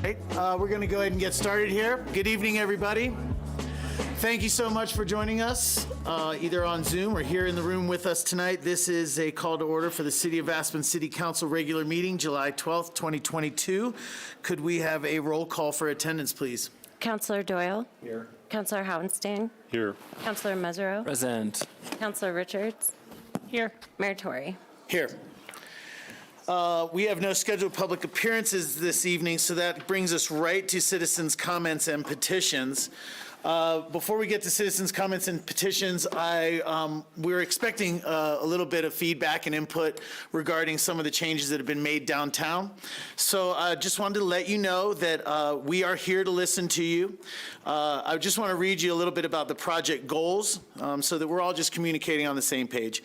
We're going to go ahead and get started here. Good evening, everybody. Thank you so much for joining us, either on Zoom or here in the room with us tonight. This is a call to order for the City of Aspen City Council regular meeting, July 12th, 2022. Could we have a roll call for attendance, please? Councillor Doyle. Here. Councillor Hauenstein. Here. Councillor Mesereau. Present. Councillor Richards. Here. Mayor Tory. Here. We have no scheduled public appearances this evening, so that brings us right to citizens' comments and petitions. Before we get to citizens' comments and petitions, we're expecting a little bit of feedback and input regarding some of the changes that have been made downtown. So I just wanted to let you know that we are here to listen to you. I just want to read you a little bit about the project goals so that we're all just communicating on the same page.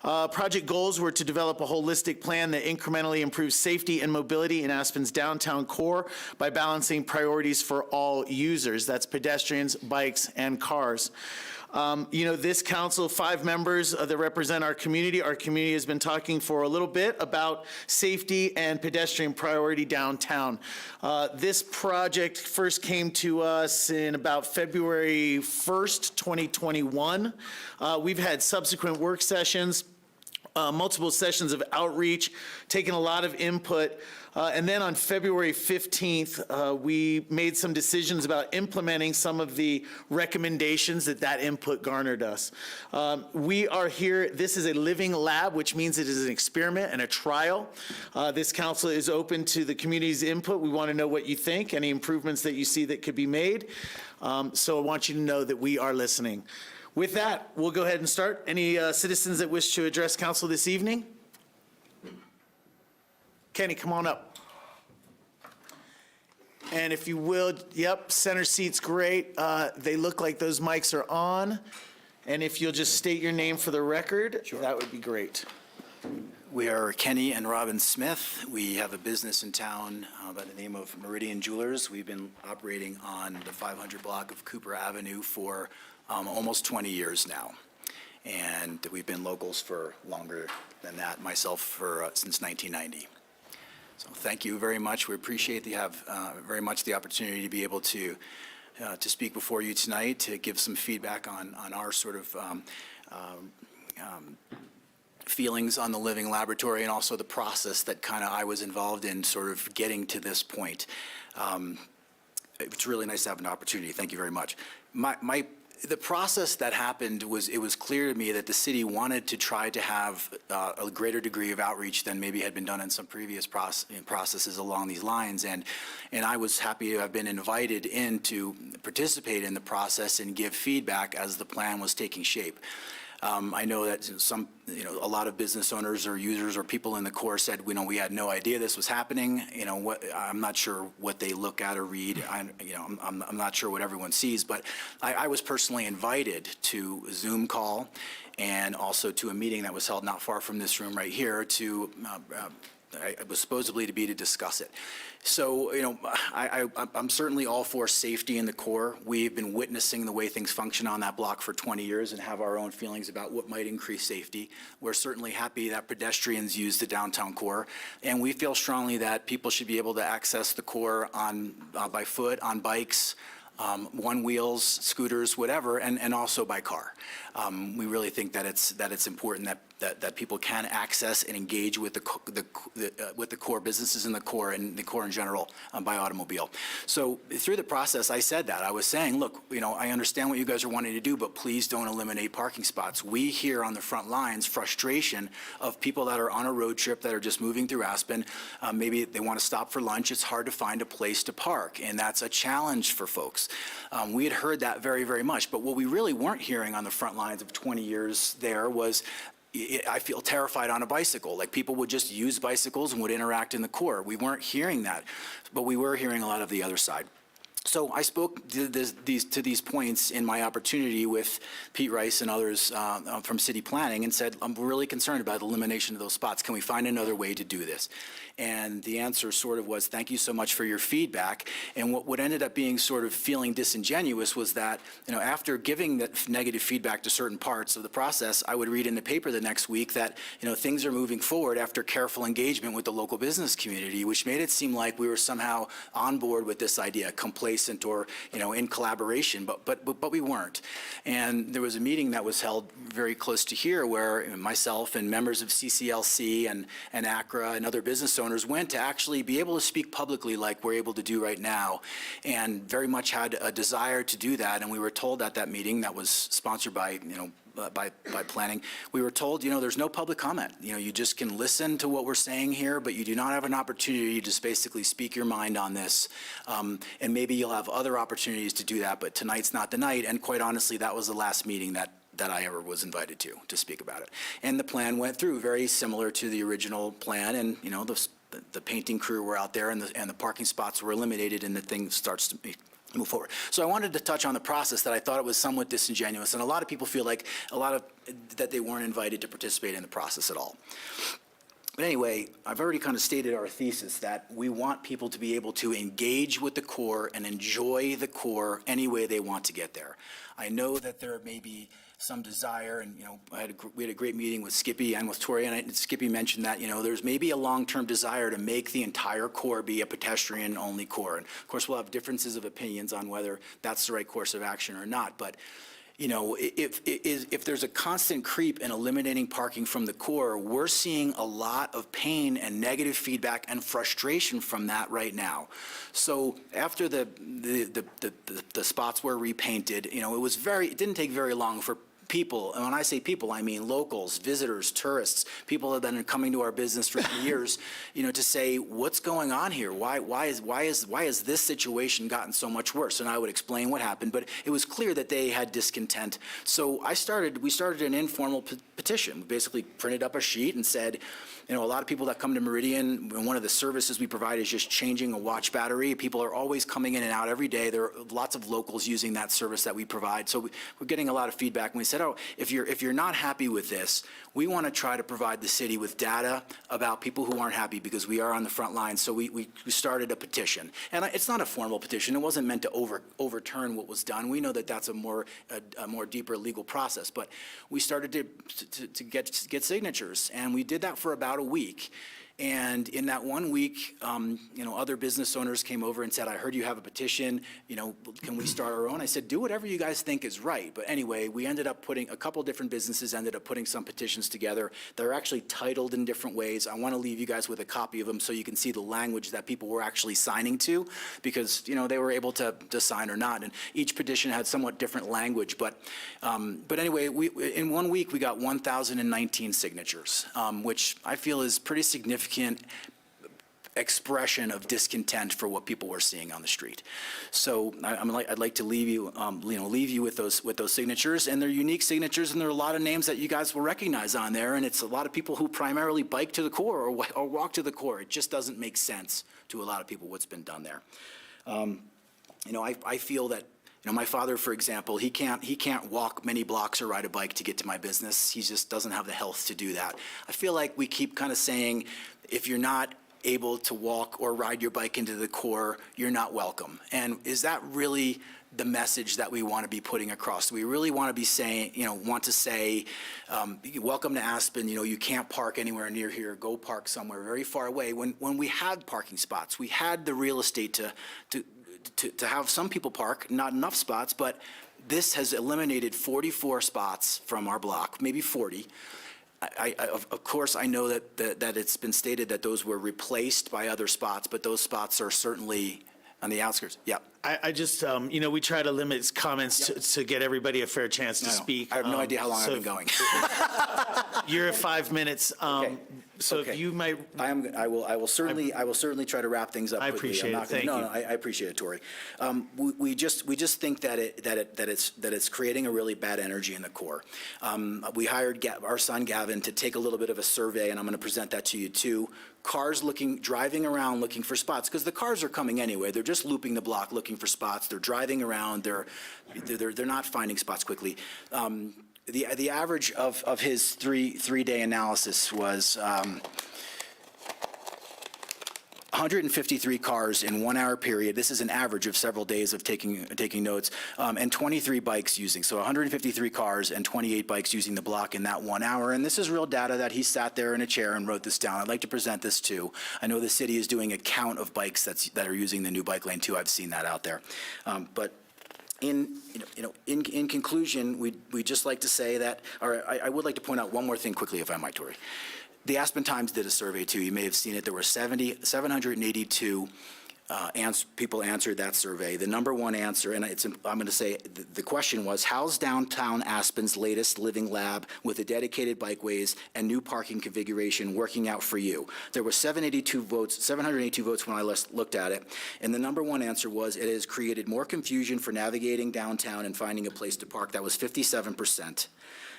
Project goals were to develop a holistic plan that incrementally improves safety and mobility in Aspen's downtown core by balancing priorities for all users. That's pedestrians, bikes, and cars. This council, 5 members that represent our community. Our community has been talking for a little bit about safety and pedestrian priority downtown. This project first came to us in about February 1st, 2021. We've had subsequent work sessions, multiple sessions of outreach, taken a lot of input. And then on February 15th, we made some decisions about implementing some of the recommendations that input garnered us. We are here, this is a living lab, which means it is an experiment and a trial. This council is open to the community's input. We want to know what you think, any improvements that you see that could be made. So I want you to know that we are listening. With that, we'll go ahead and start. Any citizens that wish to address council this evening? Kenny, come on up. And if you will, yep, center seat's great. They look like those mics are on. And if you'll just state your name for the record, sure, that would be great. We are Kenny and Robin Smith. We have a business in town by the name of Meridian Jewelers. We've been operating on the 500 block of Cooper Avenue for almost 20 years now. And we've been locals for longer than that, myself for since 1990. So thank you very much. We appreciate very much the opportunity to be able to speak before you tonight, to give some feedback on our sort of feelings on the living laboratory, and also the process that I was involved in sort of getting to this point. It's really nice to have an opportunity. Thank you very much. The process that happened it was clear to me that the city wanted to try to have a greater degree of outreach than maybe had been done in some previous processes along these lines, and I was happy to have been invited in to participate in the process and give feedback as the plan was taking shape. I know that a lot of business owners or users or people in the core said, we had no idea this was happening. I'm not sure what they look at or read. I'm not sure what everyone sees, but I was personally invited to a Zoom call and also to a meeting that was held not far from this room right here to it was supposedly to be to discuss it. So, I'm certainly all for safety in the core. We've been witnessing the way things function on that block for 20 years and have our own feelings about what might increase safety. We're certainly happy that pedestrians use the downtown core, and we feel strongly that people should be able to access the core by foot, on bikes, one wheels, scooters, whatever, and also by car. We really think that it's important that people can access and engage with the core businesses in the core and the core in general by automobile. So through the process, I said that. I was saying, look, I understand what you guys are wanting to do, but please don't eliminate parking spots. We hear on the front lines frustration of people that are on a road trip that are just moving through Aspen. Maybe they want to stop for lunch. It's hard to find a place to park, and that's a challenge for folks. We had heard that very, very much, but what we really weren't hearing on the front lines of 20 years there was, I feel terrified on a bicycle. Like, people would just use bicycles and would interact in the core. We weren't hearing that, but we were hearing a lot of the other side. So I spoke to these points in my opportunity with Pete Rice and others from city planning and said, I'm really concerned about the elimination of those spots. Can we find another way to do this? And the answer sort of was, thank you so much for your feedback. And what ended up being sort of feeling disingenuous was that, after giving that negative feedback to certain parts of the process, I would read in the paper the next week that, things are moving forward after careful engagement with the local business community, which made it seem like we were somehow on board with this idea, complacent or, in collaboration, but we weren't. And there was a meeting that was held very close to here where myself and members of CCLC and ACRA and other business owners went to actually be able to speak publicly like we're able to do right now, and very much had a desire to do that. And we were told at that meeting that was sponsored by, by planning, we were told, there's no public comment. You just can listen to what we're saying here, but you do not have an opportunity to just basically speak your mind on this. And maybe you'll have other opportunities to do that, but tonight's not the night. And quite honestly, that was the last meeting that I ever was invited to speak about it. And the plan went through very similar to the original plan, and, the painting crew were out there, and the parking spots were eliminated, and the thing starts to move forward. So I wanted to touch on the process that I thought it was somewhat disingenuous, and a lot of people feel like that they weren't invited to participate in the process at all. But anyway, I've already kind of stated our thesis that we want people to be able to engage with the core and enjoy the core any way they want to get there. I know that there may be some desire, and we had a great meeting with Skippy and with Tori, and Skippy mentioned that there's maybe a long-term desire to make the entire core be a pedestrian-only core. And of course, we'll have differences of opinions on whether that's the right course of action or not. But if there's a constant creep in eliminating parking from the core, we're seeing a lot of pain and negative feedback and frustration from that right now. So after the spots were repainted, it didn't take very long for people, and when I say people, I mean locals, visitors, tourists, people that have been coming to our business for years, to say, what's going on here? Why has this situation gotten so much worse? And I would explain what happened, but it was clear that they had discontent. So we started an informal petition. We basically printed up a sheet and said, a lot of people that come to Meridian, and one of the services we provide is just changing a watch battery. People are always coming in and out every day. There are lots of locals using that service that we provide. So we're getting a lot of feedback. And we said, if you're not happy with this, we want to try to provide the city with data about people who aren't happy, because we are on the front line. So we started a petition. And it's not a formal petition. It wasn't meant to overturn what was done. We know that that's a more deeper legal process. But we started to get signatures. And we did that for about a week. And in that 1 week, other business owners came over and said, I heard you have a petition, can we start our own? I said, do whatever you guys think is right. But anyway, we ended up a couple different businesses ended up putting some petitions together. They're actually titled in different ways. I want to leave you guys with a copy of them so you can see the language that people were actually signing to, because, they were able to sign or not. And each petition had somewhat different language. But anyway, in 1 week, we got 1,019 signatures, which I feel is pretty significant expression of discontent for what people were seeing on the street. So I'd like to leave you, with those signatures, and they're unique signatures, and there are a lot of names that you guys will recognize on there, and it's a lot of people who primarily bike to the core or walk to the core. It just doesn't make sense to a lot of people what's been done there. I feel that. My father, for example, he can't walk many blocks or ride a bike to get to my business. He just doesn't have the health to do that. I feel like we keep kind of saying, if you're not able to walk or ride your bike into the core, you're not welcome. And is that really the message that we want to be putting across? Do we really want to be saying, welcome to Aspen, you can't park anywhere near here, go park somewhere very far away. When we had parking spots, we had the real estate to have some people park, not enough spots, but this has eliminated 44 spots from our block, maybe 40. Of course, I know that it's been stated that those were replaced by other spots, but those spots are certainly on the outskirts. Yeah. I just, we try to limit comments to get everybody a fair chance to speak. I have no idea how long I've been going. You're at 5 minutes. Okay. So Okay. if you might. I will certainly try to wrap things up. I quickly. appreciate it. Thank you. No, I appreciate it, Tori. We just think that it's creating a really bad energy in the core. We hired our son Gavin to take a little bit of a survey, and I'm going to present that to you too. Cars driving around looking for spots, because the cars are coming anyway. They're just looping the block looking for spots. They're driving around. They're not finding spots quickly. The average of his three-day analysis was 153 cars in 1 hour period. This is an average of several days of taking notes, and 23 bikes using. So 153 cars and 28 bikes using the block in that 1 hour. And this is real data that he sat there in a chair and wrote this down. I'd like to present this too. I know the city is doing a count of bikes that are using the new bike lane too. I've seen that out there. But in conclusion, we just like to say that, or I would like to point out one more thing quickly, if I might, Tori. The Aspen Times did a survey too. You may have seen it. There were 782 people answered that survey. The number one answer, and I'm going to say the question was, how's downtown Aspen's latest living lab with the dedicated bikeways and new parking configuration working out for you? There were 782 votes when I last looked at it, and the number one answer was, it has created more confusion for navigating downtown and finding a place to park. That was 57%.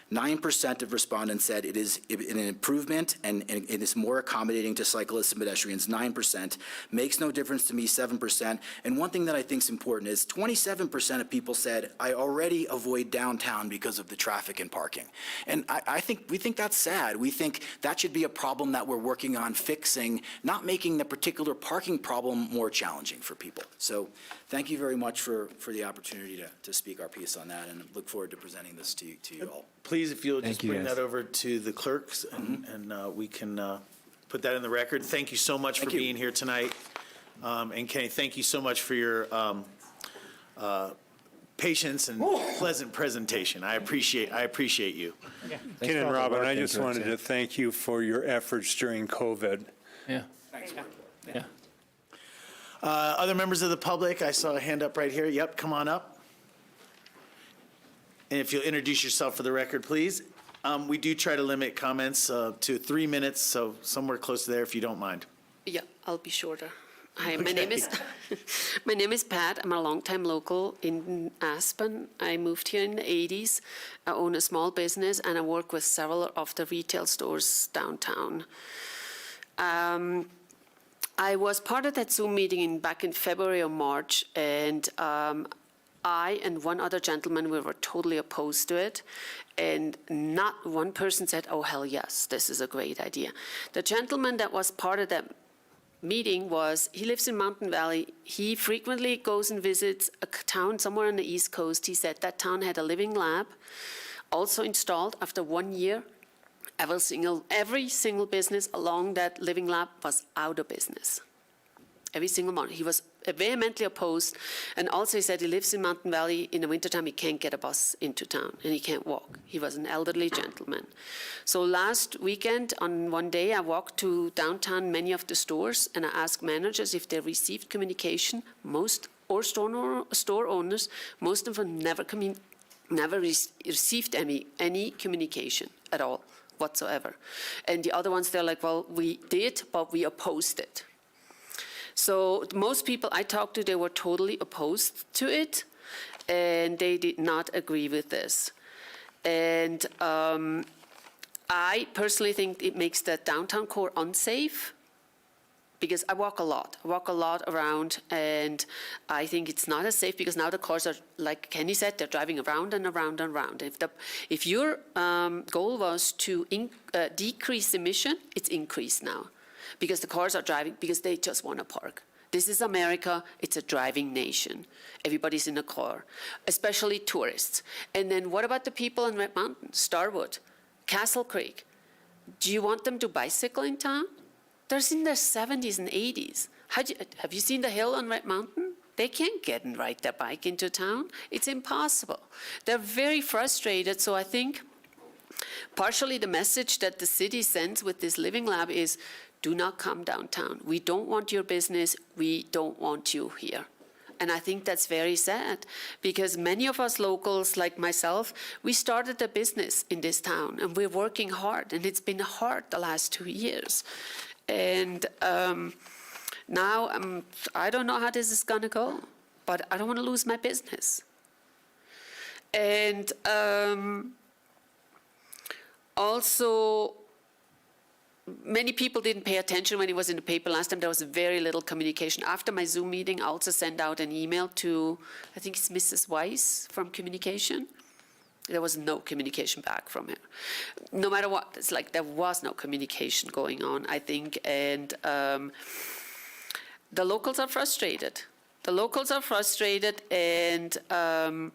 9% of respondents said it is an improvement and it is more accommodating to cyclists and pedestrians, 9%. Makes no difference to me, 7%. And one thing that I think is important is 27% of people said, I already avoid downtown because of the traffic and parking. And we think that's sad. We think that should be a problem that we're working on fixing, not making the particular parking problem more challenging for people. So thank you very much for the opportunity to speak our piece on that, and look forward to presenting this to you all. Please, if you'll just bring guys. that over to the clerks, and we can put that in the record. Thank you so much for being here tonight. And Kenny, thank you so much for your patience and pleasant presentation. I appreciate you. Ken and Robin, I just wanted to thank you for your efforts during COVID. Yeah. Thanks, Mark. Yeah. Other members of the public, I saw a hand up right here. Yep, come on up. And if you'll introduce yourself for the record, please. We do try to limit comments to 3 minutes, so somewhere close to there if you don't mind. Yeah, I'll be shorter. Hi, my name is Pat. I'm a longtime local in Aspen. I moved here in the 80s. I own a small business and I work with several of the retail stores downtown. I was part of that Zoom meeting back in February or March, and I and one other gentleman, we were totally opposed to it, and not one person said, oh, hell yes, this is a great idea. The gentleman that was part of that meeting he lives in Mountain Valley. He frequently goes and visits a town somewhere on the East Coast. He said that town had a living lab, also installed after 1 year. Every single business along that living lab was out of business. Every single one. He was vehemently opposed, and also he said he lives in Mountain Valley. In the wintertime, he can't get a bus into town, and he can't walk. He was an elderly gentleman. So last weekend, on one day, I walked to downtown many of the stores, and I asked managers if they received communication. Store owners, most of them never received any communication at all whatsoever. And the other ones, they're like, well, we did, but we opposed it. So most people I talked to, they were totally opposed to it, and they did not agree with this. And I personally think it makes the downtown core unsafe, because I walk a lot. I walk a lot around, and I think it's not as safe because now the cars are, like Kenny said, they're driving around and around and around. If your goal was to decrease emission, it's increased now. Because the cars are driving, because they just want to park. This is America. It's a driving nation. Everybody's in a car, especially tourists. And then what about the people in Red Mountain, Starwood, Castle Creek? Do you want them to bicycle in town? They're in their 70s and 80s. Have you seen the hill on Red Mountain? They can't get and ride their bike into town. It's impossible. They're very frustrated, so I think partially the message that the city sends with this living lab is, do not come downtown. We don't want your business. We don't want you here. And I think that's very sad, because many of us locals, like myself, we started a business in this town, and we're working hard, and it's been hard the last 2 years. And now I don't know how this is going to go, but I don't want to lose my business. And also, many people didn't pay attention when it was in the paper last time. There was very little communication. After my Zoom meeting, I also sent out an email to, I think it's Mrs. Weiss from Communication. There was no communication back from her. No matter what, it's like there was no communication going on, I think. And The locals are frustrated. The locals are frustrated, and I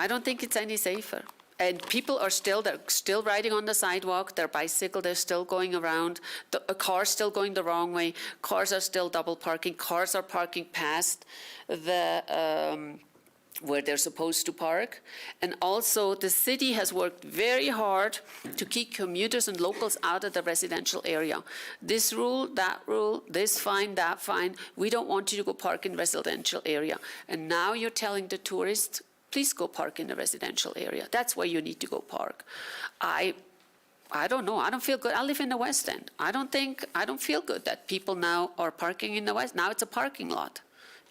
don't think it's any safer. And people are they're still riding on the sidewalk, their bicycle, they're still going around, a car's still going the wrong way, cars are still double parking, cars are parking past the, where they're supposed to park. And also, the city has worked very hard to keep commuters and locals out of the residential area. This rule, that rule, this fine, that fine, we don't want you to go park in residential area. And now you're telling the tourists, please go park in the residential area. That's where you need to go park. I don't know. I don't feel good. I live in the West End. I don't feel good that people now are parking in the West. Now it's a parking lot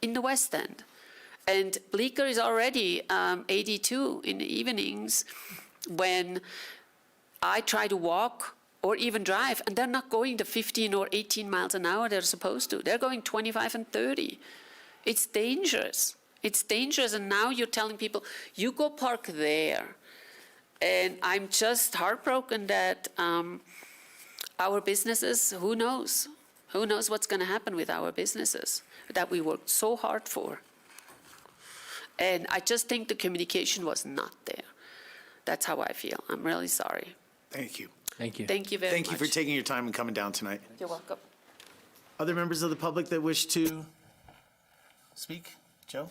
in the West End. And Bleecker is already 82 in the evenings when I try to walk or even drive, and they're not going the 15 or 18 miles an hour they're supposed to. They're going 25 and 30. It's dangerous. It's dangerous, and now you're telling people, you go park there. And I'm just heartbroken that our businesses, who knows? Who knows what's going to happen with our businesses that we worked so hard for? And I just think the communication was not there. That's how I feel. I'm really sorry. Thank you. Thank you. Thank you very much. Thank you for taking your time and coming down tonight. You're welcome. Other members of the public that wish to speak? Joe?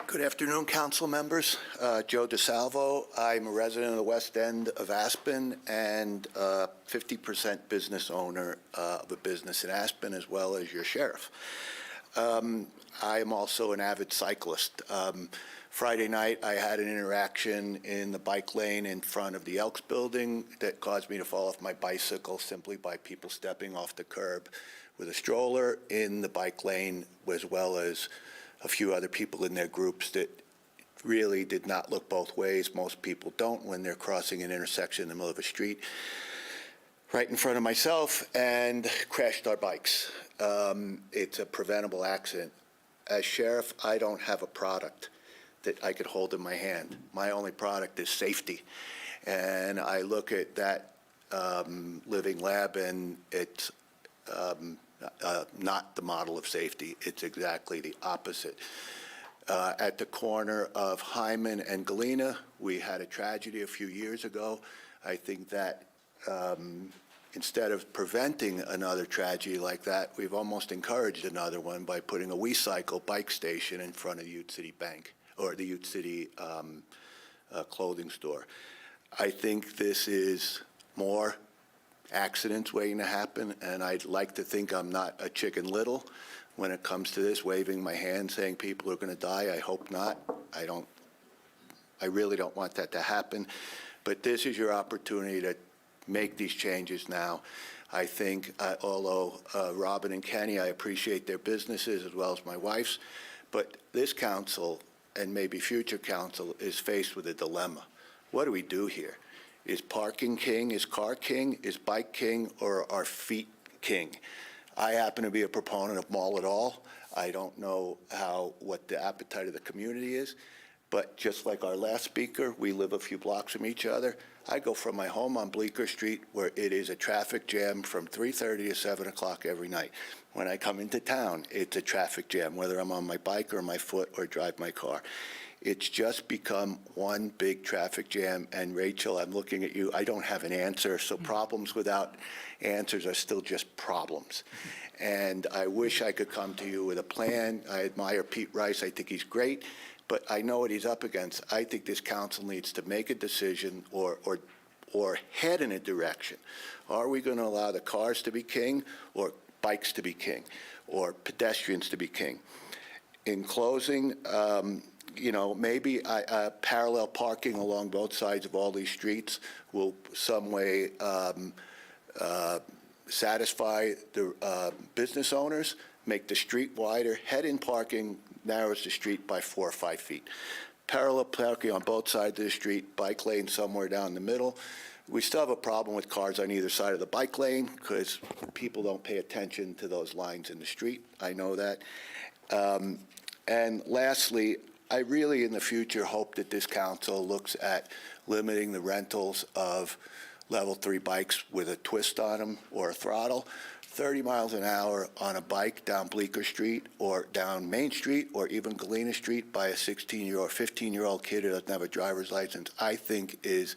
Good afternoon, council members. Joe DeSalvo. I'm a resident of the West End of Aspen and 50% business owner of a business in Aspen, as well as your sheriff. I am also an avid cyclist. Friday night, I had an interaction in the bike lane in front of the Elks building that caused me to fall off my bicycle simply by people stepping off the curb with a stroller in the bike lane, as well as a few other people in their groups that really did not look both ways. Most people don't when they're crossing an intersection in the middle of a street, right in front of myself, and crashed our bikes. It's a preventable accident. As sheriff, I don't have a product that I could hold in my hand. My only product is safety. And I look at that living lab, and it's not the model of safety. It's exactly the opposite. At the corner of Hyman and Galena, we had a tragedy a few years ago. I think that instead of preventing another tragedy like that, we've almost encouraged another one by putting a WeCycle bike station in front of the Ute City Bank, or the Ute City clothing store. I think this is more accidents waiting to happen, and I'd like to think I'm not a Chicken Little when it comes to this, waving my hand saying people are going to die. I hope not. I really don't want that to happen. But this is your opportunity to make these changes now. I think, although Robin and Kenny, I appreciate their businesses as well as my wife's, but this council and maybe future council is faced with a dilemma. What do we do here? Is parking king, is car king, is bike king, or are feet king? I happen to be a proponent of mall at all. I don't know what the appetite of the community is, but just like our last speaker, we live a few blocks from each other. I go from my home on Bleecker Street, where it is a traffic jam from 3:30 to 7 o'clock every night. When I come into town, it's a traffic jam, whether I'm on my bike or my foot or drive my car. It's just become one big traffic jam. And Rachel, I'm looking at you. I don't have an answer. So problems without answers are still just problems. And I wish I could come to you with a plan. I admire Pete Rice. I think he's great. But I know what he's up against. I think this council needs to make a decision or head in a direction. Are we going to allow the cars to be king, or bikes to be king, or pedestrians to be king? In closing, maybe parallel parking along both sides of all these streets will some way satisfy the business owners, make the street wider. Head-in parking narrows the street by 4 or 5 feet. Parallel parking on both sides of the street, bike lane somewhere down the middle. We still have a problem with cars on either side of the bike lane because people don't pay attention to those lines in the street. I know that. And lastly, I really, in the future, hope that this council looks at limiting the rentals of level 3 bikes with a twist on them or a throttle. 30 miles an hour on a bike down Bleecker Street or down Main Street or even Galena Street by a 16-year-old, 15-year-old kid who doesn't have a driver's license, I think is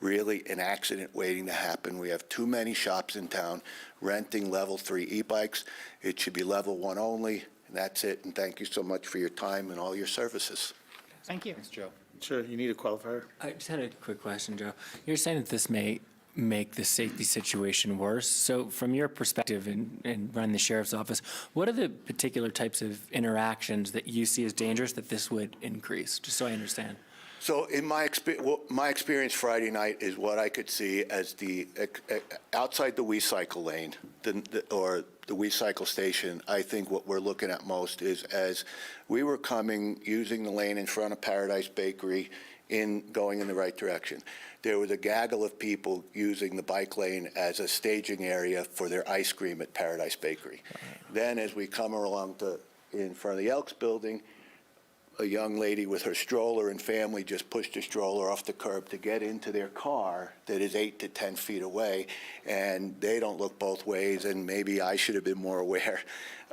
really an accident waiting to happen. We have too many shops in town renting level 3 e-bikes. It should be level 1 only, and that's it. And thank you so much for your time and all your services. Thank you. Thanks, Joe. Sure, you need a qualifier. I just had a quick question, Joe. You're saying that this may make the safety situation worse. So from your perspective in running the sheriff's office, what are the particular types of interactions that you see as dangerous that this would increase, just so I understand? So in my experience Friday night is what I could see as the outside the WeCycle lane or the WeCycle station. I think what we're looking at most is as we were coming, using the lane in front of Paradise Bakery, going in the right direction. There was a gaggle of people using the bike lane as a staging area for their ice cream at Paradise Bakery. Then as we come along in front of the Elks building, a young lady with her stroller and family just pushed a stroller off the curb to get into their car that is 8 to 10 feet away, and they don't look both ways, and maybe I should have been more aware.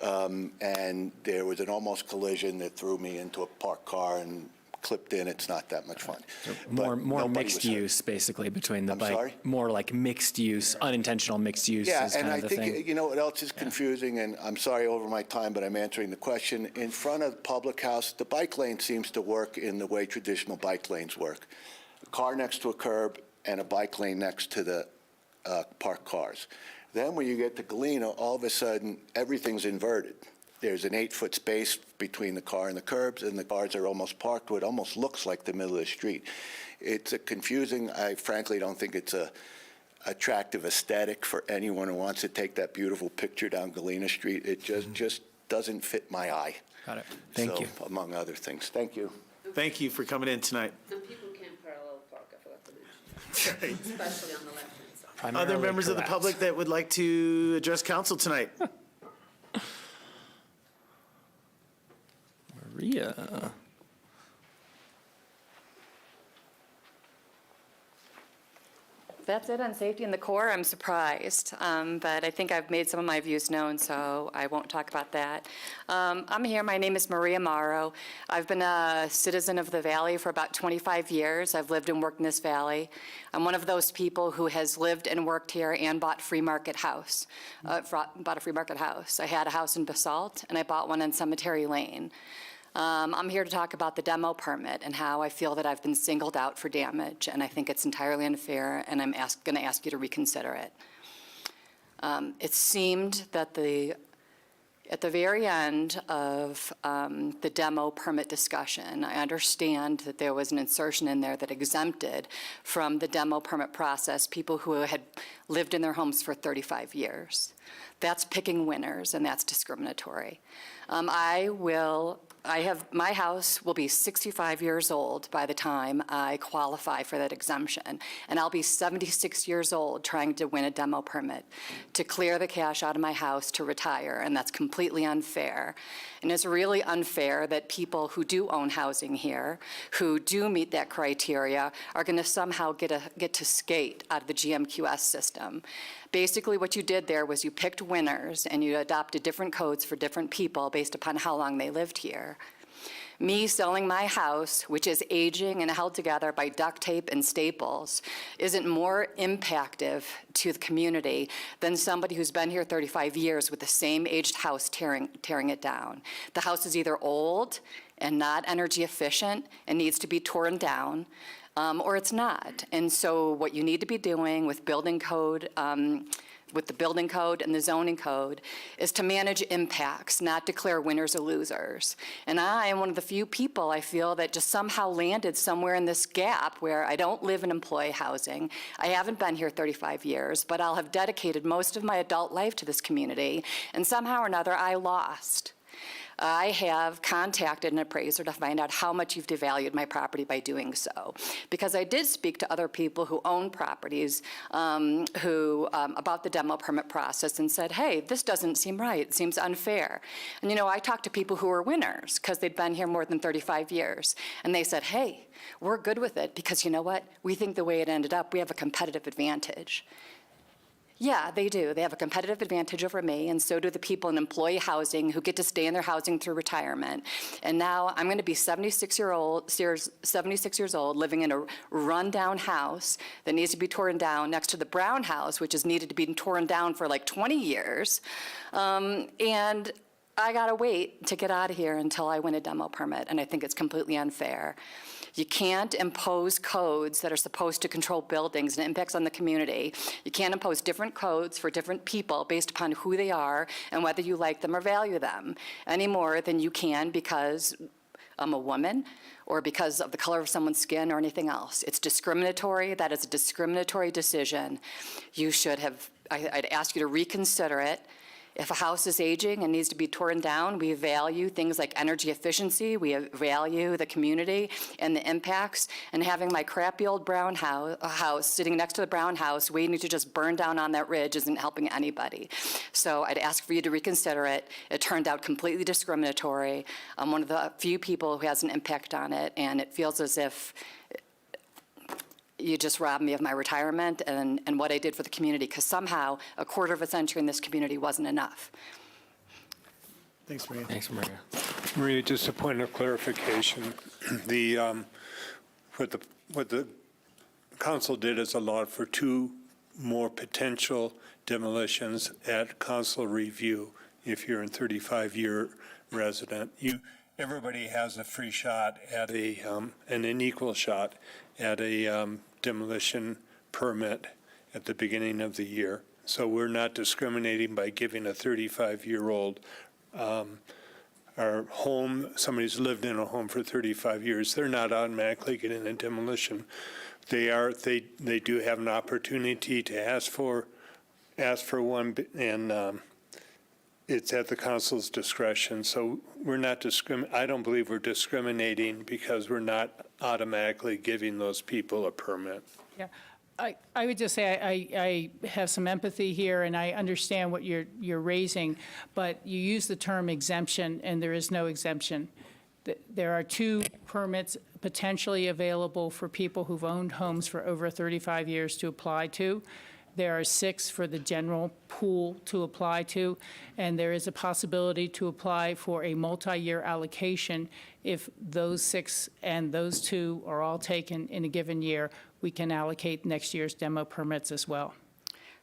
And there was an almost collision that threw me into a parked car and clipped in. It's not that much fun. So But more nobody mixed was hurt. use, basically, between the I'm bike. sorry? More like mixed use, unintentional mixed use Yeah, is and kind I of the think, thing. you know what else is confusing, and I'm sorry over my time, but I'm answering the question. In front of the public house, the bike lane seems to work in the way traditional bike lanes work. A car next to a curb and a bike lane next to the parked cars. Then when you get to Galena, all of a sudden, everything's inverted. There's an 8-foot space between the car and the curbs, and the cars are almost parked where it almost looks like the middle of the street. It's a confusing, I frankly don't think it's a attractive aesthetic for anyone who wants to take that beautiful picture down Galena Street. It just doesn't fit my eye. Got it. Thank you. Among other things. Thank you. Thank you for coming in tonight. And people can't parallel park, I forgot to mention, especially on the left-hand side. Other Primarily members of the correct. public that would like to address council tonight? Maria. That's it on safety in the core. I'm surprised, but I think I've made some of my views known, so I won't talk about that. I'm here. My name is Maria Morrow. I've been a citizen of the Valley for about 25 years. I've lived and worked in this valley. I'm one of those people who has lived and worked here and bought a free market house. I had a house in Basalt, and I bought one in Cemetery Lane. I'm here to talk about the demo permit and how I feel that I've been singled out for damage, and I think it's entirely unfair, and I'm going to ask you to reconsider it. It seemed that at the very end of the demo permit discussion, I understand that there was an insertion in there that exempted from the demo permit process people who had lived in their homes for 35 years. That's picking winners, and that's discriminatory. My house will be 65 years old by the time I qualify for that exemption, and I'll be 76 years old trying to win a demo permit to clear the cash out of my house to retire, and that's completely unfair. And it's really unfair that people who do own housing here, who do meet that criteria, are going to somehow get to skate out of the GMQS system. Basically, what you did there was you picked winners and you adopted different codes for different people based upon how long they lived here. Me selling my house, which is aging and held together by duct tape and staples, isn't more impactive to the community than somebody who's been here 35 years with the same aged house tearing it down. The house is either old and not energy efficient and needs to be torn down, or it's not. And so what you need to be doing with building code, with the building code and the zoning code, is to manage impacts, not declare winners or losers. And I am one of the few people, I feel, that just somehow landed somewhere in this gap where I don't live in employee housing. I haven't been here 35 years, but I'll have dedicated most of my adult life to this community, and somehow or another I lost. I have contacted an appraiser to find out how much you've devalued my property by doing so. Because I did speak to other people who own properties about the demo permit process and said, hey, this doesn't seem right. It seems unfair. And, you know, I talked to people who were winners because they'd been here more than 35 years. And they said, hey, we're good with it because, you know what? We think the way it ended up, we have a competitive advantage. Yeah, they do. They have a competitive advantage over me, and so do the people in employee housing who get to stay in their housing through retirement. And now I'm going to be 76 years old, living in a rundown house that needs to be torn down next to the brown house, which is needed to be torn down for like 20 years. And I got to wait to get out of here until I win a demo permit, and I think it's completely unfair. You can't impose codes that are supposed to control buildings and impacts on the community. You can't impose different codes for different people based upon who they are and whether you like them or value them any more than you can because I'm a woman or because of the color of someone's skin or anything else. It's discriminatory. That is a discriminatory decision. You should have, I'd ask you to reconsider it. If a house is aging and needs to be torn down, we value things like energy efficiency, we value the community and the impacts, and having my crappy old brown house sitting next to the brown house waiting to just burn down on that ridge isn't helping anybody. So I'd ask for you to reconsider it. It turned out completely discriminatory. I'm one of the few people who has an impact on it, and it feels as if you just robbed me of my retirement and what I did for the community, because somehow a quarter of a century in this community wasn't enough. Thanks, Maria. Thanks, Maria. Maria, just a point of clarification. What the council did is allowed for 2 more potential demolitions at council review if you're a 35-year resident. Everybody has a free shot at and an equal shot at a demolition permit at the beginning of the year. So we're not discriminating by giving a 35-year-old our home, somebody's lived in a home for 35 years, they're not automatically getting a demolition. They do have an opportunity to ask for one, and it's at the council's discretion. So we're not I don't believe we're discriminating because we're not automatically giving those people a permit. Yeah, I would just say I have some empathy here, and I understand what you're raising, but you use the term exemption, and there is no exemption. There are 2 permits potentially available for people who've owned homes for over 35 years to apply to. There are 6 for the general pool to apply to, and there is a possibility to apply for a multi-year allocation. If those 6 and those 2 are all taken in a given year, we can allocate next year's demo permits as well.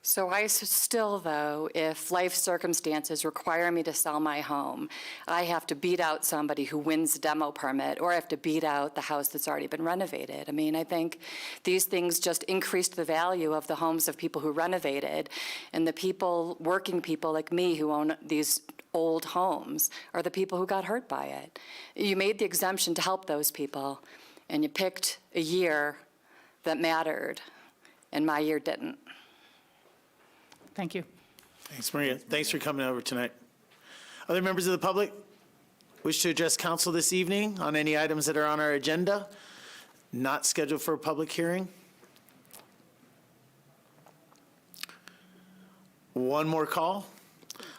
So I still, though, if life circumstances require me to sell my home, I have to beat out somebody who wins the demo permit, or I have to beat out the house that's already been renovated. I mean, I think these things just increased the value of the homes of people who renovated, and the people, working people like me who own these old homes are the people who got hurt by it. You made the exemption to help those people, and you picked a year that mattered, and my year didn't. Thank you. Thanks, Maria. Thanks for coming over tonight. Other members of the public wish to address council this evening on any items that are on our agenda, not scheduled for a public hearing? One more call.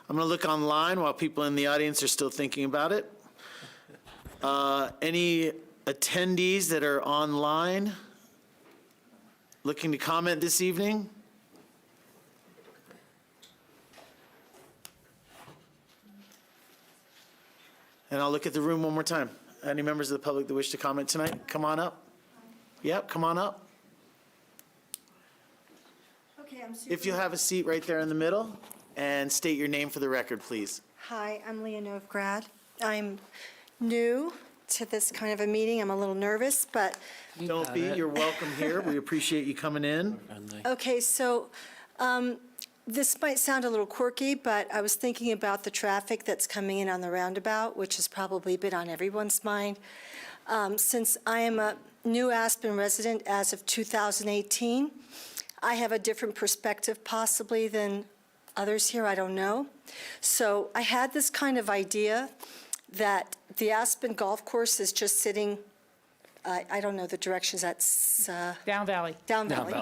I'm going to look online while people in the audience are still thinking about it. Any attendees that are online looking to comment this evening? And I'll look at the room one more time. Any members of the public that wish to comment tonight, come on up. Yep, come on up. Okay, I'm If you'll have a seat right there in the middle and state your name for the record, please. Hi, I'm Leah Novgrad. I'm new to this kind of a meeting. I'm a little nervous, but, Don't be, you're welcome here. We appreciate you coming in. okay, so this might sound a little quirky, but I was thinking about the traffic that's coming in on the roundabout, which has probably been on everyone's mind. Since I am a new Aspen resident as of 2018, I have a different perspective possibly than others here, I don't know. So I had this kind of idea that the Aspen Golf Course is just sitting, I don't know the directions, that's Down Valley. Down Valley.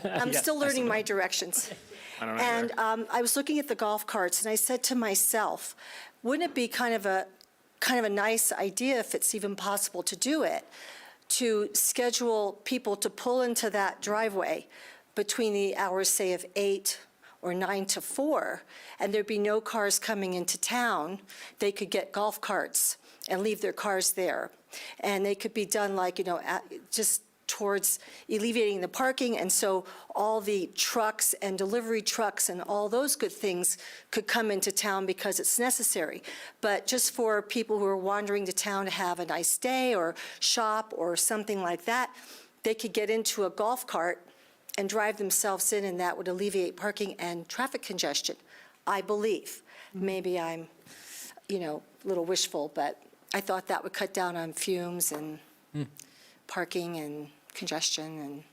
I'm still learning my directions. I don't know And I was looking at the golf carts, and I said to myself, wouldn't it be kind of a nice idea, if it's even possible to do it, to schedule people to pull into that driveway between the hours, say, of 8 or 9 to 4, and there'd be no cars coming into town. They could get golf carts and leave their cars there. And they could be done like, just towards alleviating the parking, and so all the trucks and delivery trucks and all those good things could come into town because it's necessary. But just for people who are wandering to town to have a nice day or shop or something like that, they could get into a golf cart and drive themselves in, and that would alleviate parking and traffic congestion, I believe. Maybe I'm, a little wishful, but I thought that would cut down on fumes and parking and congestion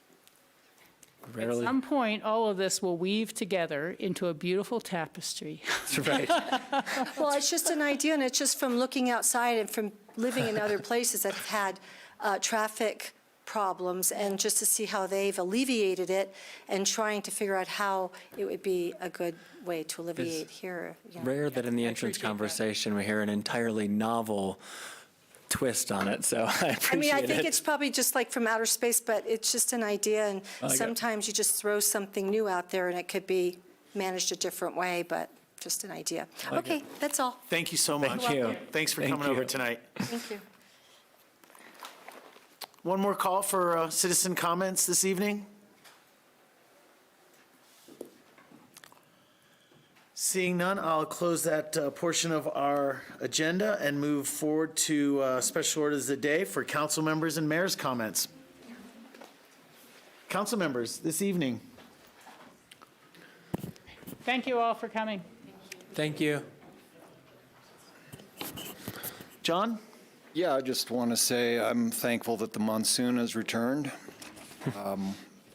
and. At some point, all of this will weave together into a beautiful tapestry. That's right. Well, it's just an idea, and it's just from looking outside and from living in other places that have had traffic problems, and just to see how they've alleviated it and trying to figure out how it would be a good way to alleviate here. Rare that in the entrance conversation we hear an entirely novel twist on it, so I appreciate it. I think it's probably just like from outer space, but it's just an idea, and like it. sometimes you just throw something new out there, and it could be managed a different way, but just an idea. Okay, that's all. Thank you so much. Thank you. Thanks for Thank coming you. over tonight. Thank you. One more call for citizen comments this evening. Seeing none, I'll close that portion of our agenda and move forward to special orders of the day for council members and mayor's comments. Council members, this evening. Thank you all for coming. Thank you. John? Yeah, I just want to say I'm thankful that the monsoon has returned,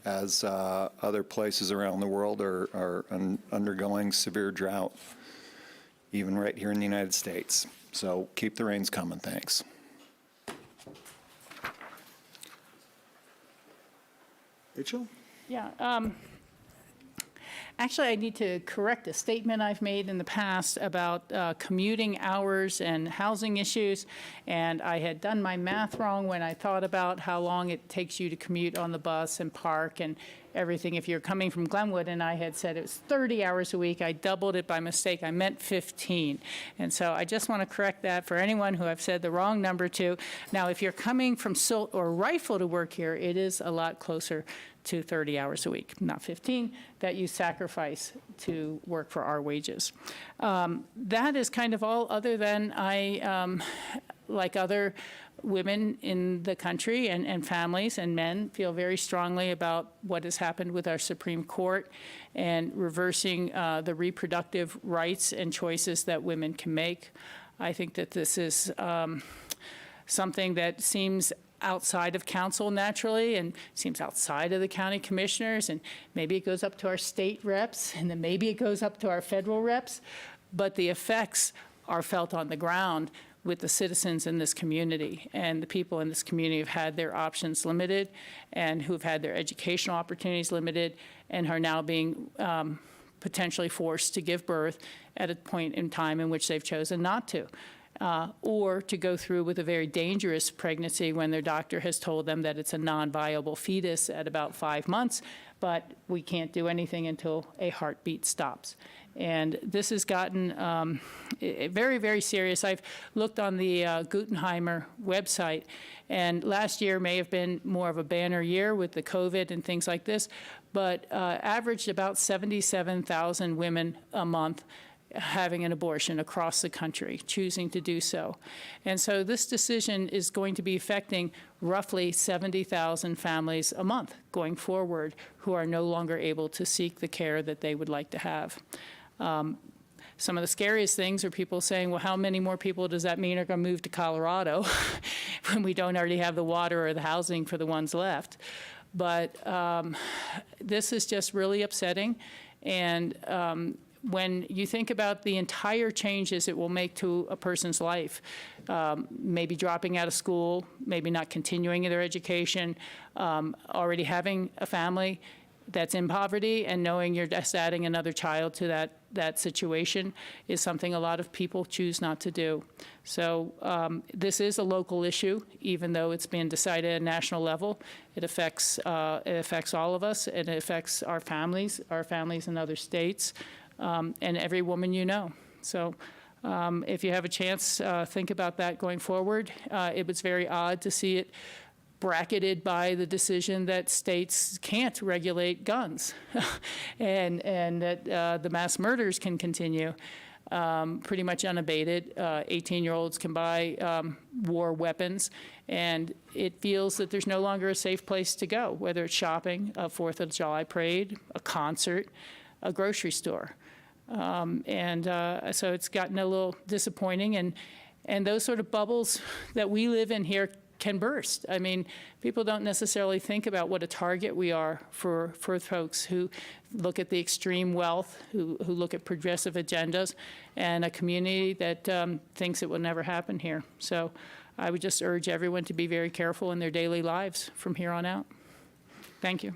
as other places around the world are undergoing severe drought, even right here in the United States. So keep the rains coming. Thanks. Rachel? Yeah. Actually, I need to correct a statement I've made in the past about commuting hours and housing issues. And I had done my math wrong when I thought about how long it takes you to commute on the bus and park and everything. If you're coming from Glenwood, and I had said it was 30 hours a week, I doubled it by mistake. I meant 15. And so I just want to correct that for anyone who I've said the wrong number to. Now, if you're coming from Silt or Rifle to work here, it is a lot closer to 30 hours a week, not 15, that you sacrifice to work for our wages. That is kind of all, other than I, like other women in the country and families and men, feel very strongly about what has happened with our Supreme Court and reversing the reproductive rights and choices that women can make. I think that this is something that seems outside of council naturally, and seems outside of the county commissioners, and maybe it goes up to our state reps, and then maybe it goes up to our federal reps, but the effects are felt on the ground with the citizens in this community, and the people in this community have had their options limited, and who've had their educational opportunities limited, and are now being potentially forced to give birth at a point in time in which they've chosen not to. Or to go through with a very dangerous pregnancy when their doctor has told them that it's a non-viable fetus at about 5 months, but we can't do anything until a heartbeat stops. And this has gotten very, very serious. I've looked on the Gutenheimer website, and last year may have been more of a banner year with the COVID and things like this, but averaged about 77,000 women a month having an abortion across the country, choosing to do so. And so this decision is going to be affecting roughly 70,000 families a month going forward who are no longer able to seek the care that they would like to have. Some of the scariest things are people saying, well, how many more people does that mean are going to move to Colorado when we don't already have the water or the housing for the ones left? But this is just really upsetting. And when you think about the entire changes it will make to a person's life, maybe dropping out of school, maybe not continuing their education, already having a family that's in poverty, and knowing you're just adding another child to that situation is something a lot of people choose not to do. So this is a local issue, even though it's been decided at a national level. It affects all of us. It affects our families in other states, and every woman you know. So if you have a chance, think about that going forward. It was very odd to see it bracketed by the decision that states can't regulate guns and that the mass murders can continue pretty much unabated. 18-year-olds can buy war weapons, and it feels that there's no longer a safe place to go, whether it's shopping, a 4th of July parade, a concert, a grocery store. So it's gotten a little disappointing, and those sort of bubbles that we live in here can burst. I mean, people don't necessarily think about what a target we are for folks who look at the extreme wealth, who look at progressive agendas, and a community that thinks it will never happen here. So I would just urge everyone to be very careful in their daily lives from here on out. Thank you.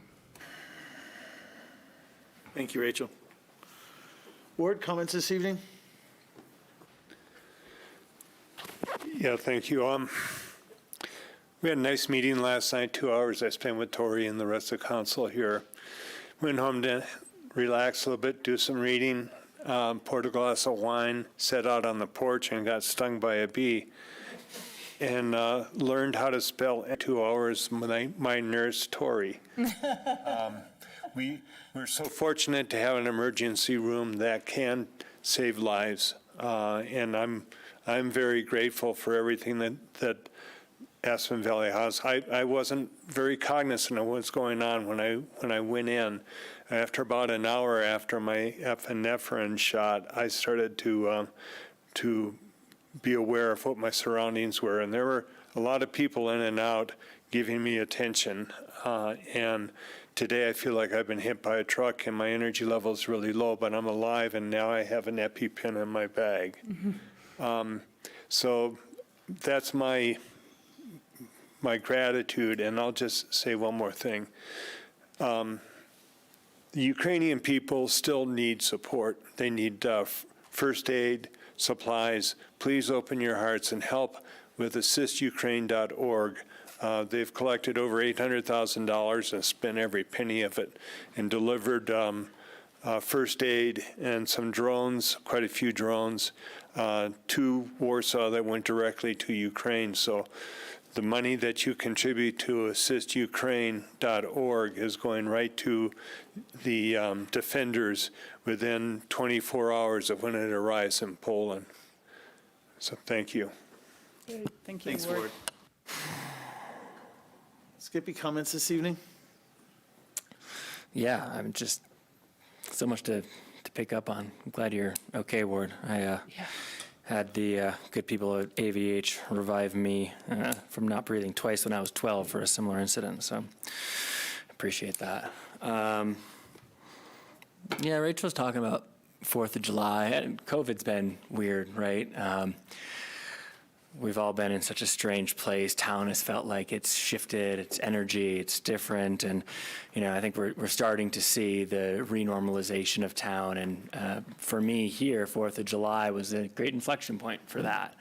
Thank you, Rachel. Ward, comments this evening? Yeah, thank you. We had a nice meeting last night, 2 hours I spent with Tori and the rest of the council here. Went home to relax a little bit, do some reading, poured a glass of wine, sat out on the porch and got stung by a bee, and learned how to spell in 2 hours my nurse, Tori. We're so fortunate to have an emergency room that can save lives, and I'm very grateful for everything that Aspen Valley House. I wasn't very cognizant of what's going on when I went in. After about an hour after my epinephrine shot, I started to be aware of what my surroundings were, and there were a lot of people in and out giving me attention. And today I feel like I've been hit by a truck and my energy level is really low, but I'm alive, and now I have an EpiPen in my bag. Mm-hmm. So that's my gratitude, and I'll just say one more thing. The Ukrainian people still need support. They need first aid, supplies. Please open your hearts and help with assistukraine.org. They've collected over $800,000 and spent every penny of it, and delivered first aid and some drones, quite a few drones, to Warsaw that went directly to Ukraine. So the money that you contribute to assistukraine.org is going right to the defenders within 24 hours of when it arrives in Poland. So thank you. Thank you, Thanks, Ward. Ward. Skippy, comments this evening? Yeah, I'm just so much to pick up on. I'm glad you're okay, Ward. I had the good people at AVH revive me from not breathing twice when I was 12 for a similar incident, so appreciate that. Yeah, Rachel was talking about 4th of July, and COVID's been weird, right? We've all been in such a strange place. Town has felt like it's shifted, its energy, it's different. And, I think we're starting to see the renormalization of town. And for me here, 4th of July was a great inflection point for that.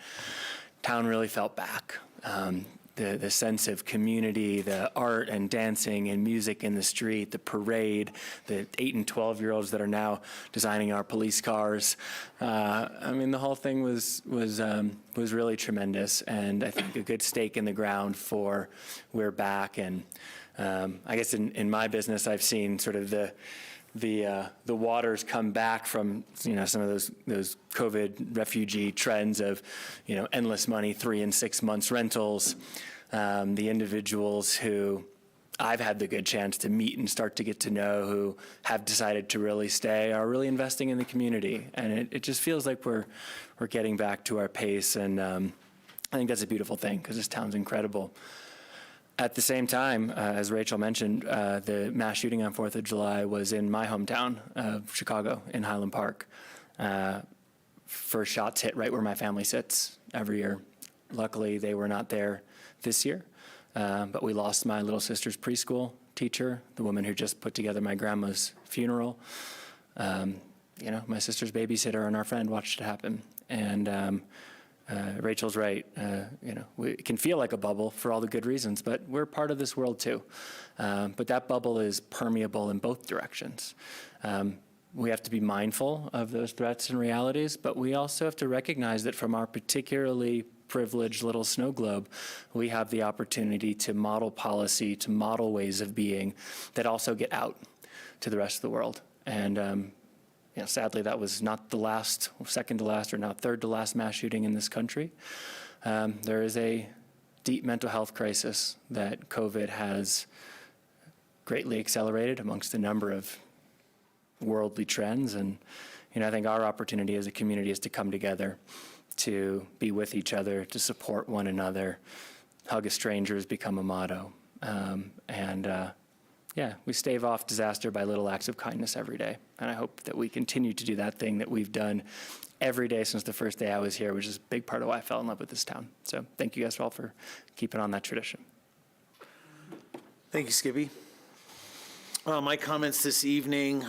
Town really felt back. The sense of community, the art and dancing and music in the street, the parade, the 8 and 12-year-olds that are now designing our police cars. The whole thing was really tremendous, and I think a good stake in the ground for we're back. And I guess in my business, I've seen sort of the waters come back from some of those COVID refugee trends of endless money, 3 and 6 months rentals. The individuals who I've had the good chance to meet and start to get to know, who have decided to really stay, are really investing in the community, and it just feels like we're getting back to our pace, and I think that's a beautiful thing because this town's incredible. At the same time, as Rachel mentioned, the mass shooting on 4th of July was in my hometown of Chicago, in Highland Park. First shots hit right where my family sits every year. Luckily, they were not there this year, but we lost my little sister's preschool teacher, the woman who just put together my grandma's funeral. My sister's babysitter and our friend watched it happen. And Rachel's right. It can feel like a bubble for all the good reasons, but we're part of this world too. But that bubble is permeable in both directions. We have to be mindful of those threats and realities, but we also have to recognize that from our particularly privileged little snow globe, we have the opportunity to model policy, to model ways of being that also get out to the rest of the world. And sadly, that was not the last, second to last, or now third to last mass shooting in this country. There is a deep mental health crisis that COVID has greatly accelerated amongst a number of worldly trends. And, I think our opportunity as a community is to come together, to be with each other, to support one another. Hug a stranger has become a motto. We stave off disaster by little acts of kindness every day. And I hope that we continue to do that thing that we've done every day since the first day I was here, which is a big part of why I fell in love with this town. So thank you guys all for keeping on that tradition. Thank you, Skippy. My comments this evening.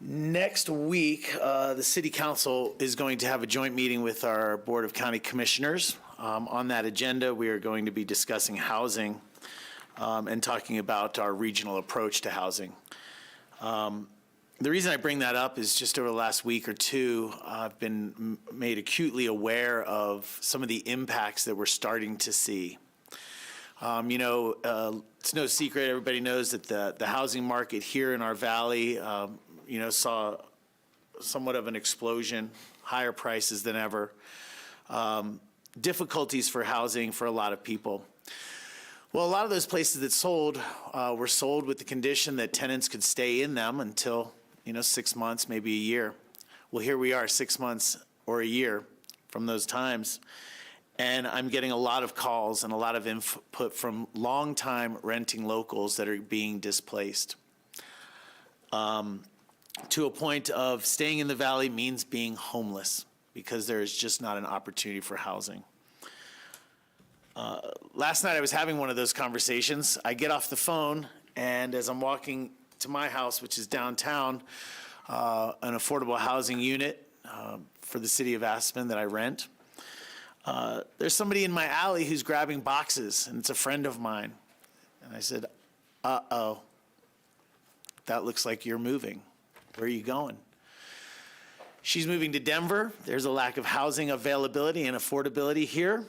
Next week, the City Council is going to have a joint meeting with our Board of County Commissioners. On that agenda, we are going to be discussing housing and talking about our regional approach to housing. The reason I bring that up is just over the last week or two, I've been made acutely aware of some of the impacts that we're starting to see. It's no secret, everybody knows that the housing market here in our valley, saw somewhat of an explosion, higher prices than ever, difficulties for housing for a lot of people. Well, a lot of those places that sold were sold with the condition that tenants could stay in them until, 6 months, maybe a year. Well, here we are 6 months or a year from those times. And I'm getting a lot of calls and a lot of input from longtime renting locals that are being displaced. To a point of staying in the valley means being homeless because there is just not an opportunity for housing. Last night I was having one of those conversations. I get off the phone, and as I'm walking to my house, which is downtown, an affordable housing unit for the city of Aspen that I rent, there's somebody in my alley who's grabbing boxes, and it's a friend of mine. And I said, uh-oh, that looks like you're moving. Where are you going? She's moving to Denver. There's a lack of housing availability and affordability here.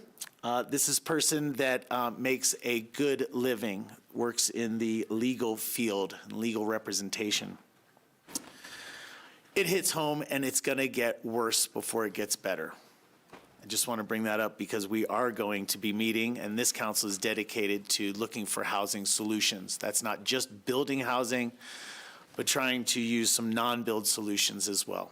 This is a person that makes a good living, works in the legal field, legal representation. It hits home, and it's going to get worse before it gets better. I just want to bring that up because we are going to be meeting, and this council is dedicated to looking for housing solutions. That's not just building housing, but trying to use some non-build solutions as well.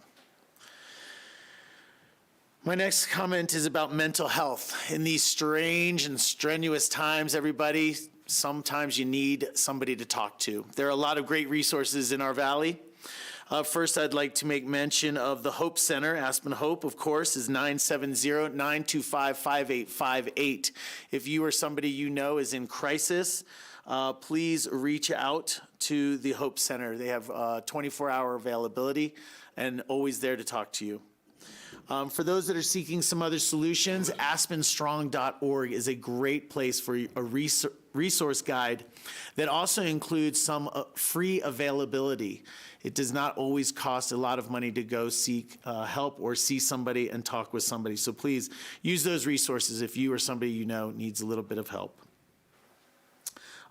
My next comment is about mental health. In these strange and strenuous times, everybody, sometimes you need somebody to talk to. There are a lot of great resources in our valley. First, I'd like to make mention of the Hope Center. Aspen Hope, of course, is 970-925-5858. If you or somebody you know is in crisis, please reach out to the Hope Center. They have 24-hour availability and always there to talk to you. For those that are seeking some other solutions, aspenstrong.org is a great place for a resource guide that also includes some free availability. It does not always cost a lot of money to go seek help or see somebody and talk with somebody. So please use those resources if you or somebody you know needs a little bit of help.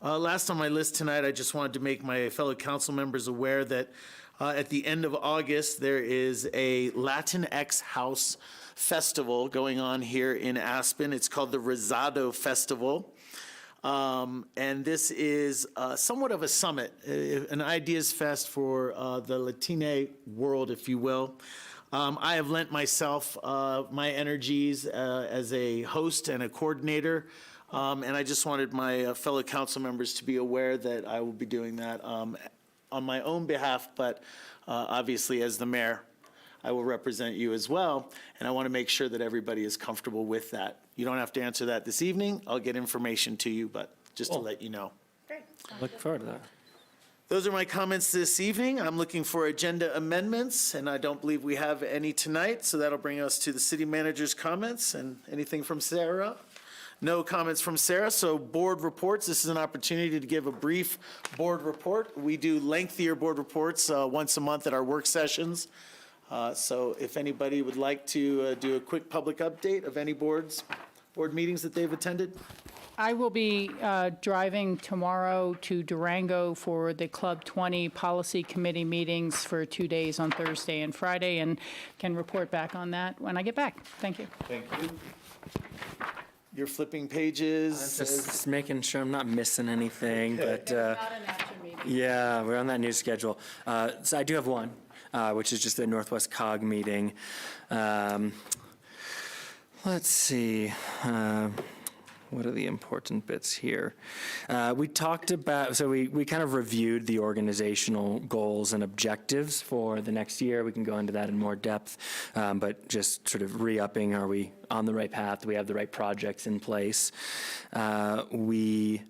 Last on my list tonight, I just wanted to make my fellow council members aware that at the end of August, there is a Latinx House Festival going on here in Aspen. It's called the Rosado Festival. And this is somewhat of a summit, an ideas fest for the Latine world, if you will. I have lent myself my energies as a host and a coordinator, and I just wanted my fellow council members to be aware that I will be doing that on my own behalf, but obviously as the mayor, I will represent you as well, and I want to make sure that everybody is comfortable with that. You don't have to answer that this evening. I'll get information to you, but just to let you know. Look forward to that. Those are my comments this evening. I'm looking for agenda amendments, and I don't believe we have any tonight, so that'll bring us to the city manager's comments. And anything from Sarah? No comments from Sarah, so board reports. This is an opportunity to give a brief board report. We do lengthier board reports once a month at our work sessions. So if anybody would like to do a quick public update of any board meetings that they've attended? I will be driving tomorrow to Durango for the Club 20 Policy Committee meetings for 2 days on Thursday and Friday, and can report back on that when I get back. Thank you. Thank you. You're flipping pages. Just making sure I'm not missing anything, but yeah, we're on that new schedule. So I do have one, which is just the Northwest COG meeting. Let's see. What are the important bits here? We talked about, so we kind of reviewed the organizational goals and objectives for the next year. We can go into that in more depth, but just sort of re-upping, are we on the right path? Do we have the right projects in place? We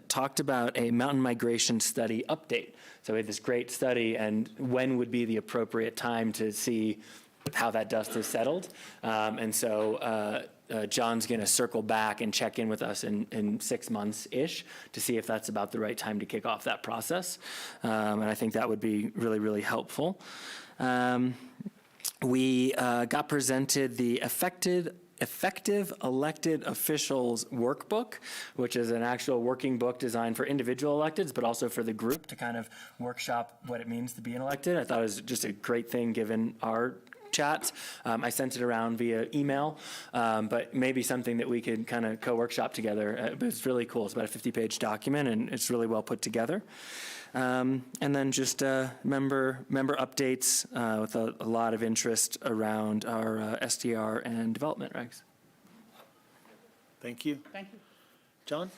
talked about a mountain migration study update. So we had this great study, and when would be the appropriate time to see how that dust has settled? And so John's going to circle back and check in with us in 6 months-ish to see if that's about the right time to kick off that process. And I think that would be really, really helpful. We got presented the effective elected officials workbook, which is an actual working book designed for individual electeds, but also for the group to kind of workshop what it means to be an elected. I thought it was just a great thing given our chats. I sent it around via email, but maybe something that we could kind of co-workshop together. But it's really cool. It's about a 50-page document, and it's really well put together. And then just member updates with a lot of interest around our SDR and development regs. Thank you. Thank you. John?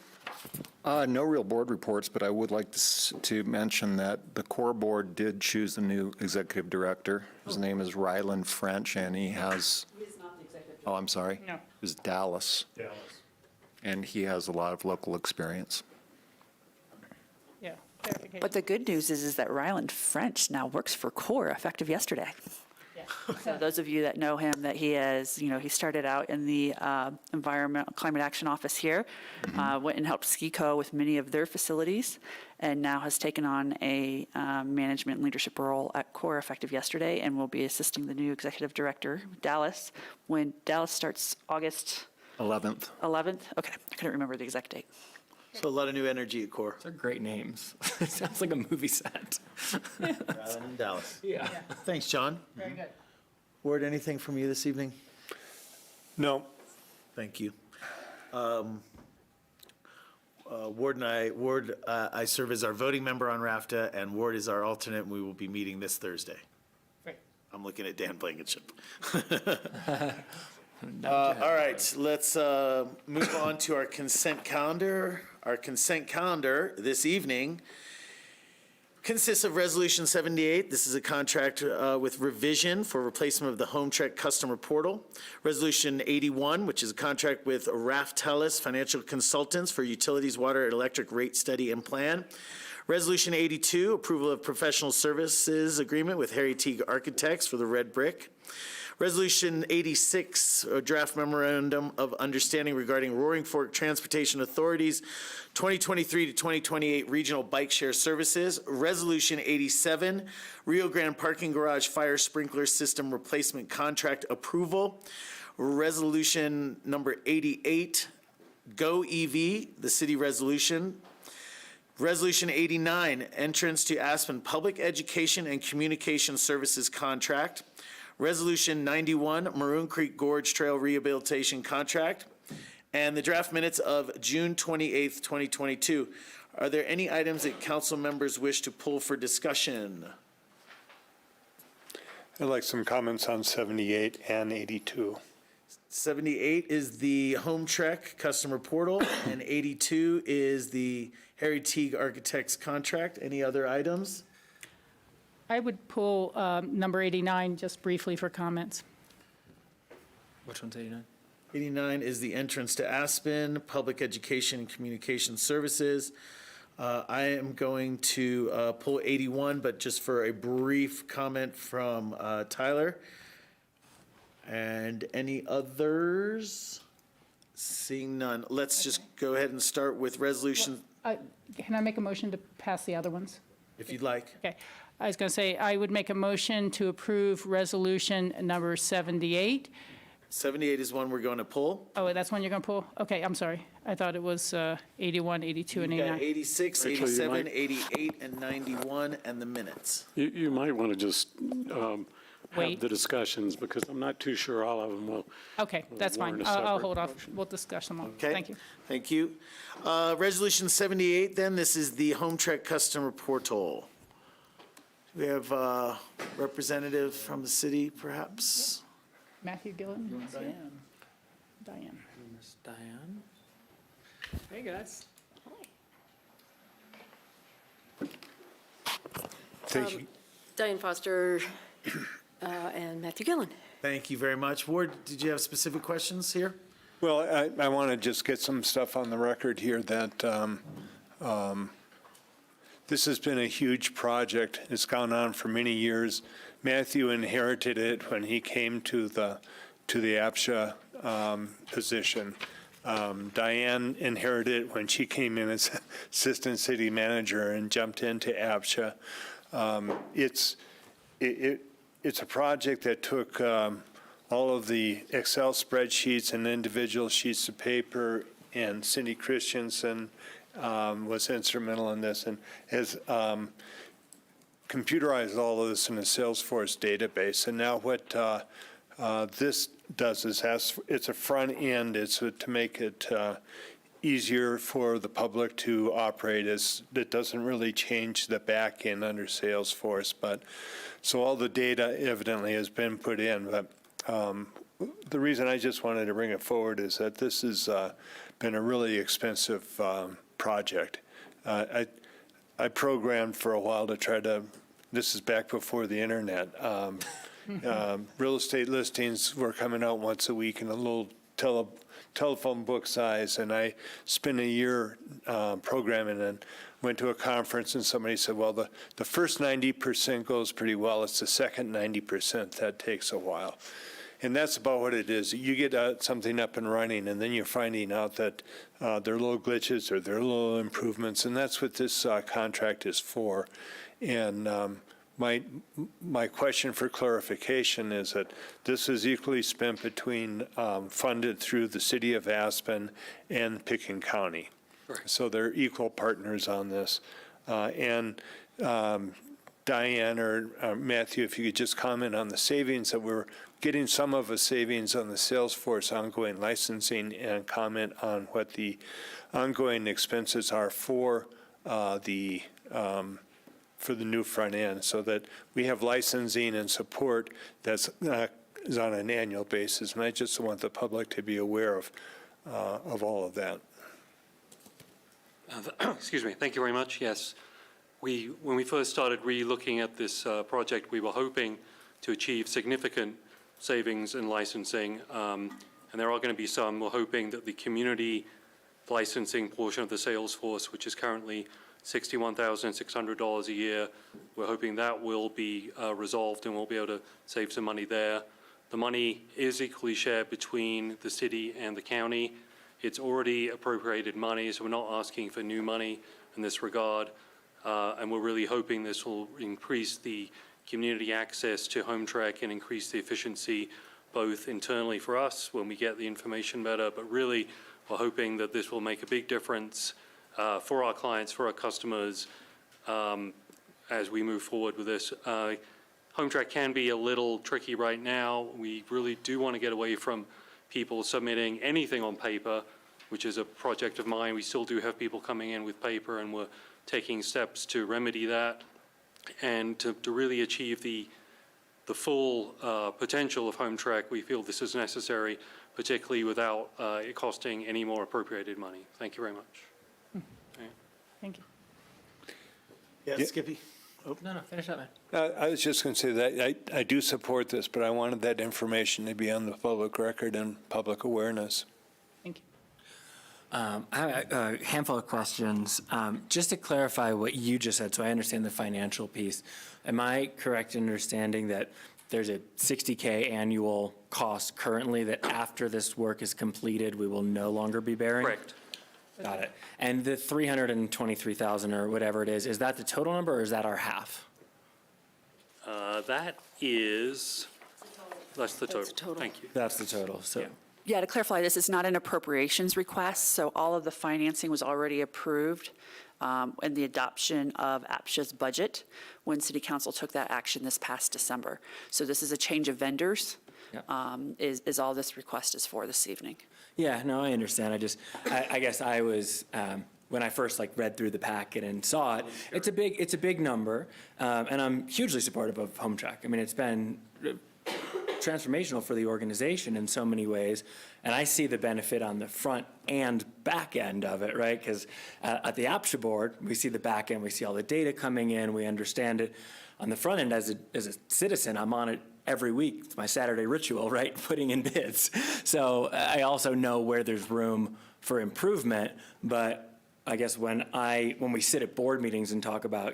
No real board reports, but I would like to mention that the core board did choose a new executive director. His name is Ryland French, and he has... He is not the executive director. Oh, I'm sorry. No. It's Dallas. And he has a lot of local experience. Yeah. Clarification. But the good news is that Ryland French now works for CORE effective yesterday. So those of you that know him, that he has, he started out in the Environmental Climate Action Office here, went and helped SkiCo with many of their facilities, and now has taken on a management and leadership role at CORE effective yesterday, and will be assisting the new executive director, Dallas, when Dallas starts August 11th. 11th? Okay, I couldn't remember the exact date. So a lot of new energy at CORE. They're great names. It sounds like a movie set. Rather than Dallas. Yeah. Thanks, John. Very good. Ward, anything from you this evening? No, Thank you. Ward, I serve as our voting member on RAFTA, and Ward is our alternate, and we will be meeting this Thursday. Great. I'm looking at Dan Blankenship. All right, let's move on to our consent calendar. Our consent calendar this evening consists of Resolution 78. This is a contract with revision for replacement of the HomeTrek customer portal. Resolution 81, which is a contract with Raftelis Financial Consultants for utilities, water, and electric rate study and plan. Resolution 82, approval of professional services agreement with Harry Teague Architects for the red brick. Resolution 86, a draft memorandum of understanding regarding Roaring Fork Transportation Authority's 2023 to 2028 regional bike share services. Resolution 87, Rio Grande Parking Garage Fire Sprinkler System Replacement Contract Approval. Resolution number 88, Go EV, the city resolution. Resolution 89, entrance to Aspen Public Education and Communication Services Contract. Resolution 91, Maroon Creek Gorge Trail Rehabilitation Contract, and the draft minutes of June 28th, 2022. Are there any items that council members wish to pull for discussion? I'd like some comments on 78 and 82. 78 is the HomeTrek customer portal, and 82 is the Harry Teague Architects contract. Any other items? I would pull number 89 just briefly for comments. Which one's 89? 89 is the entrance to Aspen, Public Education and Communication Services. I am going to pull 81, but just for a brief comment from Tyler. And any others? Seeing none. Let's just go ahead and start with resolution, Can I make a motion to pass the other ones? if you'd like. Okay. I was going to say, I would make a motion to approve resolution number 78. 78 is one we're going to pull. Oh, that's one you're going to pull? Okay, I'm sorry. I thought it was 81, 82, and You've got 89. 86, Actually, you 87, might- 88, and 91, and the minutes. You might want to just Wait. have the discussions, because I'm not too sure all of them will. Okay, that's fine. warrant a I'll separate hold off. motion. We'll discuss them all. Okay? Thank you. Thank you. Resolution 78, then, this is the HomeTrek customer portal. Do we have a representative from the city, perhaps? Matthew Gillen? Diane. Miss Diane? Hey, guys. Thank you. Diane Foster and Matthew Gillen. Thank you very much. Ward, did you have specific questions here? Well, I want to just get some stuff on the record here that this has been a huge project. It's gone on for many years. Matthew inherited it when he came to the APSHA position. Diane inherited it when she came in as assistant city manager and jumped into APSHA. It's a project that took all of the Excel spreadsheets and individual sheets of paper, and Cindy Christensen was instrumental in this, and has computerized all of this in a Salesforce database. And now what this does is it's a front end. It's to make it easier for the public to operate. It doesn't really change the back end under Salesforce, but so all the data evidently has been put in. But the reason I just wanted to bring it forward is that this has been a really expensive project. I programmed for a while to try to, this is back before the internet. Real estate listings were coming out once a week in a little telephone book size, and I spent a year programming and went to a conference, and somebody said, well, the first 90% goes pretty well. It's the second 90% that takes a while. And that's about what it is. You get something up and running, and then you're finding out that there are little glitches or there are little improvements, and that's what this contract is for. And my question for clarification is that this is equally spent between funded through the city of Aspen and Pickens County. Right. So they're equal partners on this. And Diane or Matthew, if you could just comment on the savings that we're getting, some of the savings on the Salesforce ongoing licensing, and comment on what the ongoing expenses are for the new front end, so that we have licensing and support that's is on an annual basis. And I just want the public to be aware of all of that. Excuse me. Thank you very much. Yes. When we first started re-looking at this project, we were hoping to achieve significant savings in licensing, and there are going to be some. We're hoping that the community licensing portion of the Salesforce, which is currently $61,600 a year, we're hoping that will be resolved, and we'll be able to save some money there. The money is equally shared between the city and the county. It's already appropriated money, so we're not asking for new money in this regard. And we're really hoping this will increase the community access to HomeTrek and increase the efficiency both internally for us when we get the information better, but really we're hoping that this will make a big difference for our clients, for our customers, as we move forward with this. HomeTrek can be a little tricky right now. We really do want to get away from people submitting anything on paper, which is a project of mine. We still do have people coming in with paper, and we're taking steps to remedy that and to really achieve the the full potential of HomeTrek, we feel this is necessary, particularly without it costing any more appropriated money. Thank you very much. Thank you. Yeah, Skippy? No, finish up, man. I was just going to say that I do support this, but I wanted that information to be on the public record and public awareness. Thank you. I have a handful of questions. Just to clarify what you just said, so I understand the financial piece. Am I correct in understanding that there's a $60K annual cost currently that after this work is completed, we will no longer be bearing? Correct. Got it. And the 323,000 or whatever it is that the total number or is that our half? That's the total. That's the total. Thank you. That's the total, so. Yeah, to clarify, this is not an appropriations request, so all of the financing was already approved in the adoption of APSHA's budget when City Council took that action this past December. So this is a change of vendors, is all this request is for this evening. Yeah, no, I understand. I guess I was, when I first read through the packet and saw it, it's a big number, and I'm hugely supportive of HomeTrek. I mean, it's been transformational for the organization in so many ways, and I see the benefit on the front and back end of it, right? Because at the APSHA board, we see the back end, we see all the data coming in, we understand it. On the front end, as a citizen, I'm on it every week. It's my Saturday ritual, right? Putting in bids. So I also know where there's room for improvement, but I guess when we sit at board meetings and talk about,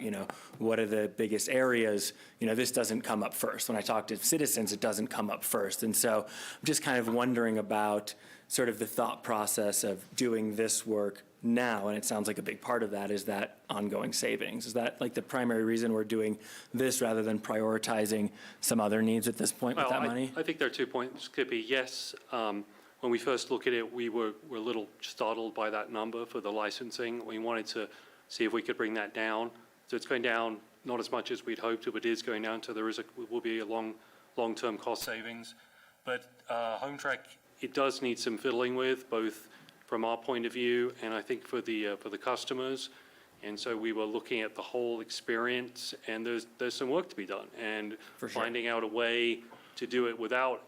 what are the biggest areas, this doesn't come up first. When I talk to citizens, it doesn't come up first. And so I'm just kind of wondering about sort of the thought process of doing this work now, and it sounds like a big part of that is that ongoing savings. Is that the primary reason we're doing this rather than prioritizing some other needs at this point with that money? I think there are 2 points, Skippy. Yes, when we first look at it, we were a little startled by that number for the licensing. We wanted to see if we could bring that down. So it's going down not as much as we'd hoped, but it is going down. So will be a long-term cost savings. But HomeTrek, it does need some fiddling with, both from our point of view and I think for the customers. And so we were looking at the whole experience, and there's some work to be done, and finding out a way to do it without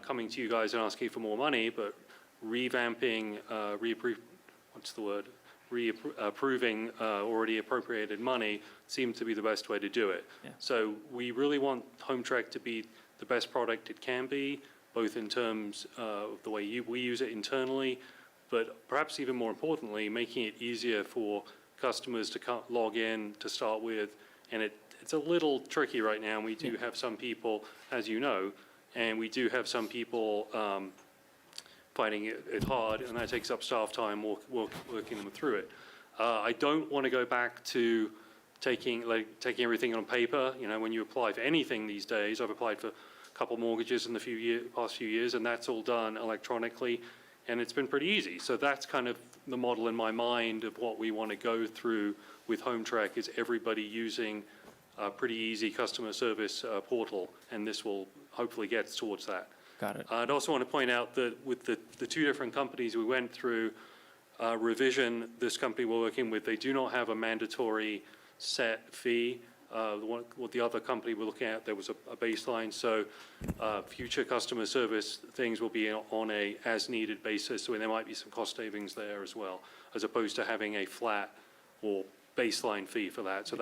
coming to you guys and asking for more money, but revamping, reapproving already appropriated money seems to be the best way to do it. Yeah. So we really want HomeTrek to be the best product it can be, both in terms of the way we use it internally, but perhaps even more importantly, making it easier for customers to log in to start with. And it's a little tricky right now. We do have some people, as you know, and we do have some people finding it hard, and that takes up staff time working them through it. I don't want to go back to taking everything on paper. When you apply for anything these days, I've applied for a couple mortgages in the past few years, and that's all done electronically, and it's been pretty easy. So that's kind of the model in my mind of what we want to go through with HomeTrek, is everybody using a pretty easy customer service portal, and this will hopefully get towards that. Got it. I'd also want to point out that with the two different companies we went through, Revision, this company we're working with, they do not have a mandatory set fee. What the other company we're looking at, there was a baseline. So future customer service things will be on a as-needed basis. So there might be some cost savings there as well, as opposed to having a flat or baseline fee for that. So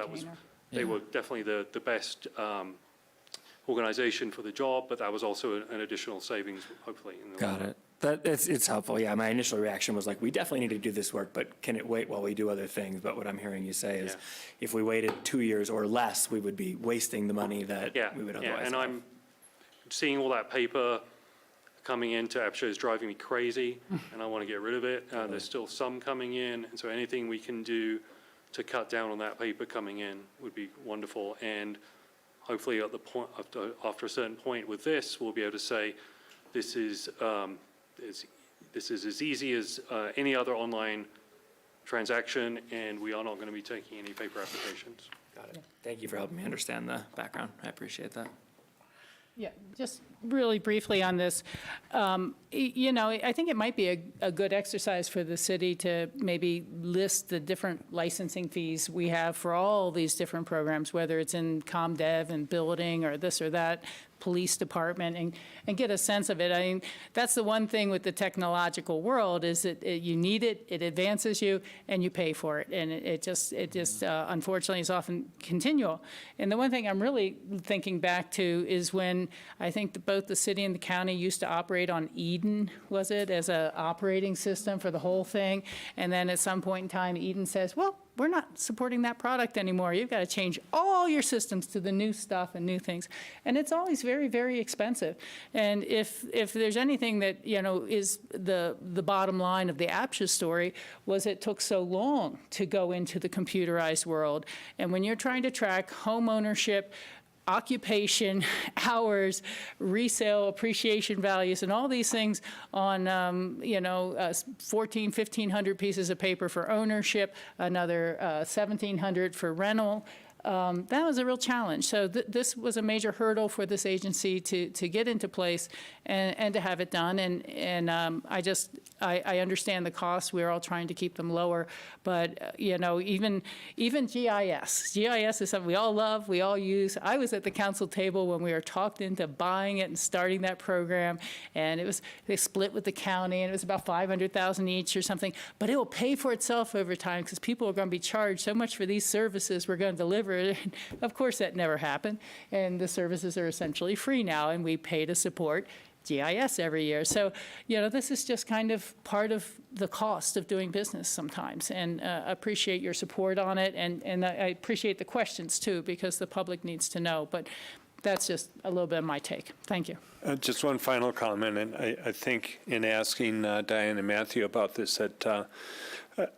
they were definitely the best organization for the job, but that was also an additional savings, hopefully. Got it. It's helpful. Yeah, my initial reaction was we definitely need to do this work, but can it wait while we do other things? But what I'm hearing you say is, if we waited 2 years or less, we would be wasting the money that we would otherwise and have. I'm seeing all that paper coming into APSHA is driving me crazy, and I want to get rid of it. There's still some coming in, and so anything we can do to cut down on that paper coming in would be wonderful. And hopefully at the point, after a certain point with this, we'll be able to say, this is as easy as any other online transaction, and we are not going to be taking any paper applications. Got it. Thank you for helping me understand the background. I appreciate that. Yeah, just really briefly on this. You know, I think it might be a good exercise for the city to maybe list the different licensing fees we have for all these different programs, whether it's in ComDev and building or this or that, police department, and get a sense of it. I mean, that's the one thing with the technological world is that you need it, it advances you, and you pay for it. And it just unfortunately is often continual. And the one thing I'm really thinking back to is when I think that both the city and the county used to operate on Eden, was it, as an operating system for the whole thing. And then at some point in time, Eden says, well, we're not supporting that product anymore. You've got to change all your systems to the new stuff and new things. And it's always very, very expensive. And if there's anything that, you know, is the bottom line of the APSHA story was it took so long to go into the computerized world. And when you're trying to track home ownership, occupation, hours, resale, appreciation values, and all these things on, 1,500 pieces of paper for ownership, another 1,700 for rental. That was a real challenge. So this was a major hurdle for this agency to get into place and to have it done. And I understand the costs. We're all trying to keep them lower. But, even GIS. GIS is something we all love, we all use. I was at the council table when we were talked into buying it and starting that program. And they split with the county, and it was about $500,000 each or something. But it will pay for itself over time because people are going to be charged so much for these services we're going to deliver. Of course, that never happened, and the services are essentially free now, and we pay to support GIS every year. So, this is just kind of part of the cost of doing business sometimes, and appreciate your support on it, and I appreciate the questions, too, because the public needs to know, but that's just a little bit of my take. Thank you. Just one final comment, and I think in asking Diane and Matthew about this, that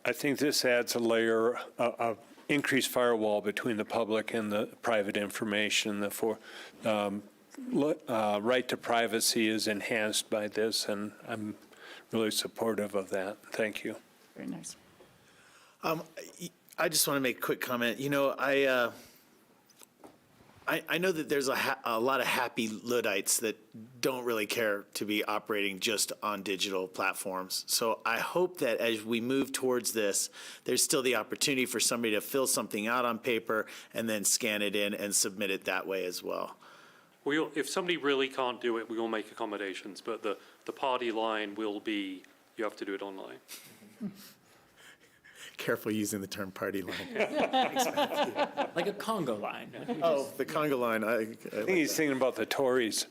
I think this adds a layer of increased firewall between the public and the private information. The right to privacy is enhanced by this, and I'm really supportive of that. Thank you. Very nice. I just want to make a quick comment. I know that there's a lot of happy Luddites that don't really care to be operating just on digital platforms. So I hope that as we move towards this, there's still the opportunity for somebody to fill something out on paper and then scan it in and submit it that way as well. If somebody really can't do it, we will make accommodations, but the party line will be, you have to do it online. Careful using the term party line. Like a Congo line. Oh, the Congo line. I think he's thinking about the Tories.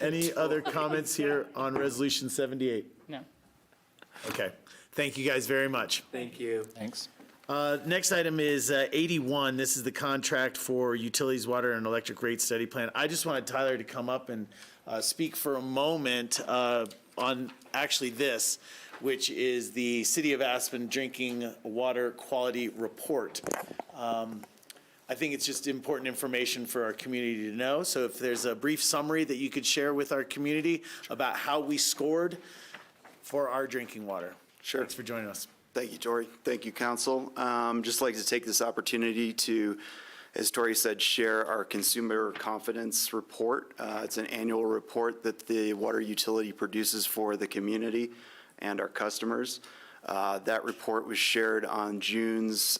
Any other comments here on Resolution 78? No. Okay. Thank you guys very much. Thank you. Thanks. Next item is 81. This is the contract for utilities, water, and electric rate study plan. I just wanted Tyler to come up and speak for a moment on actually this, which is the City of Aspen Drinking Water Quality Report. I think it's just important information for our community to know. So if there's a brief summary that you could share with our community about how we scored for our drinking water. Sure. Thanks for joining us. Thank you, Tori. Thank you, Council. Just like to take this opportunity to, as Tori said, share our consumer confidence report. It's an annual report that the water utility produces for the community and our customers. That report was shared on June's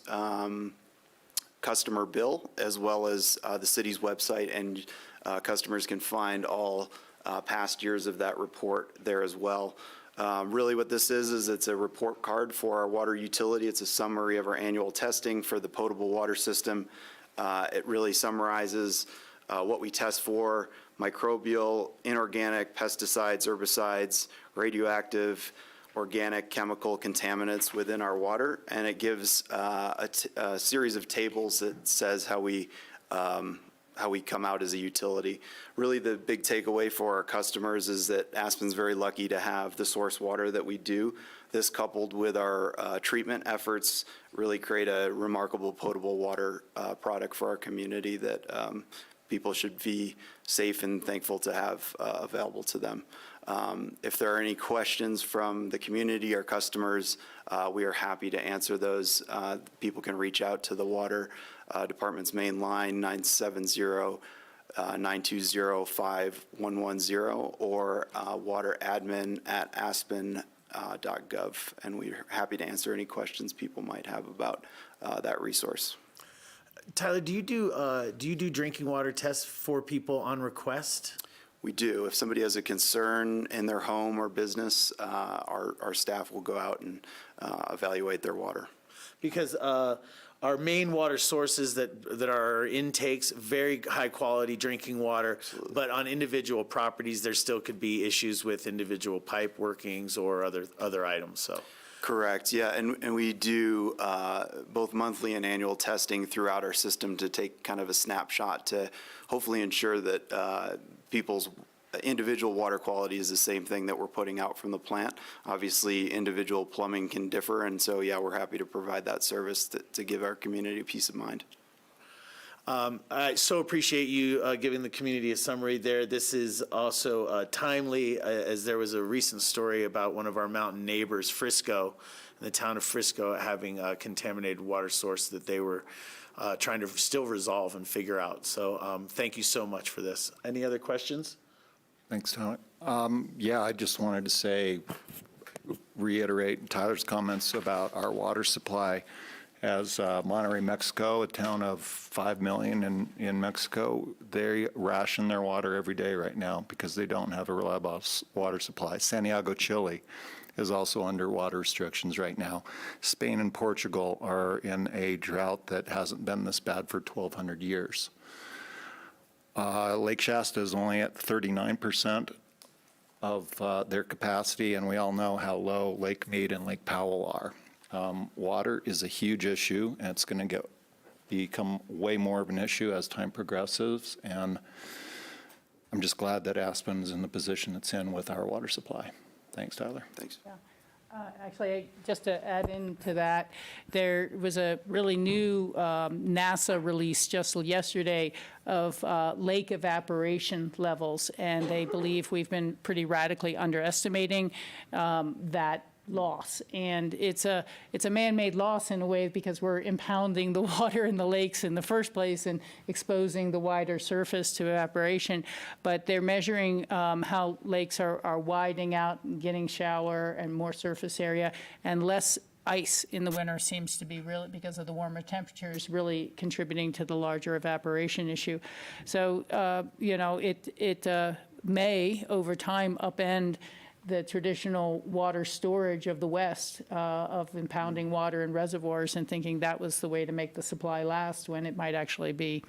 customer bill, as well as the city's website, and customers can find all past years of that report there as well. Really what this is it's a report card for our water utility. It's a summary of our annual testing for the potable water system. It really summarizes what we test for: microbial, inorganic, pesticides, herbicides, radioactive, organic, chemical contaminants within our water, and it gives a series of tables that says how we come out as a utility. Really, the big takeaway for our customers is that Aspen's very lucky to have the source water that we do. This, coupled with our treatment efforts, really create a remarkable potable water product for our community that people should be safe and thankful to have available to them. If there are any questions from the community or customers, we are happy to answer those. People can reach out to the Water Department's main line, 920-5110 or wateradmin@aspen.gov. And we're happy to answer any questions people might have about that resource. Tyler, do you do drinking water tests for people on request? We do. If somebody has a concern in their home or business, our staff will go out and evaluate their water. Because our main water sources that are our intakes, very high quality drinking water, but on individual properties, there still could be issues with individual pipe workings or other items, so. Correct, yeah, and we do both monthly and annual testing throughout our system to take kind of a snapshot to hopefully ensure that people's individual water quality is the same thing that we're putting out from the plant. Obviously, individual plumbing can differ, and so, yeah, we're happy to provide that service to give our community peace of mind. I so appreciate you giving the community a summary there. This is also timely, as there was a recent story about one of our mountain neighbors, Frisco, in the town of Frisco, having a contaminated water source that they were trying to still resolve and figure out. So thank you so much for this. Any other questions? Thanks, Tyler. Yeah, I just wanted to reiterate Tyler's comments about our water supply. As Monterrey, Mexico, a town of 5 million in Mexico, they ration their water every day right now because they don't have a reliable water supply. Santiago, Chile is also under water restrictions right now. Spain and Portugal are in a drought that hasn't been this bad for 1,200 years. Lake Shasta is only at 39% of their capacity, and we all know how low Lake Mead and Lake Powell are. Water is a huge issue, and it's going to become way more of an issue as time progresses, and I'm just glad that Aspen is in the position it's in with our water supply. Thanks, Tyler. Thanks. Yeah. Actually, just to add into that, there was a really new NASA release just yesterday of lake evaporation levels, and they believe we've been pretty radically underestimating that loss. And it's a man-made loss in a way because we're impounding the water in the lakes in the first place and exposing the wider surface to evaporation. But they're measuring how lakes are widening out and getting shallower and more surface area, and less ice in the winter seems to be really, because of the warmer temperatures, really contributing to the larger evaporation issue. So, it may, over time, upend the traditional water storage of the West, of impounding water in reservoirs and thinking that was the way to make the supply last when it might actually be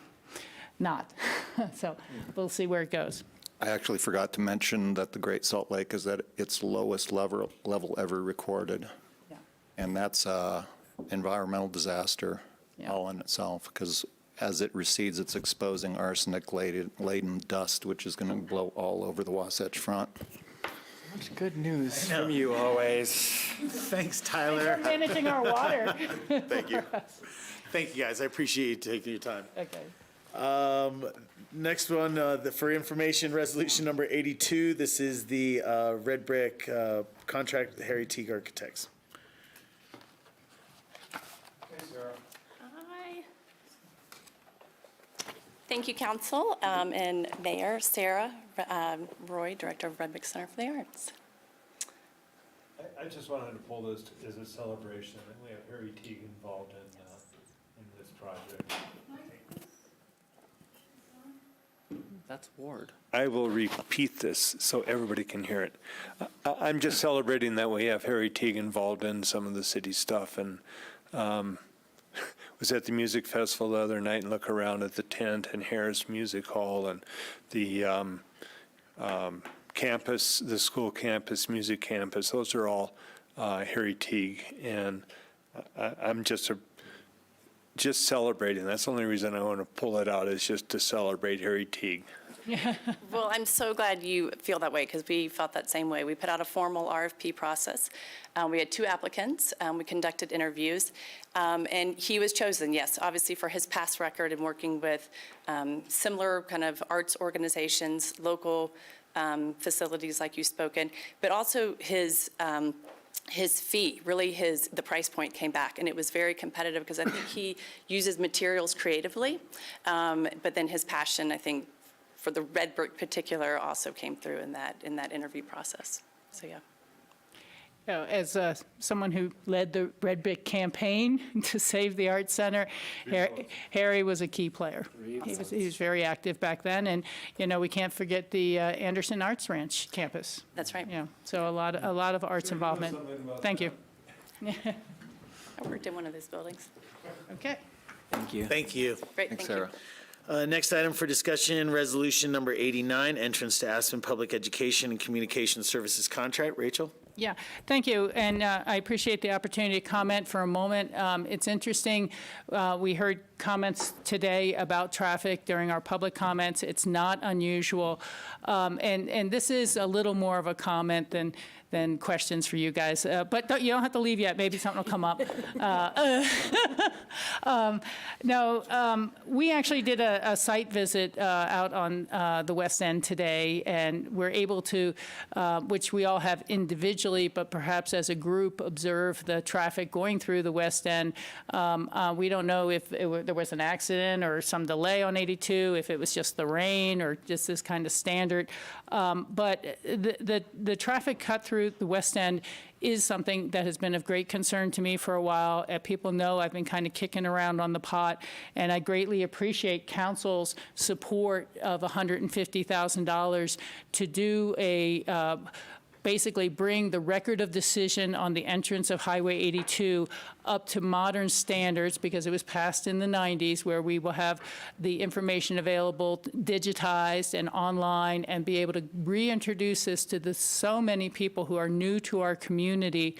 not. So we'll see where it goes. I actually forgot to mention that the Great Salt Lake is at its lowest level ever recorded. Yeah. And that's an environmental disaster Yeah. all in itself, because as it recedes, it's exposing arsenic-laden dust, which is going to blow all over the Wasatch Front. Much good news from you always. Thanks, Tyler. We're managing our water. Thank you. Thank you, guys. I appreciate you taking your time. Okay. Next one, for information, resolution number 82. This is the red brick contract with Harry Teague Architects. Hi. Thank you, Council, and Mayor Sarah Roy, Director of Red Brick Center for the Arts. I just wanted to pull this as a celebration that we have Harry Teague involved in this project. That's Ward. I will repeat this so everybody can hear it. I'm just celebrating that we have Harry Teague involved in some of the city stuff, and was at the music festival the other night and look around at the tent and Harris Music Hall and the campus, the school campus, music campus. Those are all Harry Teague, and I'm just celebrating. That's the only reason I want to pull it out, is just to celebrate Harry Teague. Well, I'm so glad you feel that way, because we felt that same way. We put out a formal RFP process. We had 2 applicants. We conducted interviews, and he was chosen, yes, obviously for his past record in working with similar kind of arts organizations, local facilities like you've spoken, but also his fee, really the price point came back, and it was very competitive because I think he uses materials creatively, but then his passion, I think, for the red brick particular also came through in that interview process. So, yeah. As someone who led the Red Brick campaign to save the Arts Center, Harry was a key player. He was very active back then, and we can't forget the Anderson Arts Ranch campus. That's right. So a lot of arts involvement. Thank you. I worked in one of those buildings. Okay. Thank you. Thank you. Great, Thanks, thank you. Sarah. Next item for discussion, resolution number 89, entrance to Aspen Public Education and Communication Services contract. Rachel? Yeah, thank you, and I appreciate the opportunity to comment for a moment. It's interesting, we heard comments today about traffic during our public comments. It's not unusual, and this is a little more of a comment than questions for you guys, but you don't have to leave yet. Maybe something will come up. No, we actually did a site visit out on the West End today, and we're able to, which we all have individually, but perhaps as a group, observe the traffic going through the West End. We don't know if there was an accident or some delay on 82, if it was just the rain or just this kind of standard. But the traffic cut through the West End is something that has been of great concern to me for a while. People know I've been kind of kicking around on the pot, and I greatly appreciate council's support of $150,000 to do a basically bring the record of decision on the entrance of Highway 82 up to modern standards, because it was passed in the 90s, where we will have the information available digitized and online, and be able to reintroduce this to so many people who are new to our community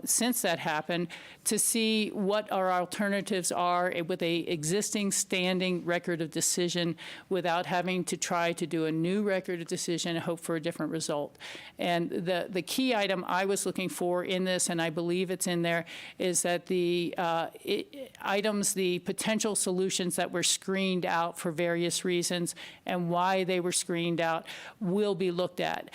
since that happened, to see what our alternatives are with a existing standing record of decision, without having to try to do a new record of decision and hope for a different result. And the key item I was looking for in this, and I believe it's in there, is that the items, the potential solutions that were screened out for various reasons and why they were screened out, will be looked at.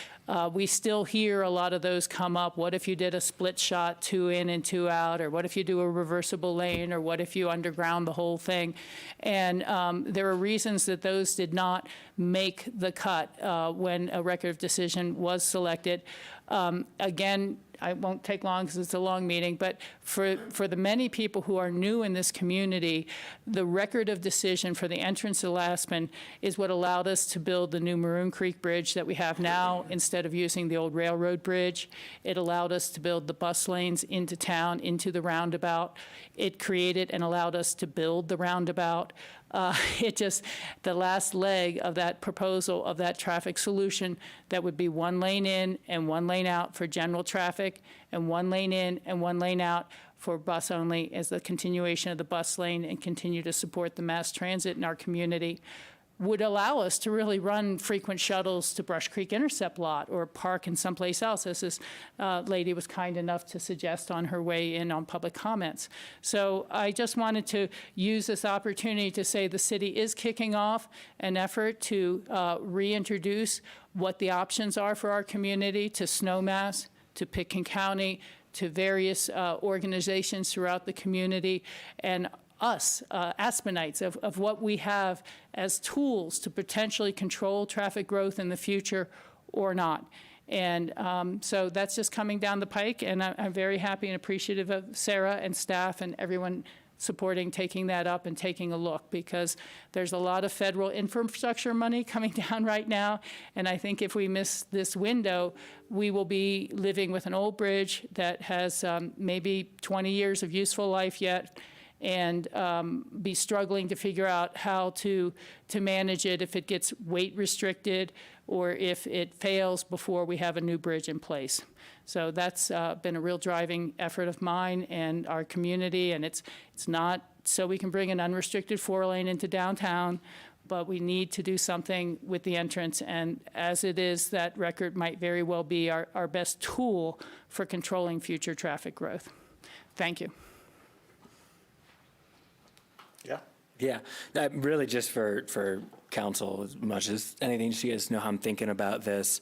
We still hear a lot of those come up. What if you did a split shot, 2 in and 2 out? Or what if you do a reversible lane? Or what if you underground the whole thing? And there are reasons that those did not make the cut when a record of decision was selected. Again, I won't take long because it's a long meeting, but for the many people who are new in this community, the record of decision for the entrance to Aspen is what allowed us to build the new Maroon Creek Bridge that we have now instead of using the old railroad bridge. It allowed us to build the bus lanes into town, into the roundabout. It created and allowed us to build the roundabout. The last leg of that proposal of that traffic solution, that would be 1 lane in and 1 lane out for general traffic, and 1 lane in and 1 lane out for bus only, as the continuation of the bus lane, and continue to support the mass transit in our community, would allow us to really run frequent shuttles to Brush Creek Intercept Lot or park in someplace else, as this lady was kind enough to suggest on her way in on public comments. So I just wanted to use this opportunity to say the city is kicking off an effort to reintroduce what the options are for our community, to Snowmass, to Pitkin County, to various organizations throughout the community, and us, Aspenites, of what we have as tools to potentially control traffic growth in the future or not. And so that's just coming down the pike, and I'm very happy and appreciative of Sarah and staff and everyone supporting taking that up and taking a look, because there's a lot of federal infrastructure money coming down right now, and I think if we miss this window, we will be living with an old bridge that has maybe 20 years of useful life yet, and be struggling to figure out how to manage it if it gets weight restricted or if it fails before we have a new bridge in place. So that's been a real driving effort of mine and our community, and it's not so we can bring an unrestricted 4-lane into downtown, but we need to do something with the entrance, and as it is, that record might very well be our best tool for controlling future traffic growth. Thank you. Yeah, really just for council, as much as anything, so you guys know how I'm thinking about this,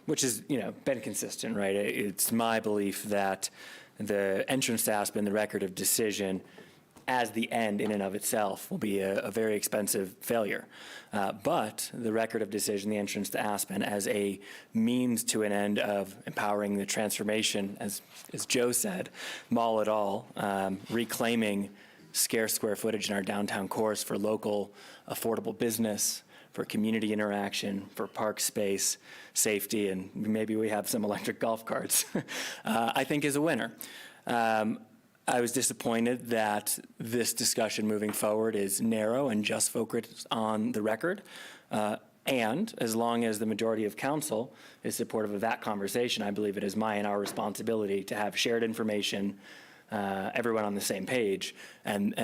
which has, been consistent, right? It's my belief that the entrance to Aspen, the record of decision, as the end in and of itself will be a very expensive failure. But the record of decision, the entrance to Aspen, as a means to an end of empowering the transformation, as Joe said, mall it all, reclaiming scarce square footage in our downtown cores for local affordable business, for community interaction, for park space, safety, and maybe we have some electric golf carts, I think is a winner. I was disappointed that this discussion moving forward is narrow and just focused on the record. And as long as the majority of council is supportive of that conversation, I believe it is my and our responsibility to have shared information, everyone on the same page, and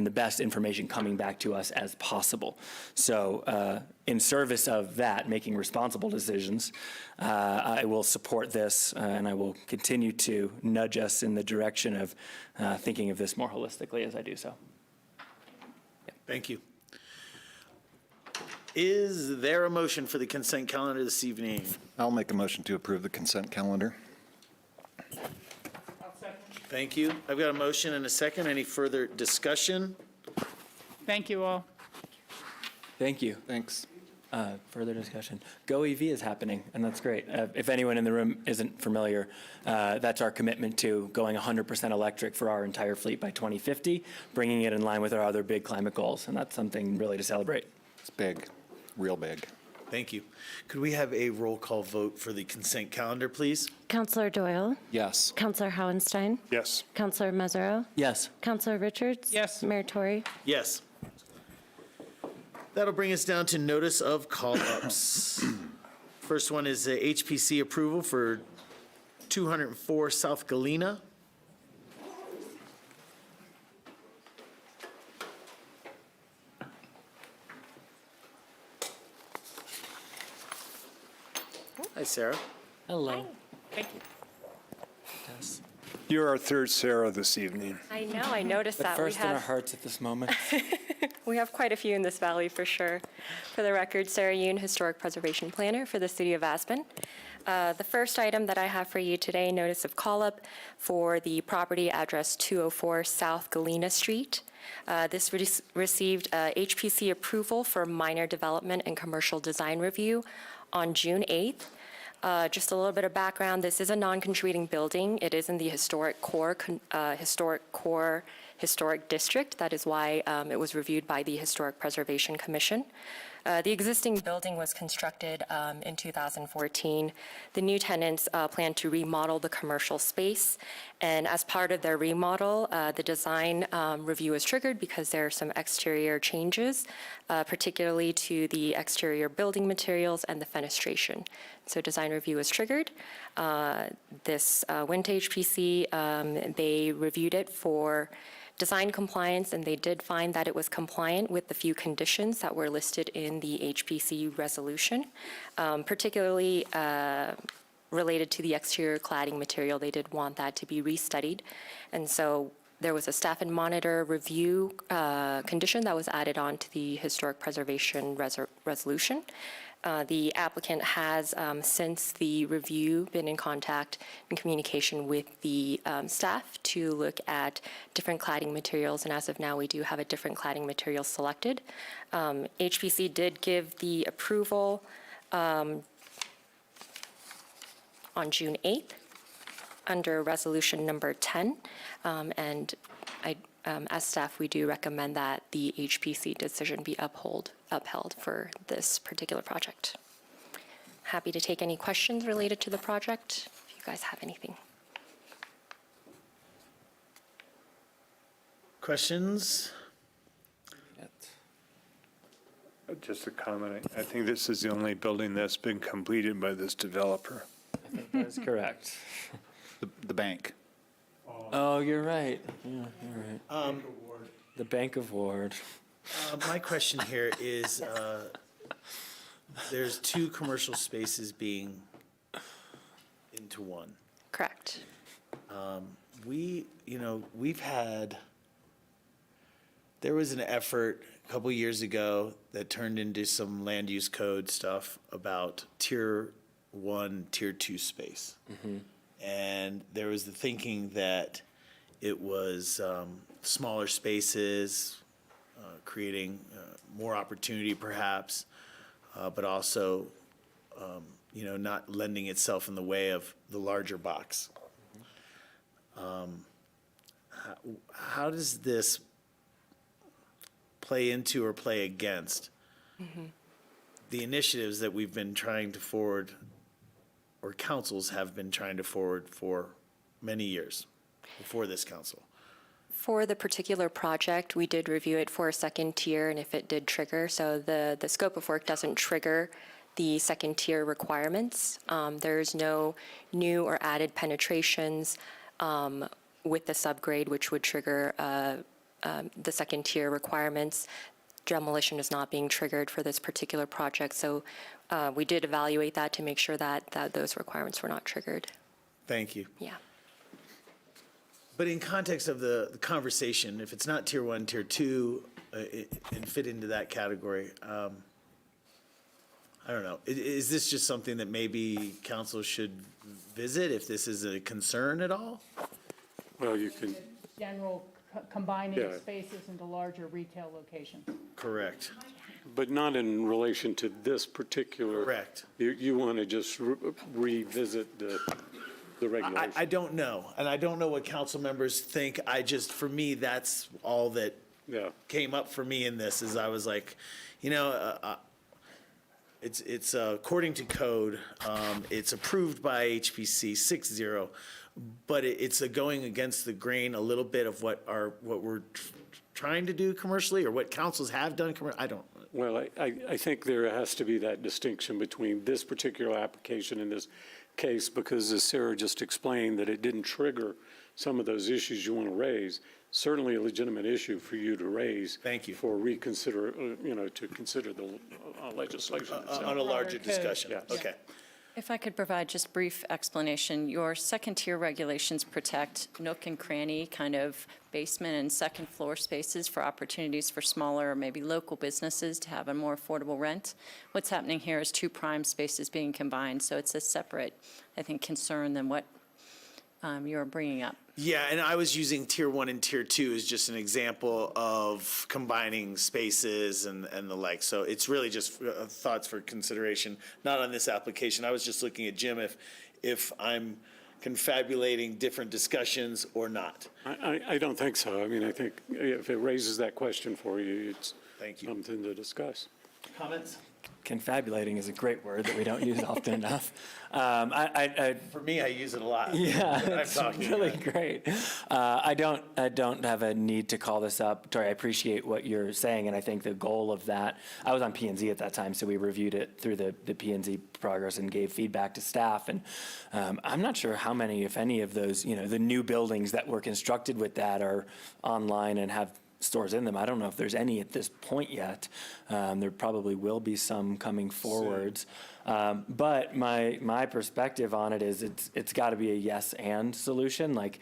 the best information coming back to us as possible. So in service of that, making responsible decisions, I will support this, and I will continue to nudge us in the direction of thinking of this more holistically as I do so. Thank you. Is there a motion for the consent calendar this evening? I'll make a motion to approve the consent calendar. Thank you. I've got a motion and a second. Any further discussion? Thank you all. Thank you. Thanks. Further discussion. Go EV is happening, and that's great. If anyone in the room isn't familiar, that's our commitment to going 100% electric for our entire fleet by 2050, bringing it in line with our other big climate goals, and that's something really to celebrate. It's big, real big. Thank you. Could we have a roll call vote for the consent calendar, please? Councillor Doyle? Yes. Councillor Howenstein? Yes. Councillor Mazzaro? Yes. Councillor Richards? Yes. Mayor Tory? Yes. That'll bring us down to notice of call-ups. First one is HPC approval for 204 South Galena. Hi, Sarah. Hello. Thank you. You're our third Sarah this evening. I know, I noticed But first in our hearts at this moment. We have quite a few in this valley for sure. For the record, Sarah Yoon, Historic Preservation Planner for the City of Aspen. The first item that I have for you today, notice of call-up for the property address 204 South Galena Street. This received HPC approval for minor development and commercial design review on June 8th. Just a little bit of background, this is a non-contributing building. It is in the historic district. That is why it was reviewed by the Historic Preservation Commission. The existing building was constructed in 2014. The new tenants plan to remodel the commercial space, and as part of their remodel, the design review was triggered because there are some exterior changes, particularly to the exterior building materials and the fenestration. So design review was triggered. This went to HPC. They reviewed it for design compliance, and they did find that it was compliant with the few conditions that were listed in the HPC resolution, particularly related to the exterior cladding material. They did want that to be restudied. And so there was a staff and monitor review condition that was added on to the historic preservation resolution. The applicant has, since the review, been in contact and communication with the staff to look at different cladding materials, and as of now, we do have a different cladding material selected. HPC did give the approval on June 8th under resolution number 10, and as staff, we do recommend that the HPC decision be upheld for this particular project. Happy to take any questions related to the project, if you guys have anything. Questions? Just a comment. I think this is the only building that's been completed by this developer. I think that's correct. The bank. Oh, you're right. Yeah, you're right. The Bank of Ward. My question here is, there's two commercial spaces being into one. Correct. There was an effort a couple years ago that turned into some land use code stuff about tier 1, tier 2 space. Mm-hmm. And there was the thinking that it was smaller spaces, creating more opportunity perhaps, but also, not lending itself in the way of the larger box. How does this play into or play against the initiatives that we've been trying to forward, or councils have been trying to forward for many years before this council? For the particular project, we did review it for a second tier, and if it did trigger, so the scope of work doesn't trigger the second tier requirements. There's no new or added penetrations with the subgrade, which would trigger the second tier requirements. Demolition is not being triggered for this particular project, so we did evaluate that to make sure that those requirements were not triggered. Thank you. Yeah. But in context of the conversation, if it's not tier 1, tier 2, and fit into that category, I don't know. Is this just something that maybe council should visit if this is a concern at all? Well, you can, General combining Yeah. spaces into larger retail locations. Correct. but not in relation to this particular. Correct. You want to just revisit the regulation. I don't know, and I don't know what council members think. For me, that's all that came up for me in this, is I was like, it's according to code, it's approved by HPC 6.0, but it's going against the grain a little bit of what we're trying to do commercially, or what councils have done I don't. Well, I think there has to be that distinction between this particular application and this case, because as Sarah just explained, that it didn't trigger some of those issues you want to raise. Certainly a legitimate issue for you to raise. Thank you. For reconsider, to consider the legislation itself. On a larger discussion. Yes. Okay. If I could provide just brief explanation, your second-tier regulations protect nook and cranny kind of basement and second floor spaces for opportunities for smaller or maybe local businesses to have a more affordable rent. What's happening here is two prime spaces being combined, so it's a separate, I think, concern than what you're bringing up. Yeah, and I was using tier 1 and tier 2 as just an example of combining spaces and the like. So it's really just thoughts for consideration, not on this application. I was just looking at Jim if I'm confabulating different discussions or not. I don't think so. I mean, I think if it raises that question for you, it's Thank you. something to discuss. Comments? Confabulating is a great word that we don't use often enough. For me, I use it a lot. Yeah, I'm it's talking really about. great. I don't have a need to call this up. Tori, I appreciate what you're saying, and I think the goal of that, I was on P&Z at that time, so we reviewed it through the P&Z progress and gave feedback to staff. And I'm not sure how many, if any of those, the new buildings that were constructed with that are online and have stores in them. I don't know if there's any at this point yet. There probably will be some coming forwards. But my perspective on it is it's got to be a yes and solution. Like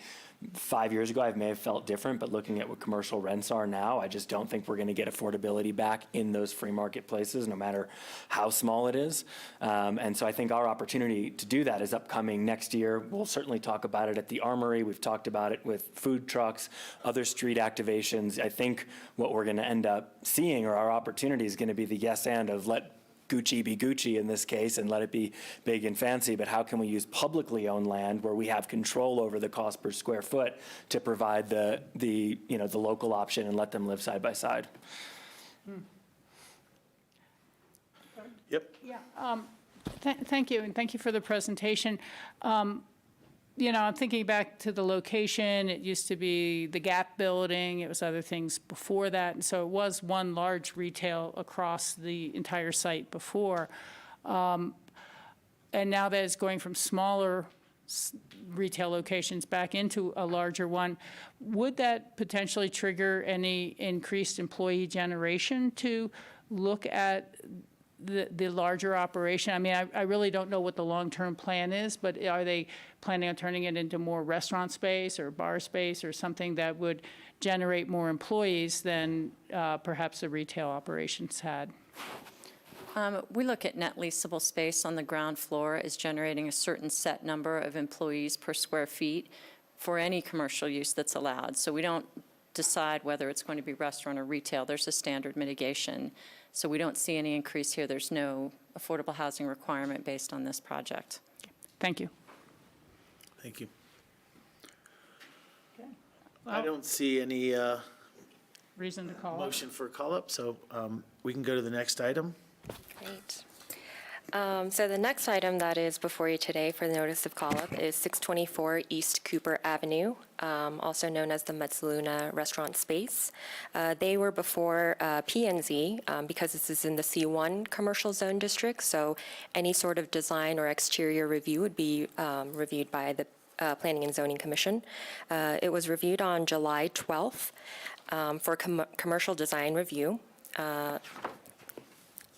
5 years ago, I may have felt different, but looking at what commercial rents are now, I just don't think we're going to get affordability back in those free market places, no matter how small it is. And so I think our opportunity to do that is upcoming next year. We'll certainly talk about it at the Armory. We've talked about it with food trucks, other street activations. I think what we're going to end up seeing, or our opportunity, is going to be the yes and of let Gucci be Gucci in this case and let it be big and fancy, but how can we use publicly owned land where we have control over the cost per square foot to provide the local option and let them live side by side? Yep. Yeah. Thank you, and thank you for the presentation. I'm thinking back to the location. It used to be the Gap building. It was other things before that. And so it was one large retail across the entire site before. And now that it's going from smaller retail locations back into a larger one, would that potentially trigger any increased employee generation to look at the larger operation? I mean, I really don't know what the long-term plan is, but are they planning on turning it into more restaurant space or bar space or something that would generate more employees than perhaps the retail operations had? We look at net leasable space on the ground floor as generating a certain set number of employees per square feet. for any commercial use that's allowed. So we don't decide whether it's going to be restaurant or retail. There's a standard mitigation. So we don't see any increase here. There's no affordable housing requirement based on this project. Thank you. Thank you. I don't see any Reason to call up? motion for call-up, so we can go to the next item. Great. So the next item that is before you today for the notice of call-up is 624 East Cooper Avenue, also known as the Metzaluna Restaurant Space. They were before P&Z because this is in the C1 Commercial Zone District, so any sort of design or exterior review would be reviewed by the Planning and Zoning Commission. It was reviewed on July 12th for commercial design review.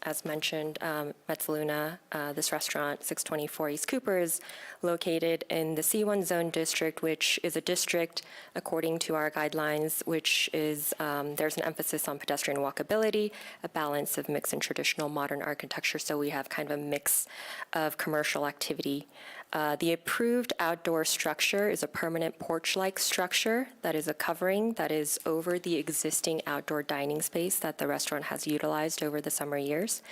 As mentioned, Metzaluna, this restaurant, 624 East Cooper, is located in the C1 Zone District, which is a district, according to our guidelines, which is, there's an emphasis on pedestrian walkability, a balance of mixed and traditional modern architecture, so we have kind of a mix of commercial activity. The approved outdoor structure is a permanent porch-like structure that is a covering that is over the existing outdoor dining space that the restaurant has utilized over the summer years.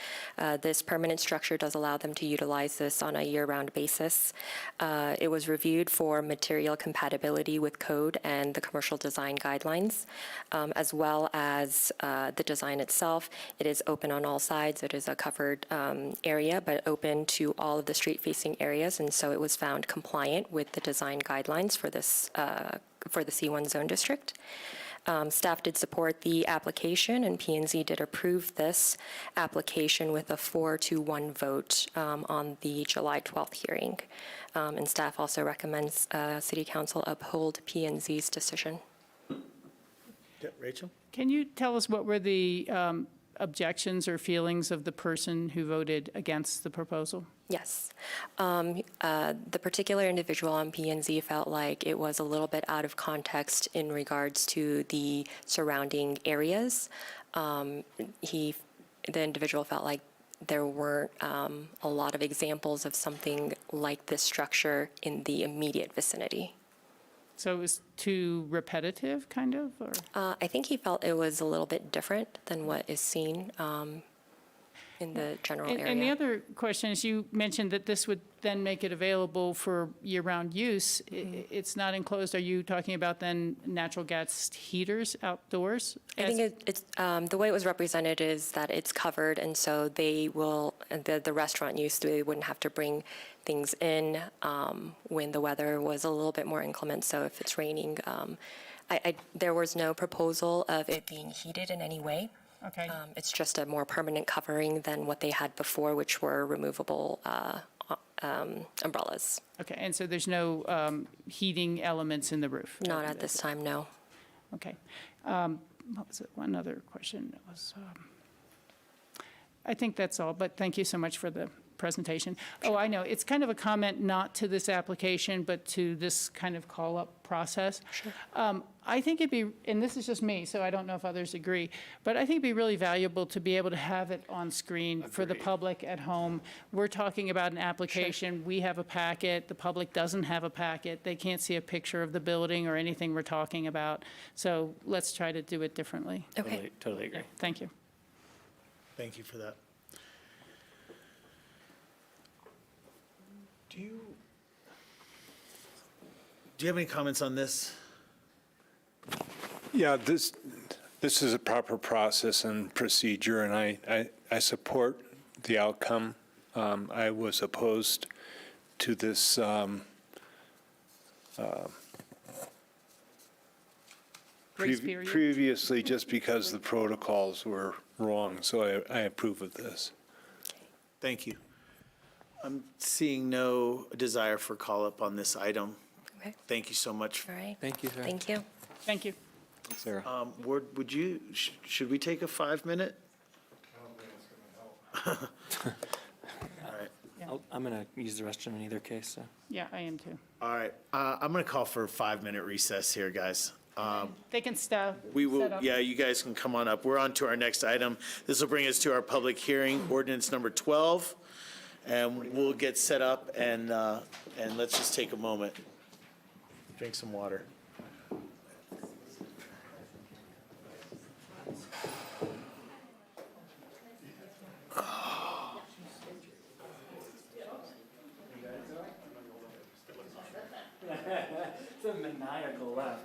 This permanent structure does allow them to utilize this on a year-round basis. It was reviewed for material compatibility with code and the commercial design guidelines, as well as the design itself. It is open on all sides. It is a covered area, but open to all of the street-facing areas, and so it was found compliant with the design guidelines for this for the C1 zone district. Staff did support the application, and P&Z did approve this application with a 4-1 vote on the July 12th hearing. And staff also recommends City Council uphold P&Z's decision. Rachel? Can you tell us what were the objections or feelings of the person who voted against the proposal? Yes. The particular individual on P&Z felt like it was a little bit out of context in regards to the surrounding areas. The individual felt like there weren't a lot of examples of something like this structure in the immediate vicinity. So it was too repetitive, kind of? Or? I think he felt it was a little bit different than what is seen in the general area. And the other question is, you mentioned that this would then make it available for year-round use. It's not enclosed. Are you talking about then natural gas heaters outdoors? I think it's the way it was represented is that it's covered, and so they will, the restaurant use, they wouldn't have to bring things in when the weather was a little bit more inclement. So if it's raining, there was no proposal of it being heated in any way. Okay. It's just a more permanent covering than what they had before, which were removable umbrellas. Okay, and so there's no heating elements in the roof? Not at this time, no. Okay. What was it? One other question was, I think that's all, but thank you so much for the presentation. Oh, I know. It's kind of a comment not to this application, but to this kind of call-up process. Sure. I think it'd be, and this is just me, so I don't know if others agree, but I think it'd be really valuable to be able to have it on screen for the public at home. We're talking about an application. Sure. We have a packet. The public doesn't have a packet. They can't see a picture of the building or anything we're talking about. So let's try to do it differently. Okay. Totally agree. Yeah, thank you. Thank you for that. Do you have any comments on this? Yeah, this is a proper process and procedure, and I support the outcome. I was opposed to this previously just because the protocols were wrong, so I approve of this. Thank you. I'm seeing no desire for call-up on this item. Okay. Thank you so much. All right. Thank you, sir. Thank you. Thank you. Sarah. Ward, would you, should we take a 5-minute? All right. I'm going to use the restroom in either case, so. Yeah, I am too. All right. I'm going to call for a 5-minute recess here, guys. They can stop. We will, set up. yeah, you guys can come on up. We're on to our next item. This will bring us to our public hearing, ordinance number 12. And we'll get set up and let's just take a moment. Drink some water. It's a maniacal laugh.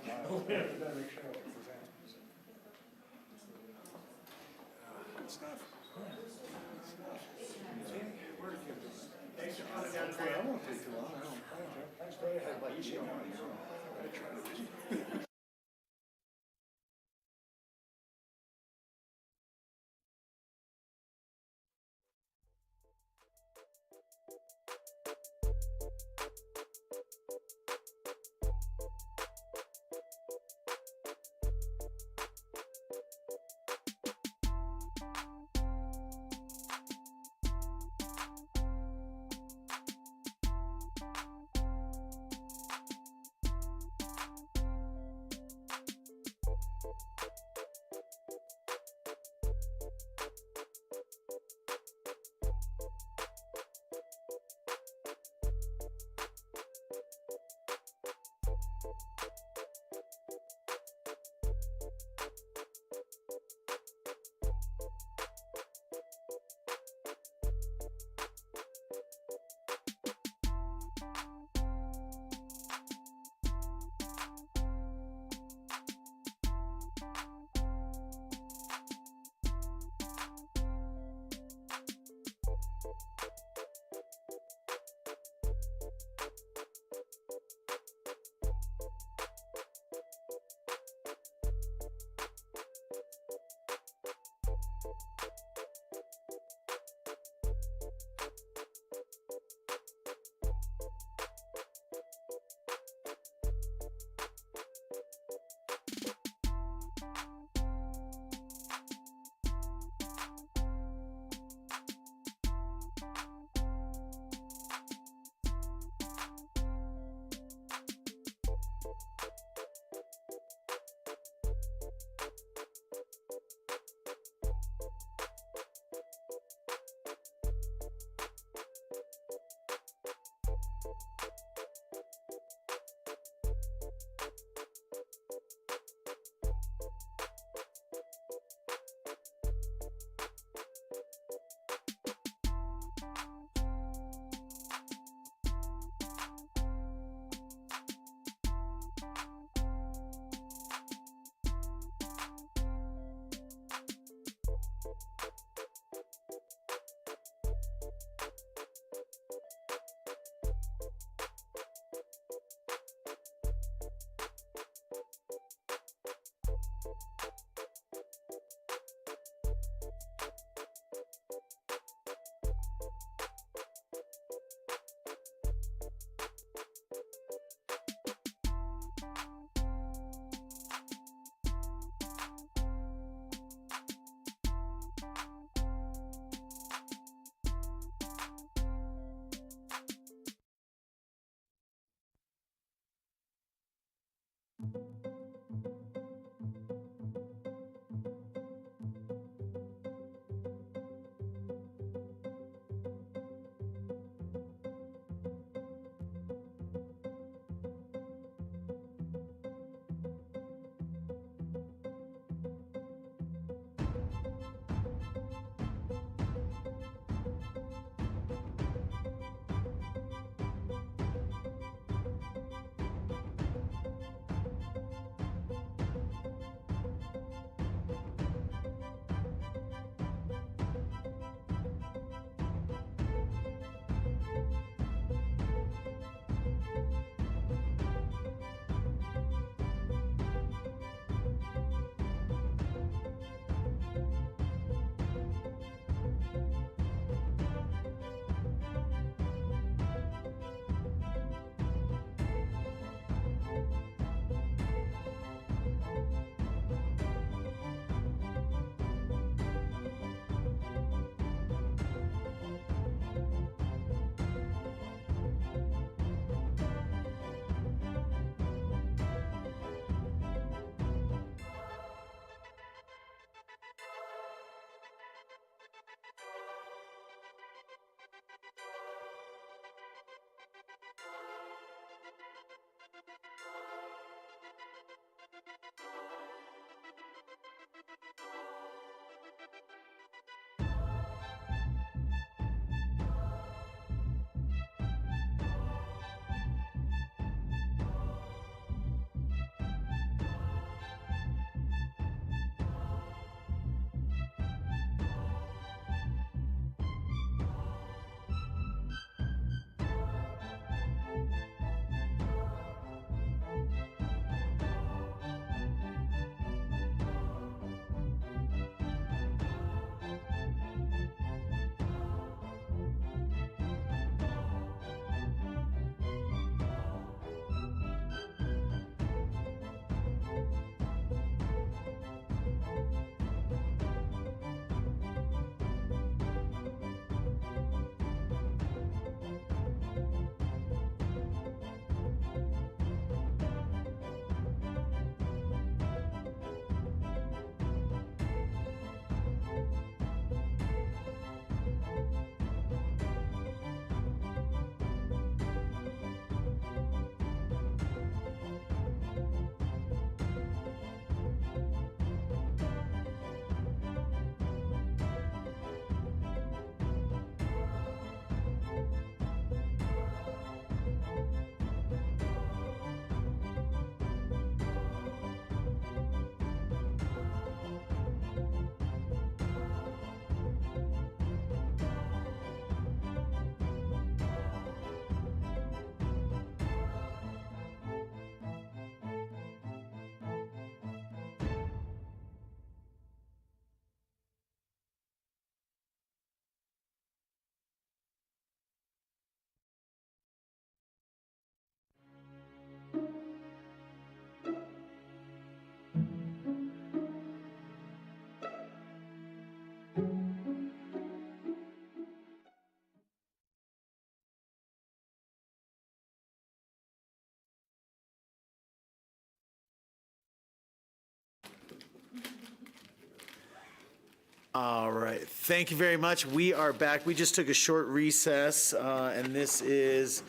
All right, thank you very much. We are back. We just took a short recess, and this is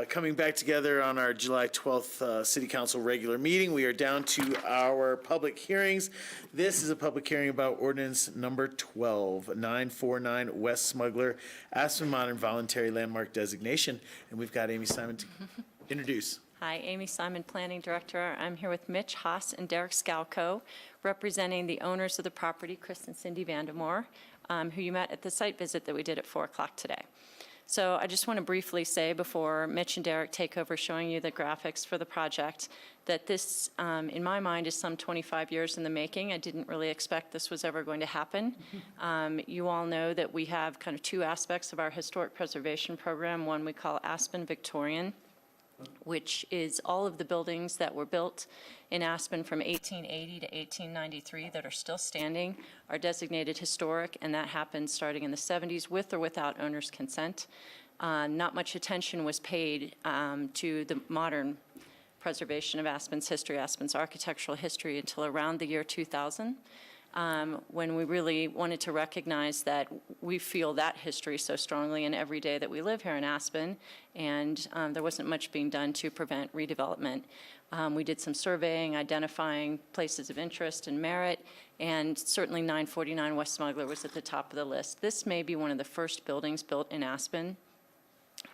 coming back together on our July 12th City Council regular meeting. We are down to our public hearings. This is a public hearing about ordinance number 12949, West Smuggler, Aspen Modern Voluntary Landmark Designation. And we've got Amy Simon to introduce. Hi, Amy Simon, Planning Director. I'm here with Mitch Haas and Derek Scalco, representing the owners of the property, Chris and Cindy Vandemore, who you met at the site visit that we did at 4 o'clock today. So I just want to briefly say, before Mitch and Derek take over showing you the graphics for the project, that this, in my mind, is some 25 years in the making. I didn't really expect this was ever going to happen. You all know that we have kind of two aspects of our historic preservation program. One we call Aspen Victorian, which is all of the buildings that were built in Aspen from 1880 to 1893 that are still standing are designated historic, and that happened starting in the 70s with or without owner's consent. Not much attention was paid to the modern preservation of Aspen's history, Aspen's architectural history, until around the year 2000. When we really wanted to recognize that we feel that history so strongly in every day that we live here in Aspen, and there wasn't much being done to prevent redevelopment. We did some surveying, identifying places of interest and merit, and certainly 949 West Smuggler was at the top of the list. This may be one of the first buildings built in Aspen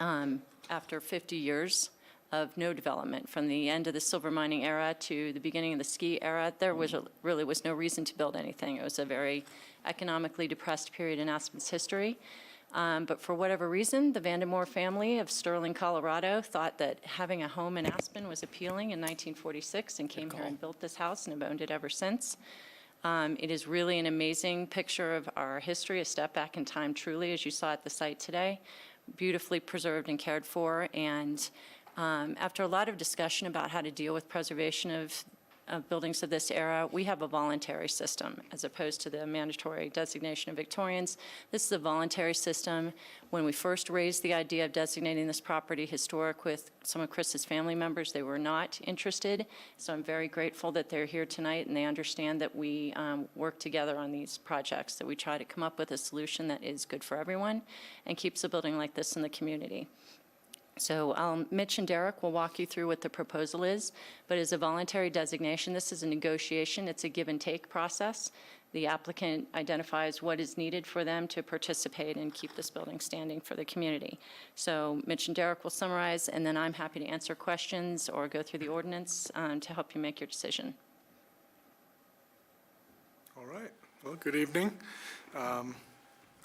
after 50 years of no development. From the end of the silver mining era to the beginning of the ski era, there really was no reason to build anything. It was a very economically depressed period in Aspen's history. But for whatever reason, the Vandemore family of Sterling, Colorado, thought that having a home in Aspen was appealing in 1946 and came here and built this house and have owned it ever since. It is really an amazing picture of our history, a step back in time truly, as you saw at the site today, beautifully preserved and cared for. And after a lot of discussion about how to deal with preservation of buildings of this era, we have a voluntary system as opposed to the mandatory designation of Victorians. This is a voluntary system. When we first raised the idea of designating this property historic with some of Chris's family members, they were not interested. So I'm very grateful that they're here tonight and they understand that we work together on these projects, that we try to come up with a solution that is good for everyone and keeps a building like this in the community. So Mitch and Derek will walk you through what the proposal is, but as a voluntary designation, this is a negotiation. It's a give and take process. The applicant identifies what is needed for them to participate and keep this building standing for the community. So Mitch and Derek will summarize, and then I'm happy to answer questions or go through the ordinance to help you make your decision. All right. Well, good evening.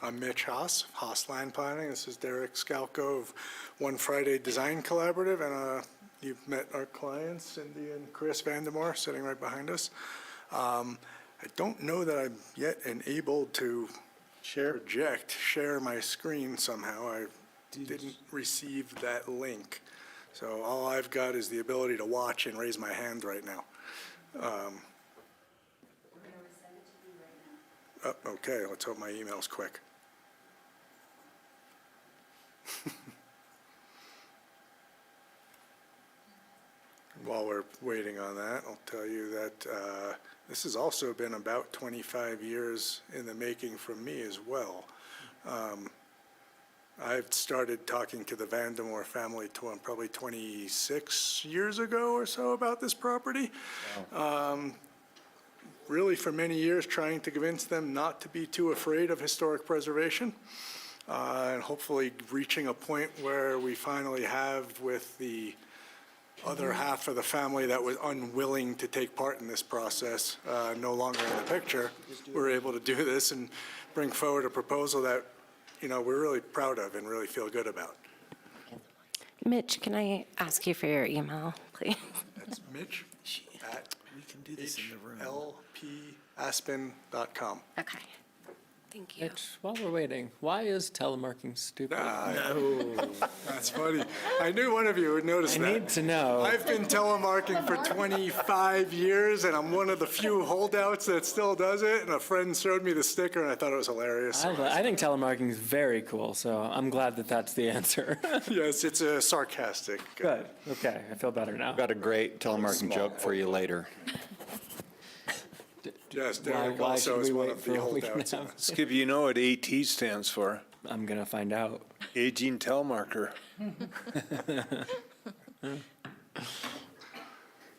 I'm Mitch Haas, Haas Land Planning. This is Derek Scalco of One Friday Design Collaborative, and you've met our clients, Cindy and Chris Vandemore, sitting right behind us. I don't know that I'm yet enabled to share my screen somehow. I didn't receive that link. So all I've got is the ability to watch and raise my hand right now. Okay, let's hope my email's quick. While we're waiting on that, I'll tell you that this has also been about 25 years in the making from me as well. I've started talking to the Vandemore family probably 26 years ago or so about this property. Wow. Really for many years trying to convince them not to be too afraid of historic preservation. And hopefully reaching a point where we finally have with the other half of the family that was unwilling to take part in this process, no longer in the picture, we're able to do this and bring forward a proposal that, we're really proud of and really feel good about. Mitch, can I ask you for your email, please? That's Mitch at hlpaspen.com. Okay. Thank you. Mitch, while we're waiting, why is telemarking stupid? No. That's funny. I knew one of you would notice that. I need to know. I've been telemarking for 25 years, and I'm one of the few holdouts that still does it, and a friend showed me the sticker, and I thought it was hilarious. I think telemarking is very cool, so I'm glad that that's the answer. Yes, it's a sarcastic. Good. Okay, I feel better now. Got a great telemarketing joke for you later. Yes, Why- Derek why also should is we one wait of for the a week and a holdouts. half? Skip, you know what AT stands for? I'm going to find out. Aging telemarker.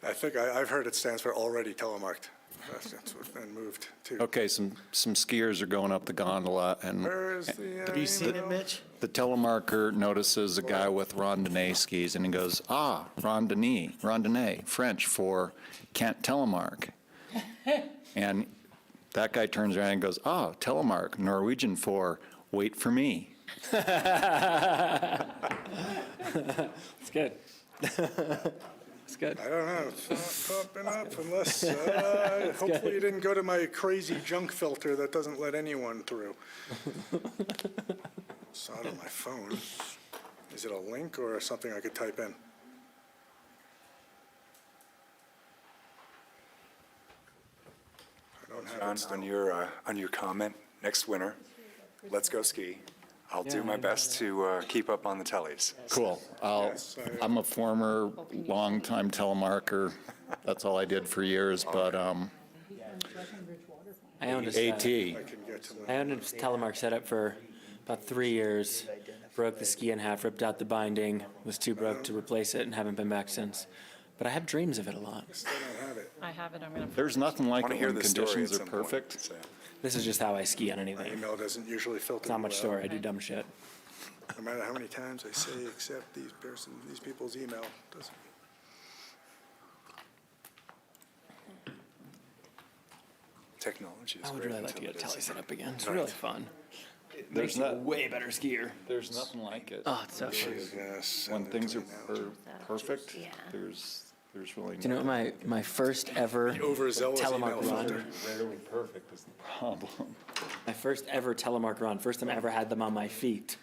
I think I've heard it stands for already telemarked. That's what's been moved to. Okay, some skiers are going up the gondola, and Where is the Have you seen it, email? Mitch? the telemarker notices a guy with randonnée skis, and he goes, randonnée, French for can't telemark. And that guy turns around and goes, telemark, Norwegian for wait for me. It's good. It's good. I don't know, it's not popping up unless, hopefully you didn't go to my crazy junk filter that doesn't let anyone through. Saw it on my phone. Is it a link or something I could type in? I don't have it still. On your comment, next winter, let's go ski. I'll do my best to keep up on the tellies. Cool. I'm a former, longtime telemarker. That's all I did for years, but I owned a AT. I owned a telemark setup for about 3 years. Broke the ski in half, ripped out the binding, was too broke to replace it, and haven't been back since. But I have dreams of it a lot. Still don't have it. I have it, I'm going to. There's nothing like Want to it hear when the story at conditions are some point, perfect. so. This is just how I ski on My anything. email doesn't usually filter. It's not much well. story. I do dumb shit. No matter how many times I say accept these people's email, doesn't. Technology is I would great really like to until get a it telly isn't. set up again. It's really fun. There's Makes you a not, way better skier. there's nothing like it. Oh, it's so fun. Yes. When things are perfect, there's really. Do you know what my first ever Overzealous telemark email run? filter. Rarely perfect is the problem. My first ever telemark run. First time I ever had them on my feet.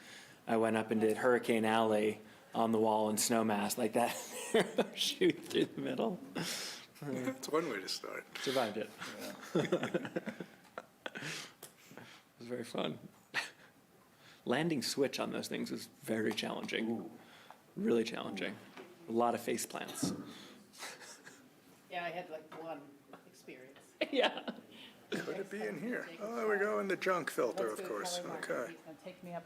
I went up and did Hurricane Alley on the wall in Snowmass like that. Shoot through the middle. It's one way to start. Survived it. It was very fun. Landing switch on those things was very challenging. Really challenging. A lot of face plants. Yeah, I had like one experience. Yeah. Could it be in here? Oh, there we go, in the junk filter, of course. Okay. He's gonna take me up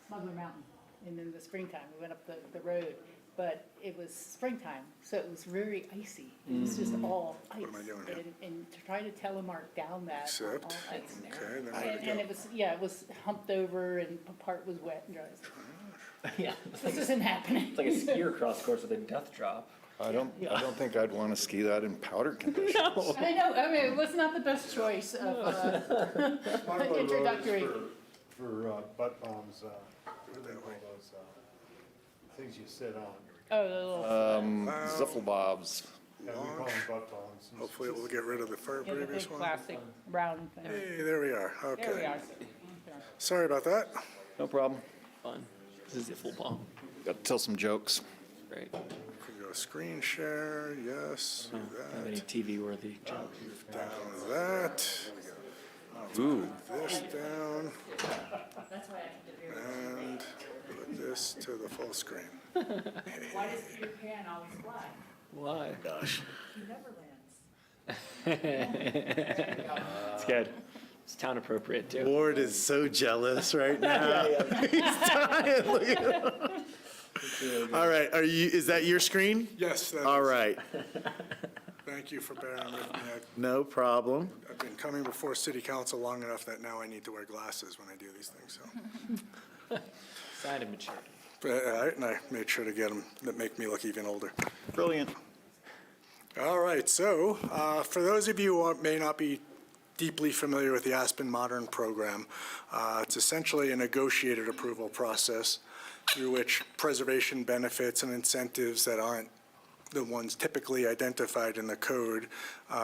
Smuggler Mountain, and in the springtime, we went up the road, but it was springtime, so it was very icy. It was just all ice. What am I doing here? And to try to telemark down that. Accept. all ice. Okay, then And we and go. it was, yeah, it was humped over and part was wet and dry. Yeah, this isn't happening. It's like a skier cross course with a death drop. I don't think I'd want to ski that in powder conditions. I know, I mean, it was not the best choice of introductory. For butt bombs, what do they call those things you sit on? Oh, the little. Zifflebobs. Yeah, we call them butt bombs. Hopefully it will get rid of the Yeah, the previous big one. plastic round thing. Hey, there we are, There we okay. are. Sorry about that. No problem. Fun. This is a full bomb. Got to tell some jokes. Great. Could go screen share, yes, do Have any that, TV worthy jokes? down that. Ooh. This down. And put this to the full screen. Why does Peter Pan always fly? Why? Gosh. He never lands. It's good. It's town appropriate too. Ward is so jealous right now. He's dying. Look at him. All right, is that your screen? Yes, that All is. right, Thank you for bearing with me. no problem. I've been coming before city council long enough that now I need to wear glasses when I do these things, so. Sign of maturity. And I made sure to get them that make me look even older. Brilliant. All right, so for those of you who may not be deeply familiar with the Aspen Modern Program, it's essentially a negotiated approval process through which preservation benefits and incentives that aren't the ones typically identified in the code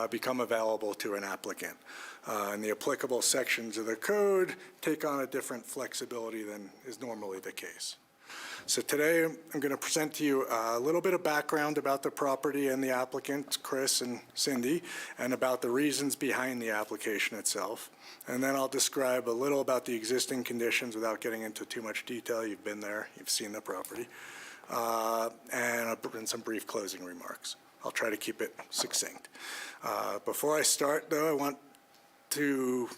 become available to an applicant. And the applicable sections of the code take on a different flexibility than is normally the case. So today, I'm going to present to you a little bit of background about the property and the applicant, Chris and Cindy, and about the reasons behind the application itself. And then I'll describe a little about the existing conditions without getting into too much detail. You've been there, you've seen the property, and some brief closing remarks. I'll try to keep it succinct. Before I start, though, I want to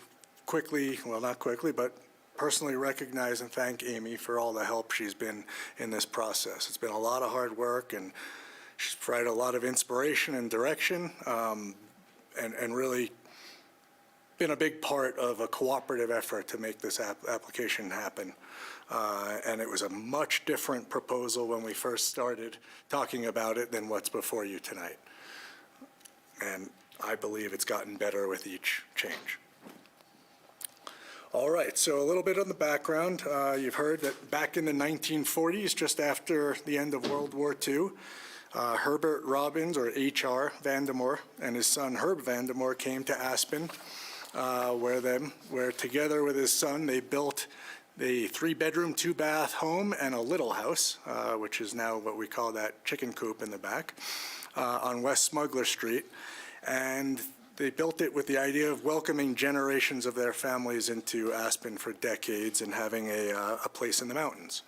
quickly, well, not quickly, but personally recognize and thank Amy for all the help she's been in this process. It's been a lot of hard work, and she's provided a lot of inspiration and direction, and really been a big part of a cooperative effort to make this application happen. And it was a much different proposal when we first started talking about it than what's before you tonight. And I believe it's gotten better with each change. All right, so a little bit on the background. You've heard that back in the 1940s, just after the end of World War II, Herbert Robbins, or H.R. Vandemore, and his son Herb Vandemore came to Aspen, where together with his son, they built the 3-bedroom, 2-bath home and a little house, which is now what we call that chicken coop in the back, on West Smuggler Street. And they built it with the idea of welcoming generations of their families into Aspen for decades and having a place in the mountains.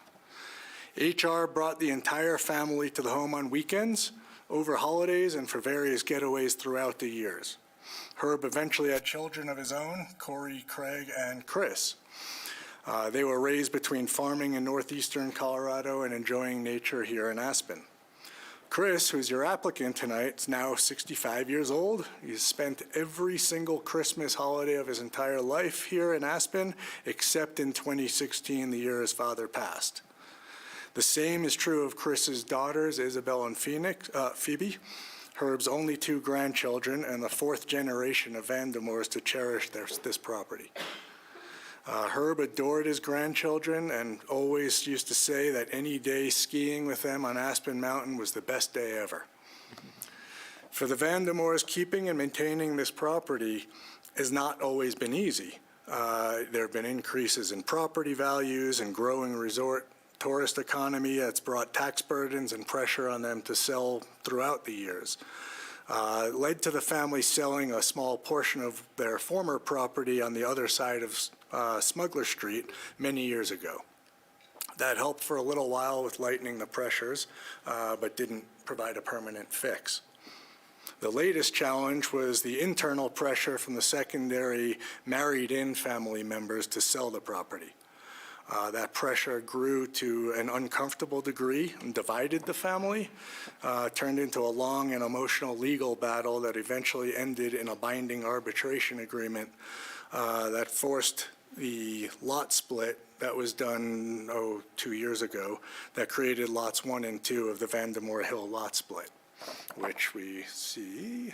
HR brought the entire family to the home on weekends, over holidays, and for various getaways throughout the years. Herb eventually had children of his own, Corey, Craig, and Chris. They were raised between farming in northeastern Colorado and enjoying nature here in Aspen. Chris, who's your applicant tonight, is now 65 years old. He's spent every single Christmas holiday of his entire life here in Aspen, except in 2016, the year his father passed. The same is true of Chris's daughters, Isabel and Phoebe, Herb's only 2 grandchildren, and the 4th generation of Vandemores to cherish this property. Herb adored his grandchildren and always used to say that any day skiing with them on Aspen Mountain was the best day ever. For the Vandemores, keeping and maintaining this property has not always been easy. There have been increases in property values and growing resort tourist economy that's brought tax burdens and pressure on them to sell throughout the years. Led to the family selling a small portion of their former property on the other side of Smuggler Street many years ago. That helped for a little while with lightening the pressures, but didn't provide a permanent fix. The latest challenge was the internal pressure from the secondary married-in family members to sell the property. That pressure grew to an uncomfortable degree and divided the family, turned into a long and emotional legal battle that eventually ended in a binding arbitration agreement that forced the lot split that was done, 2 years ago, that created lots 1 and 2 of the Vandemore Hill lot split, which we see,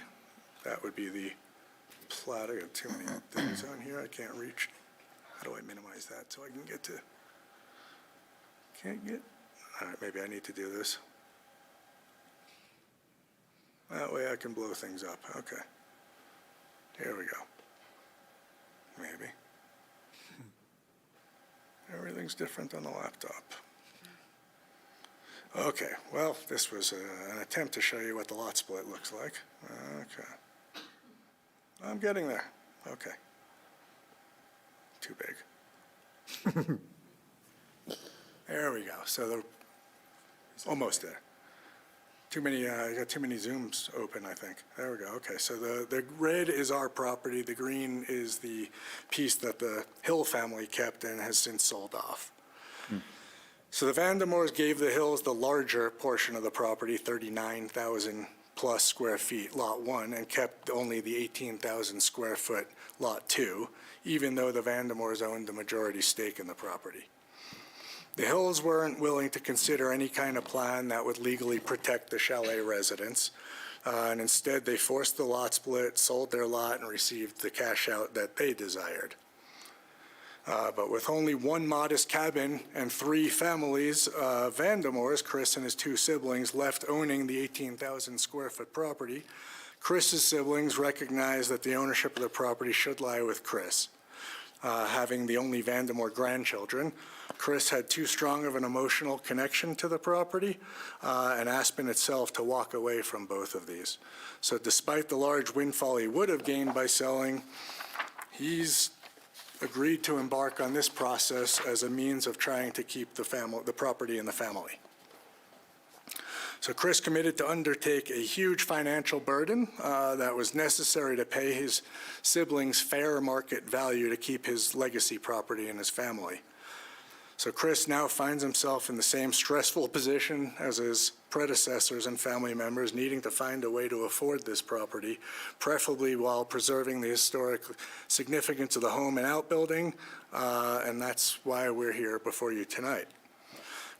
that would be the plat. I got too many things on here I can't reach. How do I minimize that so I can get to, all right, maybe I need to do this. That way I can blow things up, okay. Here we go. Maybe. Everything's different on the laptop. Okay, well, this was an attempt to show you what the lot split looks like. Okay. I'm getting there, okay. Too big. There we go. So almost there. Too many. I got too many zooms open, I think. There we go. Okay. So the red is our property. The green is the piece that the Hill family kept and has since sold off. So the Vandemores gave the Hills the larger portion of the property, 39,000 plus square feet, lot 1, and kept only the 18,000 square foot lot 2, even though the Vandemores owned the majority stake in the property. The Hills weren't willing to consider any kind of plan that would legally protect the chalet residents, and instead they forced the lot split, sold their lot, and received the cash out that they desired. But with only 1 modest cabin and 3 families, Vandemores, Chris and his 2 siblings, left owning the 18,000 square foot property, Chris's siblings recognized that the ownership of the property should lie with Chris. Having the only Vandemore grandchildren, Chris had too strong of an emotional connection to the property and Aspen itself to walk away from both of these. So despite the large windfall he would have gained by selling, he's agreed to embark on this process as a means of trying to keep the property in the family. So Chris committed to undertake a huge financial burden that was necessary to pay his siblings fair market value to keep his legacy property in his family. So Chris now finds himself in the same stressful position as his predecessors and family members, needing to find a way to afford this property, preferably while preserving the historic significance of the home and outbuilding, and that's why we're here before you tonight.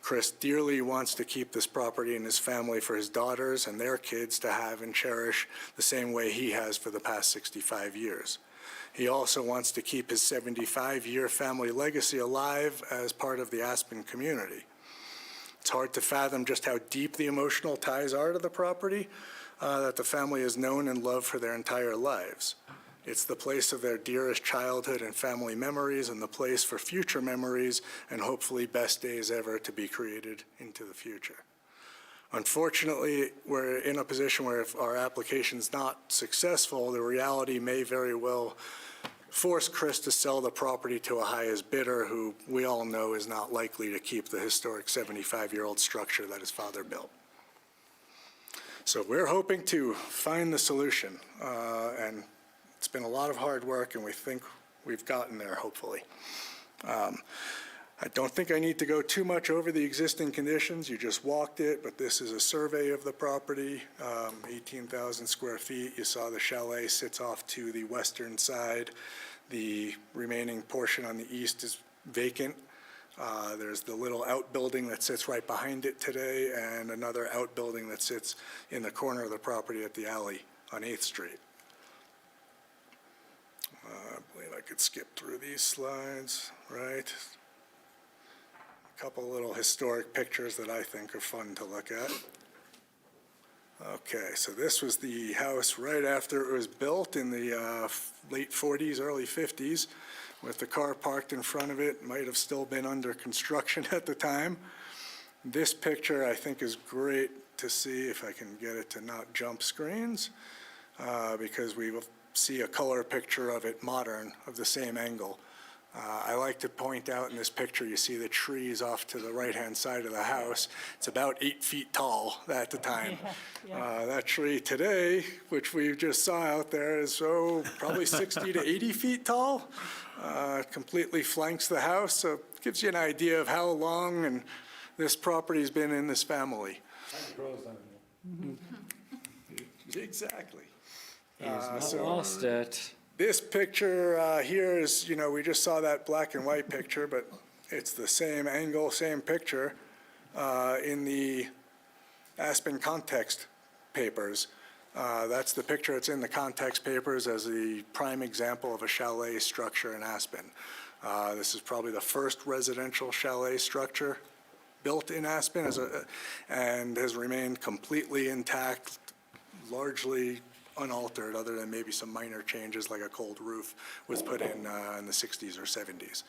Chris dearly wants to keep this property in his family for his daughters and their kids to have and cherish the same way he has for the past 65 years. He also wants to keep his 75-year family legacy alive as part of the Aspen community. It's hard to fathom just how deep the emotional ties are to the property that the family has known and loved for their entire lives. It's the place of their dearest childhood and family memories, and the place for future memories and hopefully best days ever to be created into the future. Unfortunately, we're in a position where if our application's not successful, the reality may very well force Chris to sell the property to a highest bidder who we all know is not likely to keep the historic 75-year-old structure that his father built. So we're hoping to find the solution, and it's been a lot of hard work, and we think we've gotten there, hopefully. I don't think I need to go too much over the existing conditions. You just walked it, but this is a survey of the property, 18,000 square feet. You saw the chalet sits off to the western side. The remaining portion on the east is vacant. There's the little outbuilding that sits right behind it today, and another outbuilding that sits in the corner of the property at the alley on 8th Street. I believe I could skip through these slides, right? A couple little historic pictures that I think are fun to look at. Okay, so this was the house right after it was built in the late 40s, early 50s, with the car parked in front of it. Might have still been under construction at the time. This picture I think is great to see, if I can get it to not jump screens, because we will see a color picture of it modern, of the same angle. I like to point out in this picture, you see the trees off to the right-hand side of the house. It's about 8 feet tall at the time. That tree today, which we just saw out there, is probably 60 to 80 feet tall. Completely flanks the house, so it gives you an idea of how long and this property's been in this family. Exactly. He's not lost it. This picture here is, we just saw that black and white picture, but it's the same angle, same picture in the Aspen context papers. That's the picture that's in the context papers as the prime example of a chalet structure in Aspen. This is probably the first residential chalet structure built in Aspen and has remained completely intact, largely unaltered, other than maybe some minor changes like a cold roof was put in the 60s or 70s.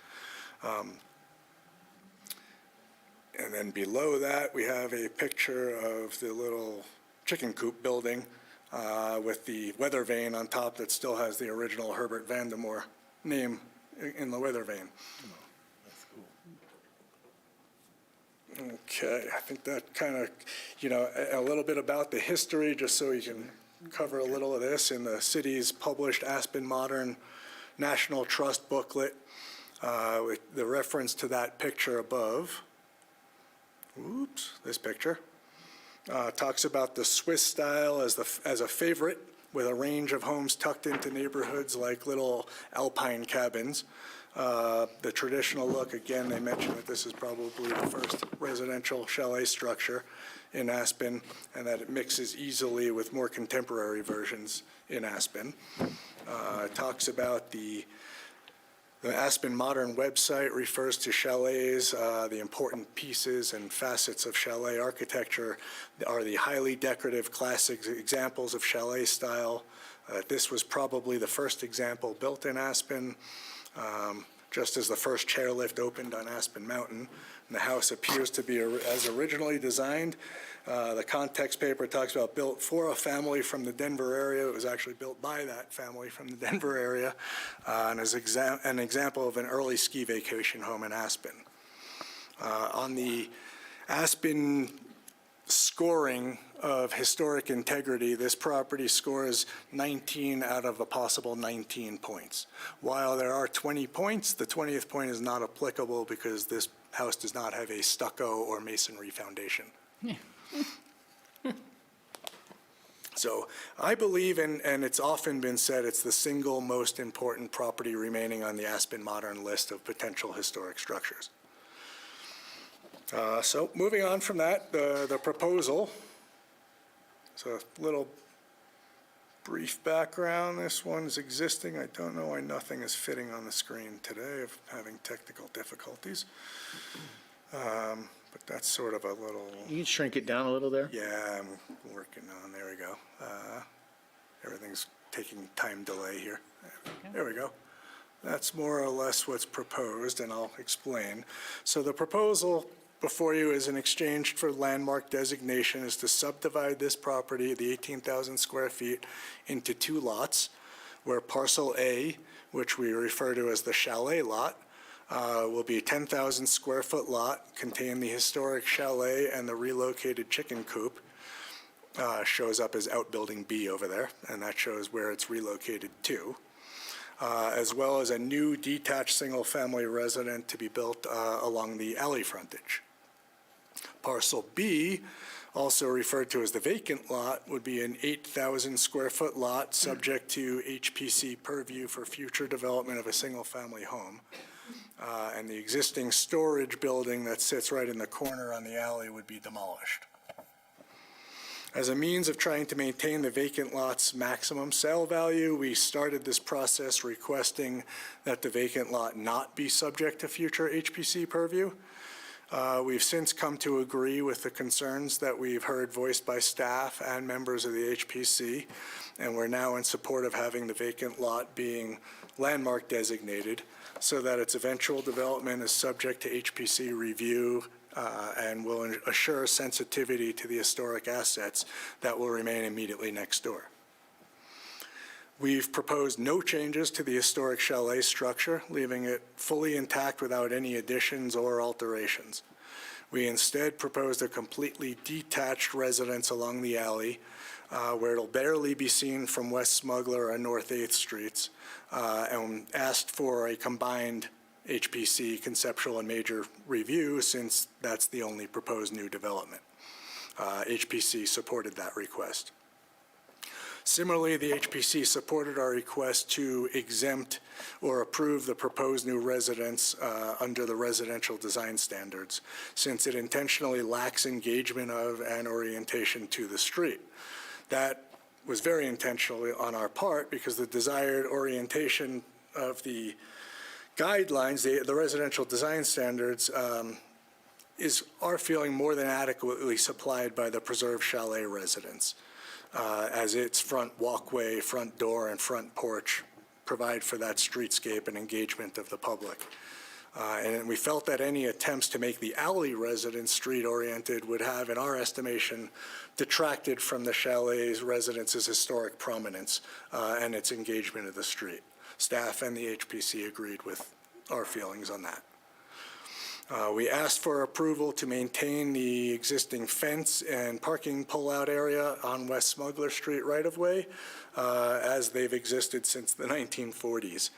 And then below that, we have a picture of the little chicken coop building with the weather vane on top that still has the original Herbert Vandermoor name in the weather vane. Okay, I think that kind of, a little bit about the history, just so you can cover a little of this in the city's published Aspen Modern National Trust booklet, with the reference to that picture above. Oops, this picture talks about the Swiss style as a favorite, with a range of homes tucked into neighborhoods like little alpine cabins. The traditional look, again, they mention that this is probably the first residential chalet structure in Aspen, and that it mixes easily with more contemporary versions in Aspen. It talks about the Aspen Modern website refers to chalets. The important pieces and facets of chalet architecture are the highly decorative classic examples of chalet style. This was probably the first example built in Aspen, just as the first chairlift opened on Aspen Mountain. And the house appears to be as originally designed. The context paper talks about built for a family from the Denver area. It was actually built by that family from the Denver area, and is an example of an early ski vacation home in Aspen. On the Aspen score scoring of historic integrity, this property scores 19 out of a possible 19 points. While there are 20 points, the 20th point is not applicable because this house does not have a stucco or masonry foundation. So I believe, and it's often been said, it's the single most important property remaining on the Aspen Modern list of potential historic structures. So moving on from that, the proposal. So a little brief background. This one's existing. I don't know why nothing is fitting on the screen today. I'm having technical difficulties. But that's sort of a little... You can shrink it down a little there. Yeah, I'm working on, there we go. Everything's taking time delay here. There we go. That's more or less what's proposed, and I'll explain. So the proposal before you is in exchange for landmark designation is to subdivide this property, the 18,000 square feet, into 2 lots, where parcel A, which we refer to as the chalet lot, will be a 10,000 square foot lot, contain the historic chalet and the relocated chicken coop. Shows up as outbuilding B over there, and that shows where it's relocated to. As well as a new detached single-family resident to be built along the alley frontage. Parcel B, also referred to as the vacant lot, would be an 8,000 square foot lot subject to HPC purview for future development of a single-family home. And the existing storage building that sits right in the corner on the alley would be demolished. As a means of trying to maintain the vacant lot's maximum sale value, we started this process requesting that the vacant lot not be subject to future HPC purview. We've since come to agree with the concerns that we've heard voiced by staff and members of the HPC, and we're now in support of having the vacant lot being landmark designated so that its eventual development is subject to HPC review and will assure sensitivity to the historic assets that will remain immediately next door. We've proposed no changes to the historic chalet structure, leaving it fully intact without any additions or alterations. We instead proposed a completely detached residence along the alley where it'll barely be seen from West Smuggler and North 8th Streets, and asked for a combined HPC conceptual and major review since that's the only proposed new development. HPC supported that request. Similarly, the HPC supported our request to exempt or approve the proposed new residence under the residential design standards, since it intentionally lacks engagement of and orientation to the street. That was very intentional on our part because the desired orientation of the guidelines, the residential design standards, is our feeling more than adequately supplied by the preserved chalet residence, as its front walkway, front door, and front porch provide for that streetscape and engagement of the public. And we felt that any attempts to make the alley residence street-oriented would have, in our estimation, detracted from the chalet's residence's historic prominence and its engagement of the street. Staff and the HPC agreed with our feelings on that. We asked for approval to maintain the existing fence and parking pull-out area on West Smuggler Street right-of-way as they've existed since the 1940s.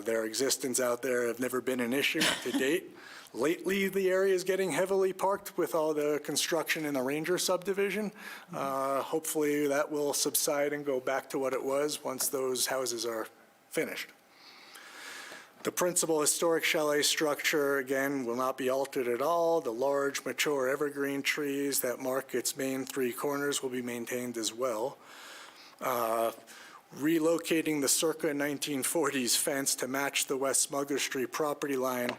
Their existence out there have never been an issue to date. Lately, the area is getting heavily parked with all the construction in the Ranger subdivision. Hopefully, that will subside and go back to what it was once those houses are finished. The principal historic chalet structure, again, will not be altered at all. The large, mature evergreen trees that mark its main 3 corners will be maintained as well. Relocating the circa 1940s fence to match the West Smuggler Street property line,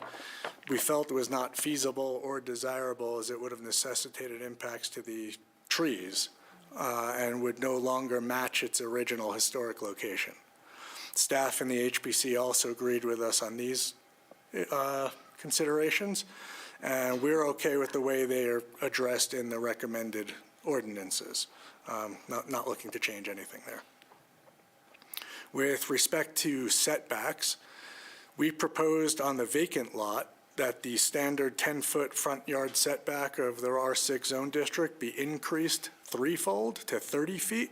we felt it was not feasible or desirable as it would have necessitated impacts to the trees and would no longer match its original historic location. Staff and the HPC also agreed with us on these considerations, and we're okay with the way they are addressed in the recommended ordinances. Not looking to change anything there. With respect to setbacks, we proposed on the vacant lot that the standard 10-foot front yard setback of the R6 zone district be increased threefold to 30 feet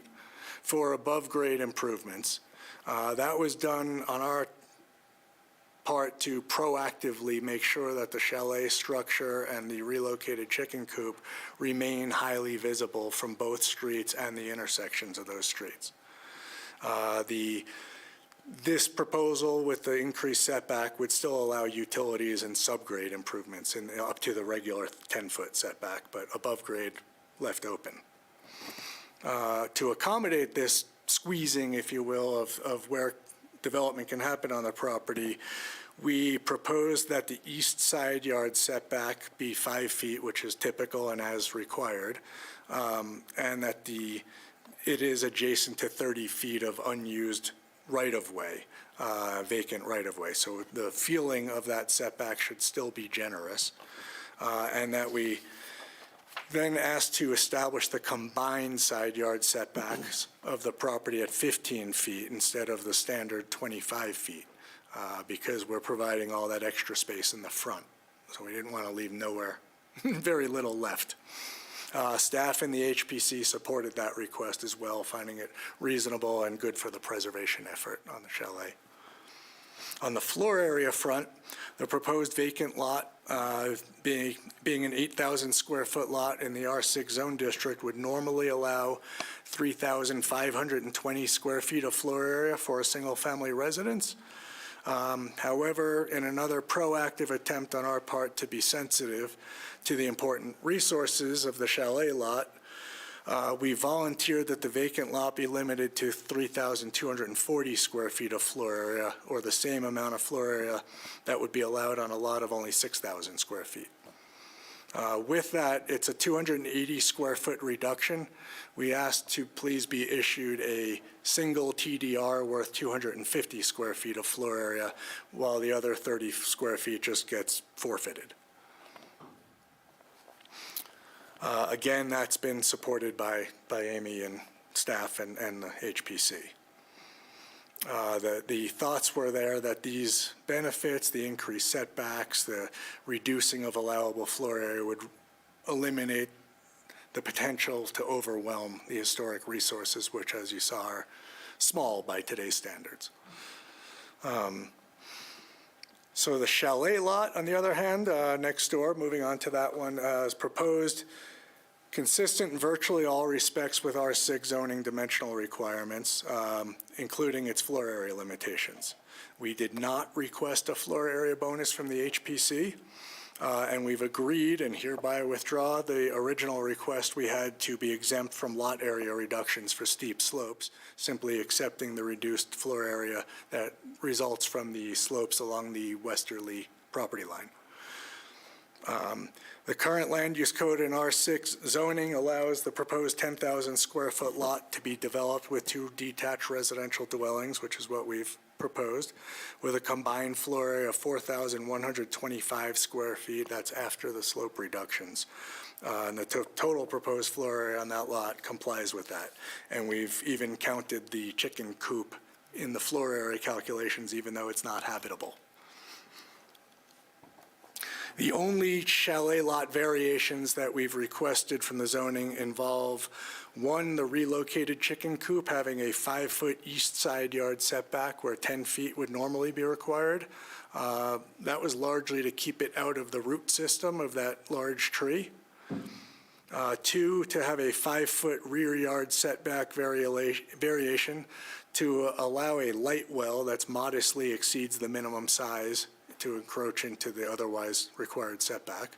for above-grade improvements. That was done on our part to proactively make sure that the chalet structure and the relocated chicken coop remain highly visible from both streets and the intersections of those streets. This proposal with the increased setback would still allow utilities and subgrade improvements up to the regular 10-foot setback, but above grade left open. To accommodate this squeezing, if you will, of where development can happen on the property, we proposed that the east side yard setback be 5 feet, which is typical and as required, and that it is adjacent to 30 feet of unused right-of-way, vacant right-of-way. So the feeling of that setback should still be generous, and that we then asked to establish the combined side yard setbacks of the property at 15 feet instead of the standard 25 feet, because we're providing all that extra space in the front. So we didn't want to leave nowhere, very little left. Staff in the HPC supported that request as well, finding it reasonable and good for the preservation effort on the chalet. On the floor area front, the proposed vacant lot, being an 8,000 square foot lot in the R6 zone district, would normally allow 3,520 square feet of floor area for a single family residence. However, in another proactive attempt on our part to be sensitive to the important resources of the chalet lot, we volunteered that the vacant lot be limited to 3,240 square feet of floor area, or the same amount of floor area that would be allowed on a lot of only 6,000 square feet. With that, it's a 280 square foot reduction. We asked to please be issued a single TDR worth 250 square feet of floor area, while the other 30 square feet just gets forfeited. Again, that's been supported by Amy and staff and the HPC. The thoughts were there that these benefits, the increased setbacks, the reducing of allowable floor area would eliminate the potential to overwhelm the historic resources, which, as you saw, are small by today's standards. So the chalet lot, on the other hand, next door, moving on to that one, is proposed consistent in virtually all respects with R6 zoning dimensional requirements, including its floor area limitations. We did not request a floor area bonus from the HPC, and we've agreed and hereby withdraw the original request we had to be exempt from lot area reductions for steep slopes, simply accepting the reduced floor area that results from the slopes along the westerly property line. The current land use code in R6 zoning allows the proposed 10,000 square foot lot to be developed with 2 detached residential dwellings, which is what we've proposed, with a combined floor area of 4,125 square feet. That's after the slope reductions. And the total proposed floor area on that lot complies with that. And we've even counted the chicken coop in the floor area calculations, even though it's not habitable. The only chalet lot variations that we've requested from the zoning involve, one, the relocated chicken coop having a 5-foot east side yard setback where 10 feet would normally be required. That was largely to keep it out of the root system of that large tree. 2, to have a 5-foot rear yard setback variation to allow a light well that's modestly exceeds the minimum size to encroach into the otherwise required setback.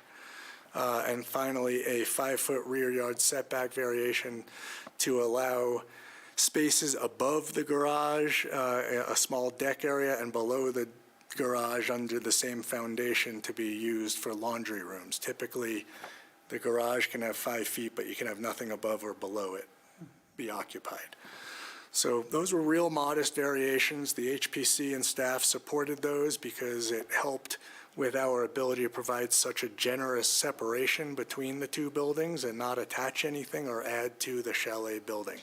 And finally, a 5-foot rear yard setback variation to allow spaces above the garage, a small deck area, and below the garage under the same foundation to be used for laundry rooms. Typically, the garage can have 5 feet, but you can have nothing above or below it be occupied. So those were real modest variations. The HPC and staff supported those because it helped with our ability to provide such a generous separation between the 2 buildings and not attach anything or add to the chalet building.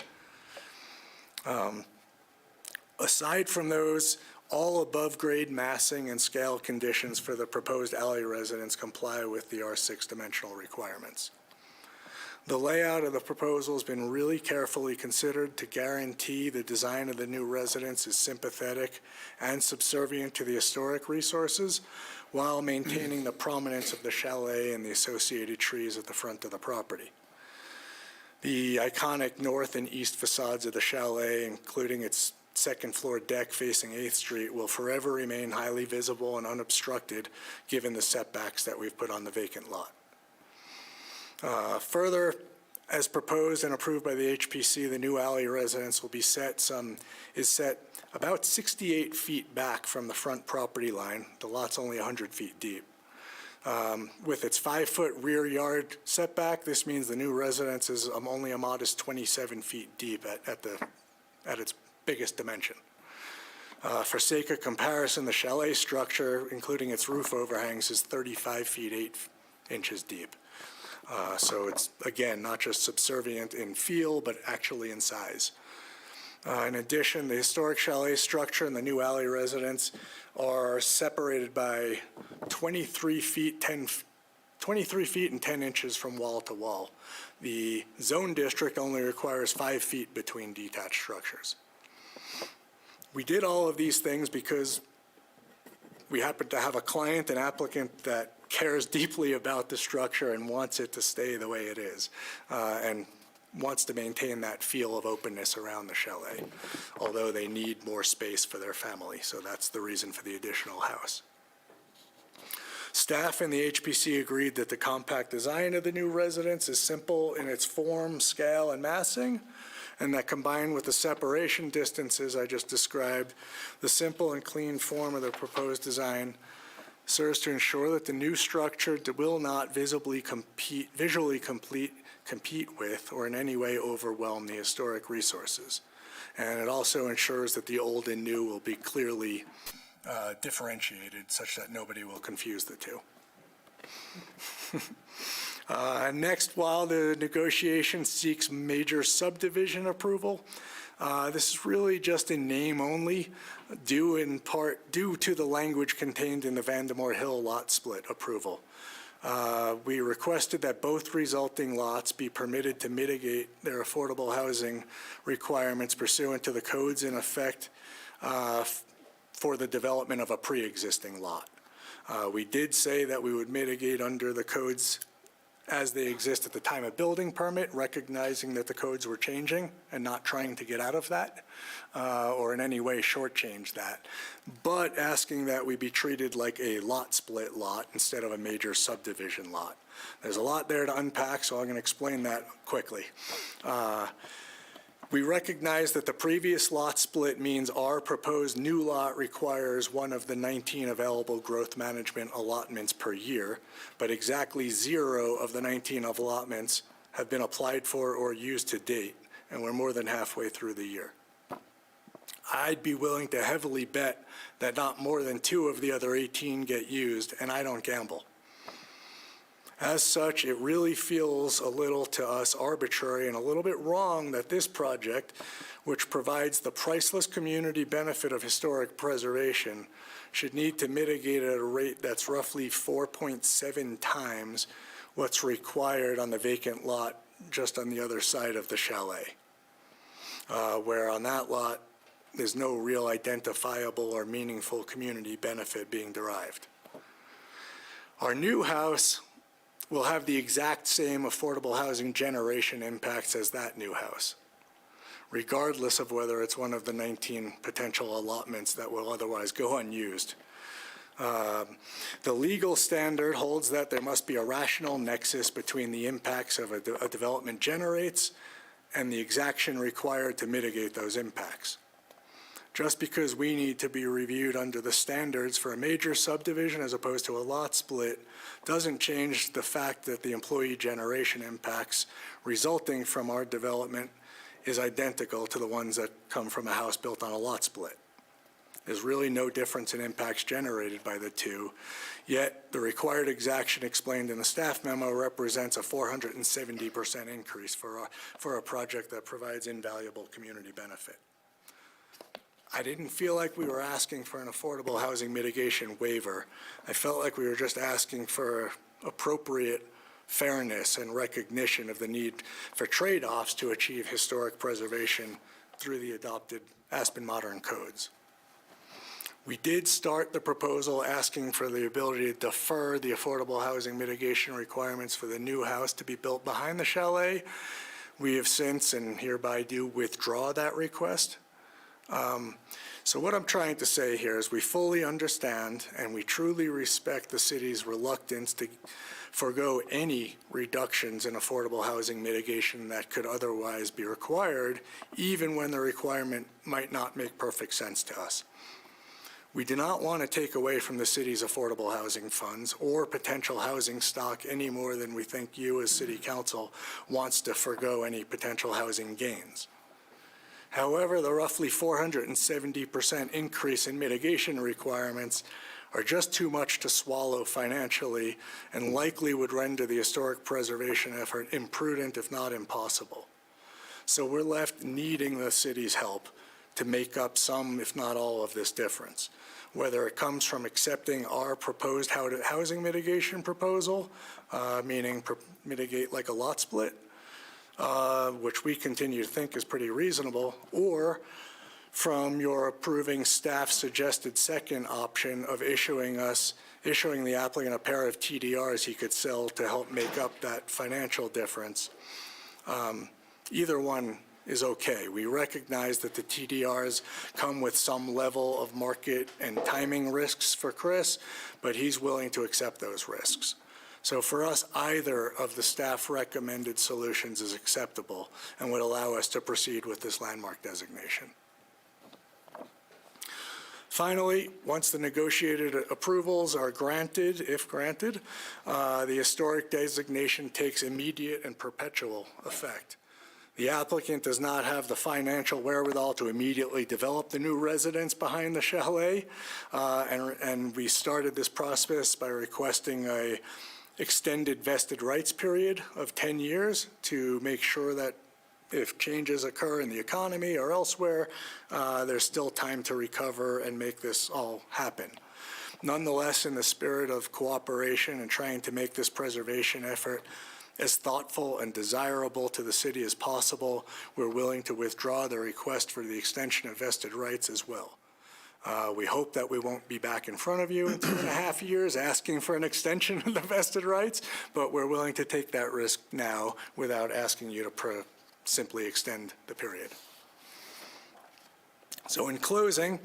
Aside from those, All above-grade massing and scale conditions for the proposed alley residence comply with the R6 dimensional requirements. The layout of the proposal has been really carefully considered to guarantee the design of the new residence is sympathetic and subservient to the historic resources while maintaining the prominence of the chalet and the associated trees at the front of the property. The iconic north and east facades of the chalet, including its second-floor deck facing 8th Street, will forever remain highly visible and unobstructed given the setbacks that we've put on the vacant lot. Further, as proposed and approved by the HPC, the new alley residence will be set about 68 feet back from the front property line. The lot's only 100 feet deep. With its 5-foot rear yard setback, this means the new residence is only a modest 27 feet deep at its biggest dimension. For sake of comparison, the chalet structure, including its roof overhangs, is 35 feet 8 inches deep. So it's, again, not just subservient in feel, but actually in size. In addition, the historic chalet structure and the new alley residence are separated by 23 feet and 10 inches from wall to wall. The zone district only requires 5 feet between detached structures. We did all of these things because we happen to have a client, an applicant that cares deeply about the structure and wants it to stay the way it is, and wants to maintain that feel of openness around the chalet, although they need more space for their family, so that's the reason for the additional house. Staff and the HPC agreed that the compact design of the new residence is simple in its form, scale, and massing, and that combined with the separation distances I just described, the simple and clean form of the proposed design serves to ensure that the new structure will not visually compete with or in any way overwhelm the historic resources. And it also ensures that the old and new will be clearly differentiated such that nobody will confuse the two. Next, while the negotiation seeks major subdivision approval, this is really just in name only, due to the language contained in the Vandermoor Hill lot split approval. We requested that both resulting lots be permitted to mitigate their affordable housing requirements pursuant to the codes in effect for the development of a pre-existing lot. We did say that we would mitigate under the codes as they exist at the time of building permit, recognizing that the codes were changing and not trying to get out of that or in any way shortchange that, but asking that we be treated like a lot split lot instead of a major subdivision lot. There's a lot there to unpack, so I'm going to explain that quickly. We recognize that the previous lot split means our proposed new lot requires one of the 19 available growth management allotments per year, but exactly 0 of the 19 allotments have been applied for or used to date, and we're more than halfway through the year. I'd be willing to heavily bet that not more than 2 of the other 18 get used, and I don't gamble. As such, it really feels a little to us arbitrary and a little bit wrong that this project, which provides the priceless community benefit of historic preservation, should need to mitigate at a rate that's roughly 4.7 times what's required on the vacant lot just on the other side of the chalet, where on that lot, there's no real identifiable or meaningful community benefit being derived. Our new house will have the exact same affordable housing generation impacts as that new house, regardless of whether it's one of the 19 potential allotments that will otherwise go unused. The legal standard holds that there must be a rational nexus between the impacts of a development generates and the exaction required to mitigate those impacts. Just because we need to be reviewed under the standards for a major subdivision as opposed to a lot split doesn't change the fact that the employee generation impacts resulting from our development is identical to the ones that come from a house built on a lot split. There's really no difference in impacts generated by the two, yet the required exaction explained in the staff memo represents a 470% increase for a project that provides invaluable community benefit. I didn't feel like we were asking for an affordable housing mitigation waiver. I felt like we were just asking for appropriate fairness and recognition of the need for trade-offs to achieve historic preservation through the adopted Aspen Modern codes. We did start the proposal asking for the ability to defer the affordable housing mitigation requirements for the new house to be built behind the chalet. We have since, and hereby do, withdraw that request. So what I'm trying to say here is we fully understand and we truly respect the city's reluctance to forego any reductions in affordable housing mitigation that could otherwise be required, even when the requirement might not make perfect sense to us. We do not want to take away from the city's affordable housing funds or potential housing stock any more than we think you as City Council wants to forego any potential housing gains. However, the roughly 470% increase in mitigation requirements are just too much to swallow financially and likely would render the historic preservation effort imprudent, if not impossible. So we're left needing the city's help to make up some, if not all, of this difference, whether it comes from accepting our proposed housing mitigation proposal, meaning mitigate like a lot split, which we continue to think is pretty reasonable, or from your approving staff's suggested second option of issuing the applicant a pair of TDRs he could sell to help make up that financial difference. Either one is okay. We recognize that the TDRs come with some level of market and timing risks for Chris, but he's willing to accept those risks. So for us, either of the staff recommended solutions is acceptable and would allow us to proceed with this landmark designation. Finally, once the negotiated approvals are granted, if granted, the historic designation takes immediate and perpetual effect. The applicant does not have the financial wherewithal to immediately develop the new residence behind the chalet, and we started this process by requesting a extended vested rights period of 10 years to make sure that if changes occur in the economy or elsewhere, there's still time to recover and make this all happen. Nonetheless, in the spirit of cooperation and trying to make this preservation effort as thoughtful and desirable to the city as possible, we're willing to withdraw the request for the extension of vested rights as well. We hope that we won't be back in front of you in 2.5 years asking for an extension of the vested rights, but we're willing to take that risk now without asking you to simply extend the period. So in closing,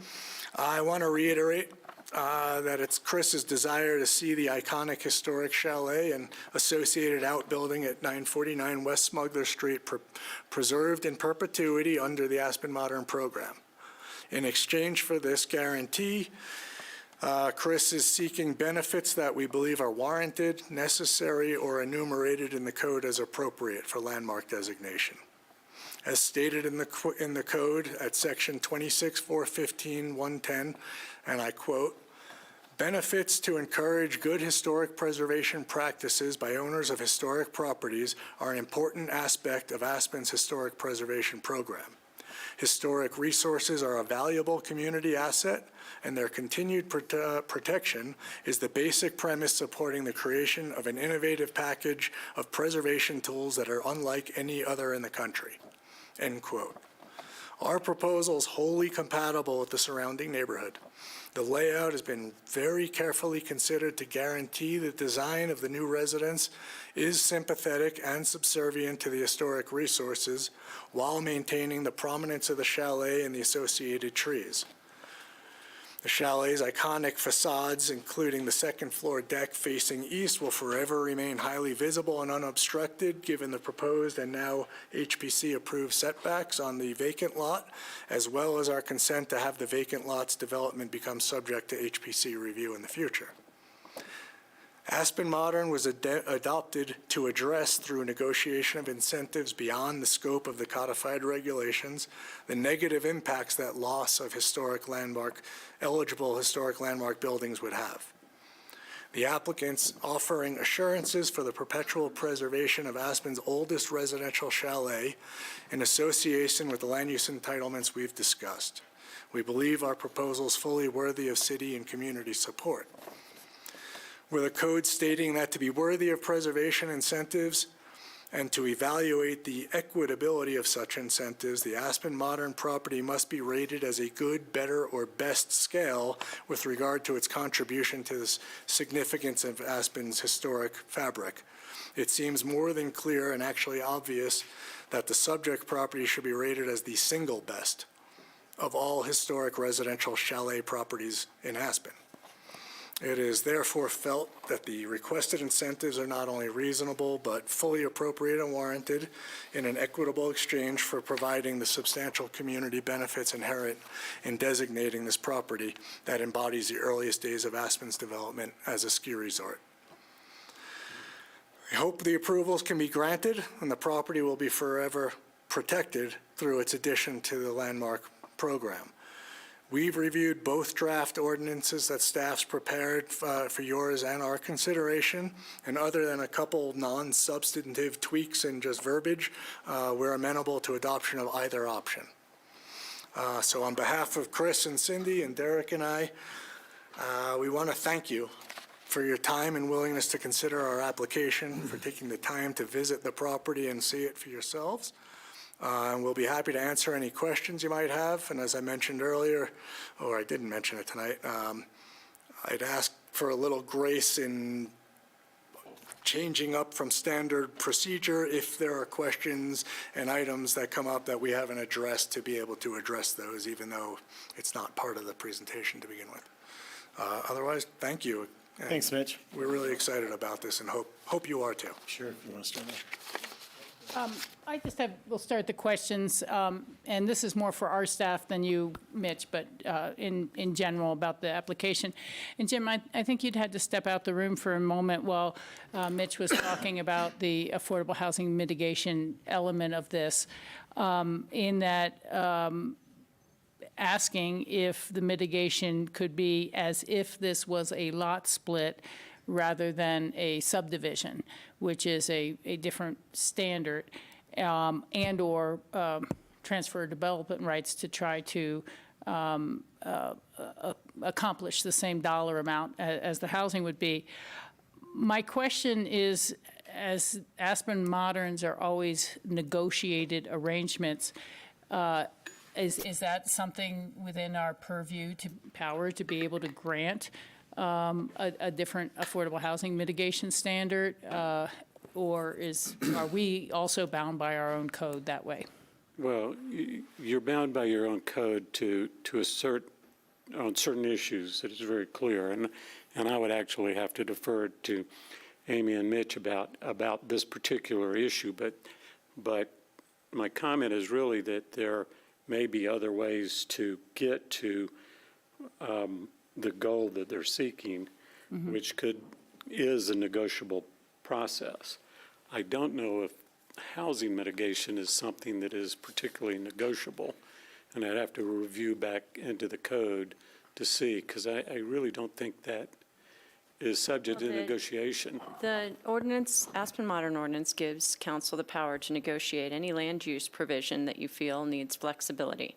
I want to reiterate that it's Chris's desire to see the iconic historic chalet and associated outbuilding at 949 West Smuggler Street preserved in perpetuity under the Aspen Modern program. In exchange for this guarantee, Chris is seeking benefits that we believe are warranted, necessary, or enumerated in the code as appropriate for landmark designation. As stated in the code at section 26.415.110, and I quote, "Benefits to encourage good historic preservation practices by owners of historic properties are an important aspect of Aspen's historic preservation program. Historic resources are a valuable community asset, and their continued protection is the basic premise supporting the creation of an innovative package of preservation tools that are unlike any other in the country." End quote. Our proposal is wholly compatible with the surrounding neighborhood. The layout has been very carefully considered to guarantee the design of the new residence is sympathetic and subservient to the historic resources while maintaining the prominence of the chalet and the associated trees. The chalet's iconic facades, including the second floor deck facing east, will forever remain highly visible and unobstructed given the proposed and now HPC-approved setbacks on the vacant lot, as well as our consent to have the vacant lot's development become subject to HPC review in the future. Aspen Modern was adopted to address, through negotiation of incentives beyond the scope of the codified regulations, the negative impacts that loss of eligible historic landmark buildings would have. The applicants offering assurances for the perpetual preservation of Aspen's oldest residential chalet in association with the land use entitlements we've discussed. We believe our proposal is fully worthy of city and community support. With a code stating that to be worthy of preservation incentives and to evaluate the equitability of such incentives, the Aspen Modern property must be rated as a good, better, or best scale with regard to its contribution to the significance of Aspen's historic fabric. It seems more than clear and actually obvious that the subject property should be rated as the single best of all historic residential chalet properties in Aspen. It is therefore felt that the requested incentives are not only reasonable, but fully appropriate and warranted in an equitable exchange for providing the substantial community benefits inherent in designating this property that embodies the earliest days of Aspen's development as a ski resort. I hope the approvals can be granted and the property will be forever protected through its addition to the landmark program. We've reviewed both draft ordinances that staff's prepared for yours and our consideration, and other than a couple non-substantive tweaks and just verbiage, we're amenable to adoption of either option. So on behalf of Chris and Cindy and Derek and I, we want to thank you for your time and willingness to consider our application, for taking the time to visit the property and see it for yourselves. And we'll be happy to answer any questions you might have. And as I mentioned earlier, or I didn't mention it tonight, I'd ask for a little grace in changing up from standard procedure if there are questions and items that come up that we haven't addressed, to be able to address those, even though it's not part of the presentation to begin with. Otherwise, thank you. And Thanks, Mitch. we're really excited about this and hope you are too. Sure, if you want to start there. We'll start the questions, and this is more for our staff than you, Mitch, but in general about the application. And Jim, I think you'd had to step out the room for a moment while Mitch was talking about the affordable housing mitigation element of this, in that asking if the mitigation could be as if this was a lot split rather than a subdivision, which is a different standard, and/or transfer development rights to try to accomplish the same dollar amount as the housing would be. My question is, as Aspen Moderns are always negotiated arrangements, is that something within our purview power to be able to grant a different affordable housing mitigation standard, or are we also bound by our own code that way? Well, you're bound by your own code to assert on certain issues. It is very clear, and I would actually have to defer to Amy and Mitch about this particular issue. But my comment is really that there may be other ways to get to the goal that they're seeking, which is a negotiable process. I don't know if housing mitigation is something that is particularly negotiable, and I'd have to review back into the code to see, because I really don't think that is subject to negotiation. The ordinance, Aspen Modern Ordinance, gives council the power to negotiate any land use provision that you feel needs flexibility.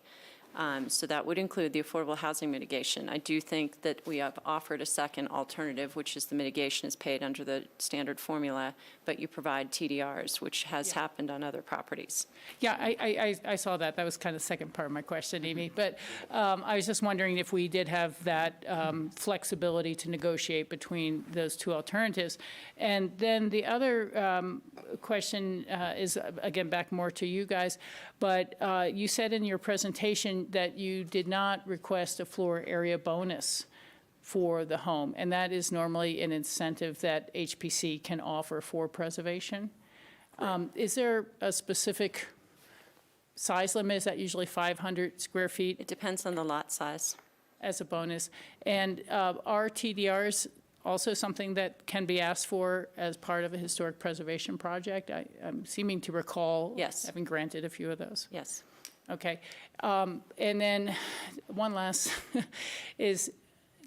So that would include the affordable housing mitigation. I do think that we have offered a second alternative, which is the mitigation is paid under the standard formula, but you provide TDRs, which has happened on other properties. Yeah, I saw that. That was kind of the second part of my question, Amy. But I was just wondering if we did have that flexibility to negotiate between those two alternatives. And then the other question is, again, back more to you guys. But you said in your presentation that you did not request a floor area bonus for the home, and that is normally an incentive that HPC can offer for preservation. Is there a specific size limit? Is that usually 500 square feet? It depends on the lot size. As a bonus. And are TDRs also something that can be asked for as part of a historic preservation project? I'm seeming to recall having granted a few of those. Yes. Okay. And then one last is,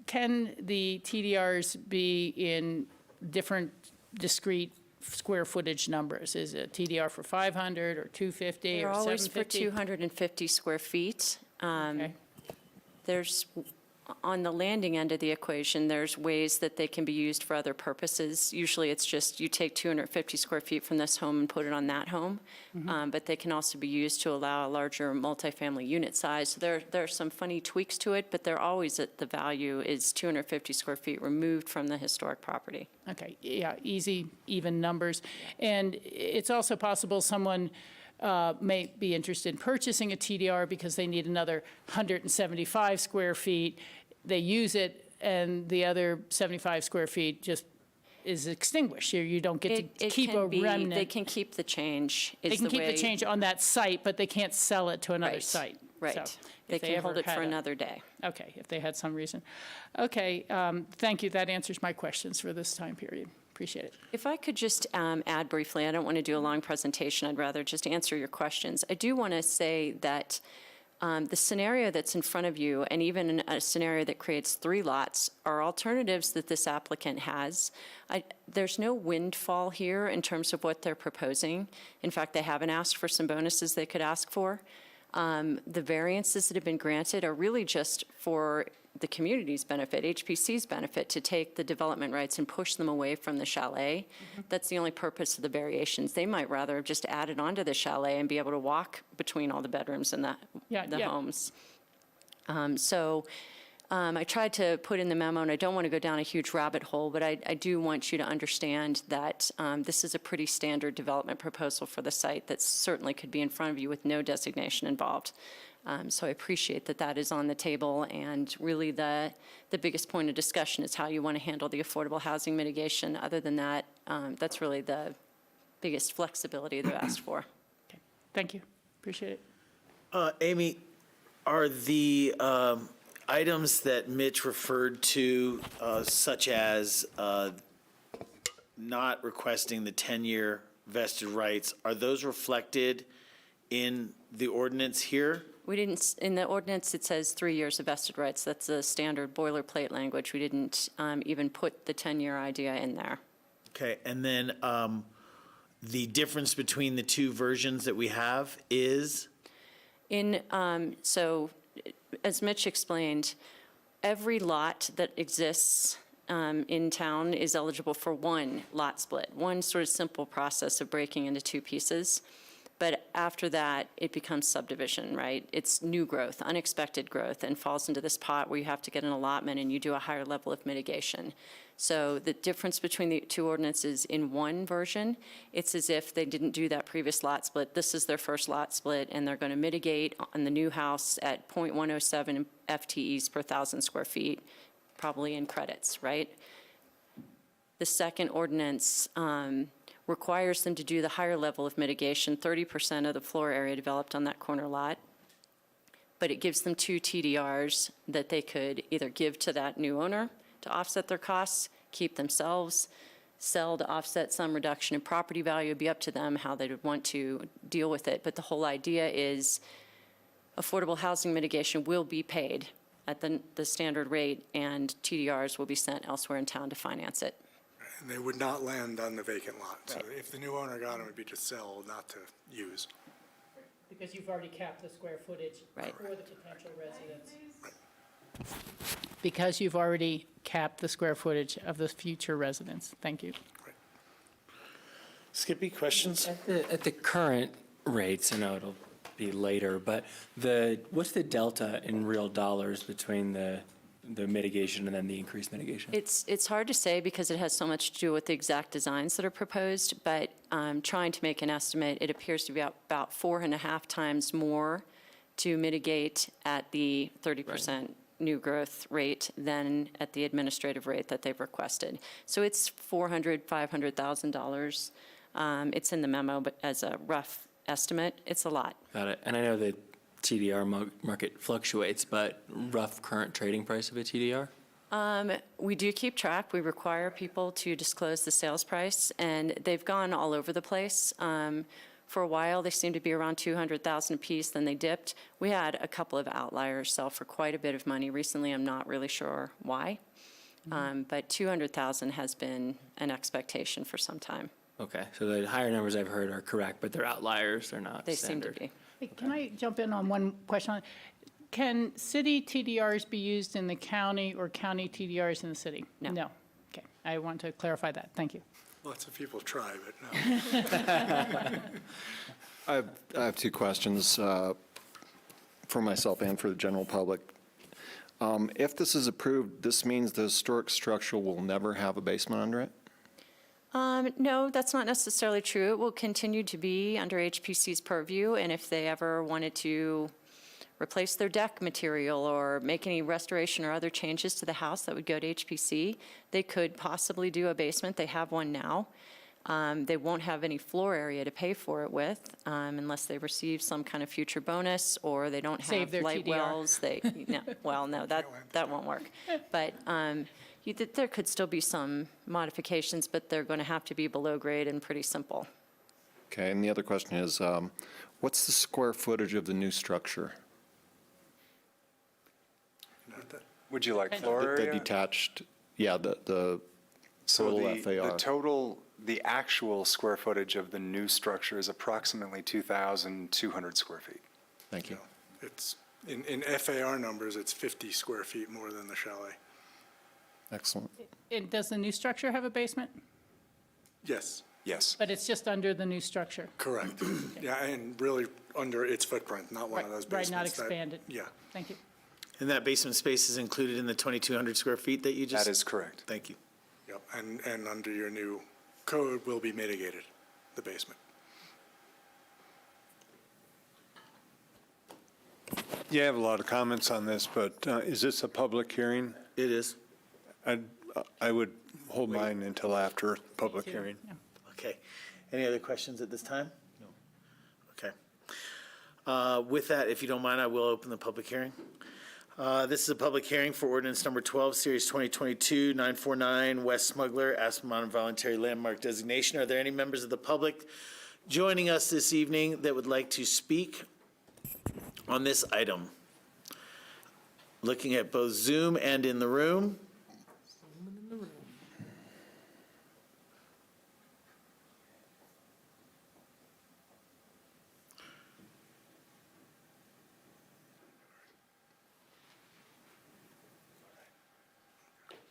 can the TDRs be in different discrete square footage numbers? Is it TDR for 500 or 250 They're or always for 750? 250 square feet. Okay. there's, on the landing end of the equation, there's ways that they can be used for other purposes. Usually it's just you take 250 square feet from this home and put it on that home. But they can also be used to allow a larger multifamily unit size. So there are some funny tweaks to it, but they're always at the value is 250 square feet removed from the historic property. Okay, yeah, easy, even numbers. And it's also possible someone may be interested in purchasing a TDR because they need another 175 square feet. They use it, and the other 75 square feet just is extinguished. You don't get to keep a remnant. They can keep the change. They can keep the change on that site, but they can't sell it to another Right, site. right. So They if can ever hold it had for a- another day. Okay, if they had some reason. Okay, thank you. That answers my questions for this time period. Appreciate it. If I could just add briefly, I don't want to do a long presentation. I'd rather just answer your questions. I do want to say that the scenario that's in front of you, and even a scenario that creates 3 lots, are alternatives that this applicant has. There's no windfall here in terms of what they're proposing. In fact, they haven't asked for some bonuses they could ask for. The variances that have been granted are really just for the community's benefit, HPC's benefit, to take the development rights and push them away from the chalet. That's the only purpose of the variations. They might rather have just added onto the chalet and be able to walk between all the bedrooms and the homes. I tried to put in the memo, and I don't want to go down a huge rabbit hole, but I do want you to understand that this is a pretty standard development proposal for the site that certainly could be in front of you with no designation involved. So I appreciate that that is on the table, and really the biggest point of discussion is how you want to handle the affordable housing mitigation. Other than that, that's really the biggest flexibility they've asked for. Okay, thank you. Appreciate it. Amy, are the items that Mitch referred to, such as not requesting the 10-year vested rights, are those reflected in the ordinance here? We didn't, in the ordinance, it says 3 years of vested rights. That's the standard boilerplate language. We didn't even put the 10-year idea in there. Okay, and then the difference between the 2 versions that we have is? So, as Mitch explained, every lot that exists in town is eligible for 1 lot split, one sort of simple process of breaking into 2 pieces. But after that, it becomes subdivision, right? It's new growth, unexpected growth, and falls into this pot where you have to get an allotment and you do a higher level of mitigation. So the difference between the 2 ordinances in one version, it's as if they didn't do that previous lot split. This is their first lot split, and they're going to mitigate on the new house at 0.107 FTEs per 1,000 square feet, probably in credits, right? The second ordinance requires them to do the higher level of mitigation, 30% of the floor area developed on that corner lot. But it gives them 2 TDRs that they could either give to that new owner to offset their costs, keep themselves, sell to offset some reduction in property value. It'd be up to them how they would want to deal with it. But the whole idea is affordable housing mitigation will be paid at the standard rate, and TDRs will be sent elsewhere in town to finance it. And they would not land on the vacant lot. So if the new owner got them, it'd be to sell, not to use. Because you've already capped the square footage Right. for the potential residents. Because you've already capped the square footage of the future residents. Thank you. Skippy, questions? At the current rates, I know it'll be later, but what's the delta in real dollars between the mitigation and then the increased mitigation? It's hard to say because it has so much to do with the exact designs that are proposed, but trying to make an estimate, it appears to be about 4.5 times more to mitigate at the 30% new growth rate than at the administrative rate that they've requested. So it's $400,000, $500,000. It's in the memo, but as a rough estimate, it's a lot. Got it. And I know the TDR market fluctuates, but rough current trading price of a TDR? We do keep track. We require people to disclose the sales price, and they've gone all over the place. For a while, they seemed to be around $200,000 a piece, then they dipped. We had a couple of outliers sell for quite a bit of money. Recently, I'm not really sure why, but $200,000 has been an expectation for some time. Okay, so the higher numbers I've heard are correct, but they're outliers, they're not They seem to standard. be. Hey, can I jump in on one question? Can city TDRs be used in the county or county TDRs in the city? No. No. Okay, I want to clarify that. Thank you. Lots of people try, but no. I have two questions for myself and for the general public. If this is approved, this means the historic structure will never have a basement under it? No, that's not necessarily true. It will continue to be under HPC's purview, and if they ever wanted to replace their deck material or make any restoration or other changes to the house that would go to HPC, they could possibly do a basement. They have one now. They won't have any floor area to pay for it with unless they receive some kind of future bonus or they don't Save have their light TDR. wells. No, that won't work. But there could still be some modifications, but they're going to have to be below grade and pretty simple. Okay, and the other question is, what's the square footage of the new structure? Would you like floor The area? detached, yeah, the So total the FAR. total, the actual square footage of the new structure is approximately 2,200 square feet. Thank you. It's, in FAR numbers, it's 50 square feet more than the chalet. Excellent. And does the new structure have a basement? Yes, Yes. But it's just under the new structure? correct. Yeah, and really under its footprint, not one of those Right, basements. not that- expanded. Yeah. Thank you. And that basement space is included in the 2,200 square feet that you just? That is correct. Thank you. Yep, and under your new code will be mitigated, the basement. Yeah, I have a lot of comments on this, but is this a public hearing? It is. I would hold mine until after public hearing. Okay. Any other questions at this time? No. Okay. With that, if you don't mind, I will open the public hearing. This is a public hearing for ordinance number 12, series 2022-949, West Smuggler, Aspen Mountain Voluntary Landmark Designation. Are there any members of the public joining us this evening that would like to speak on this item? Looking at both Zoom and in the room.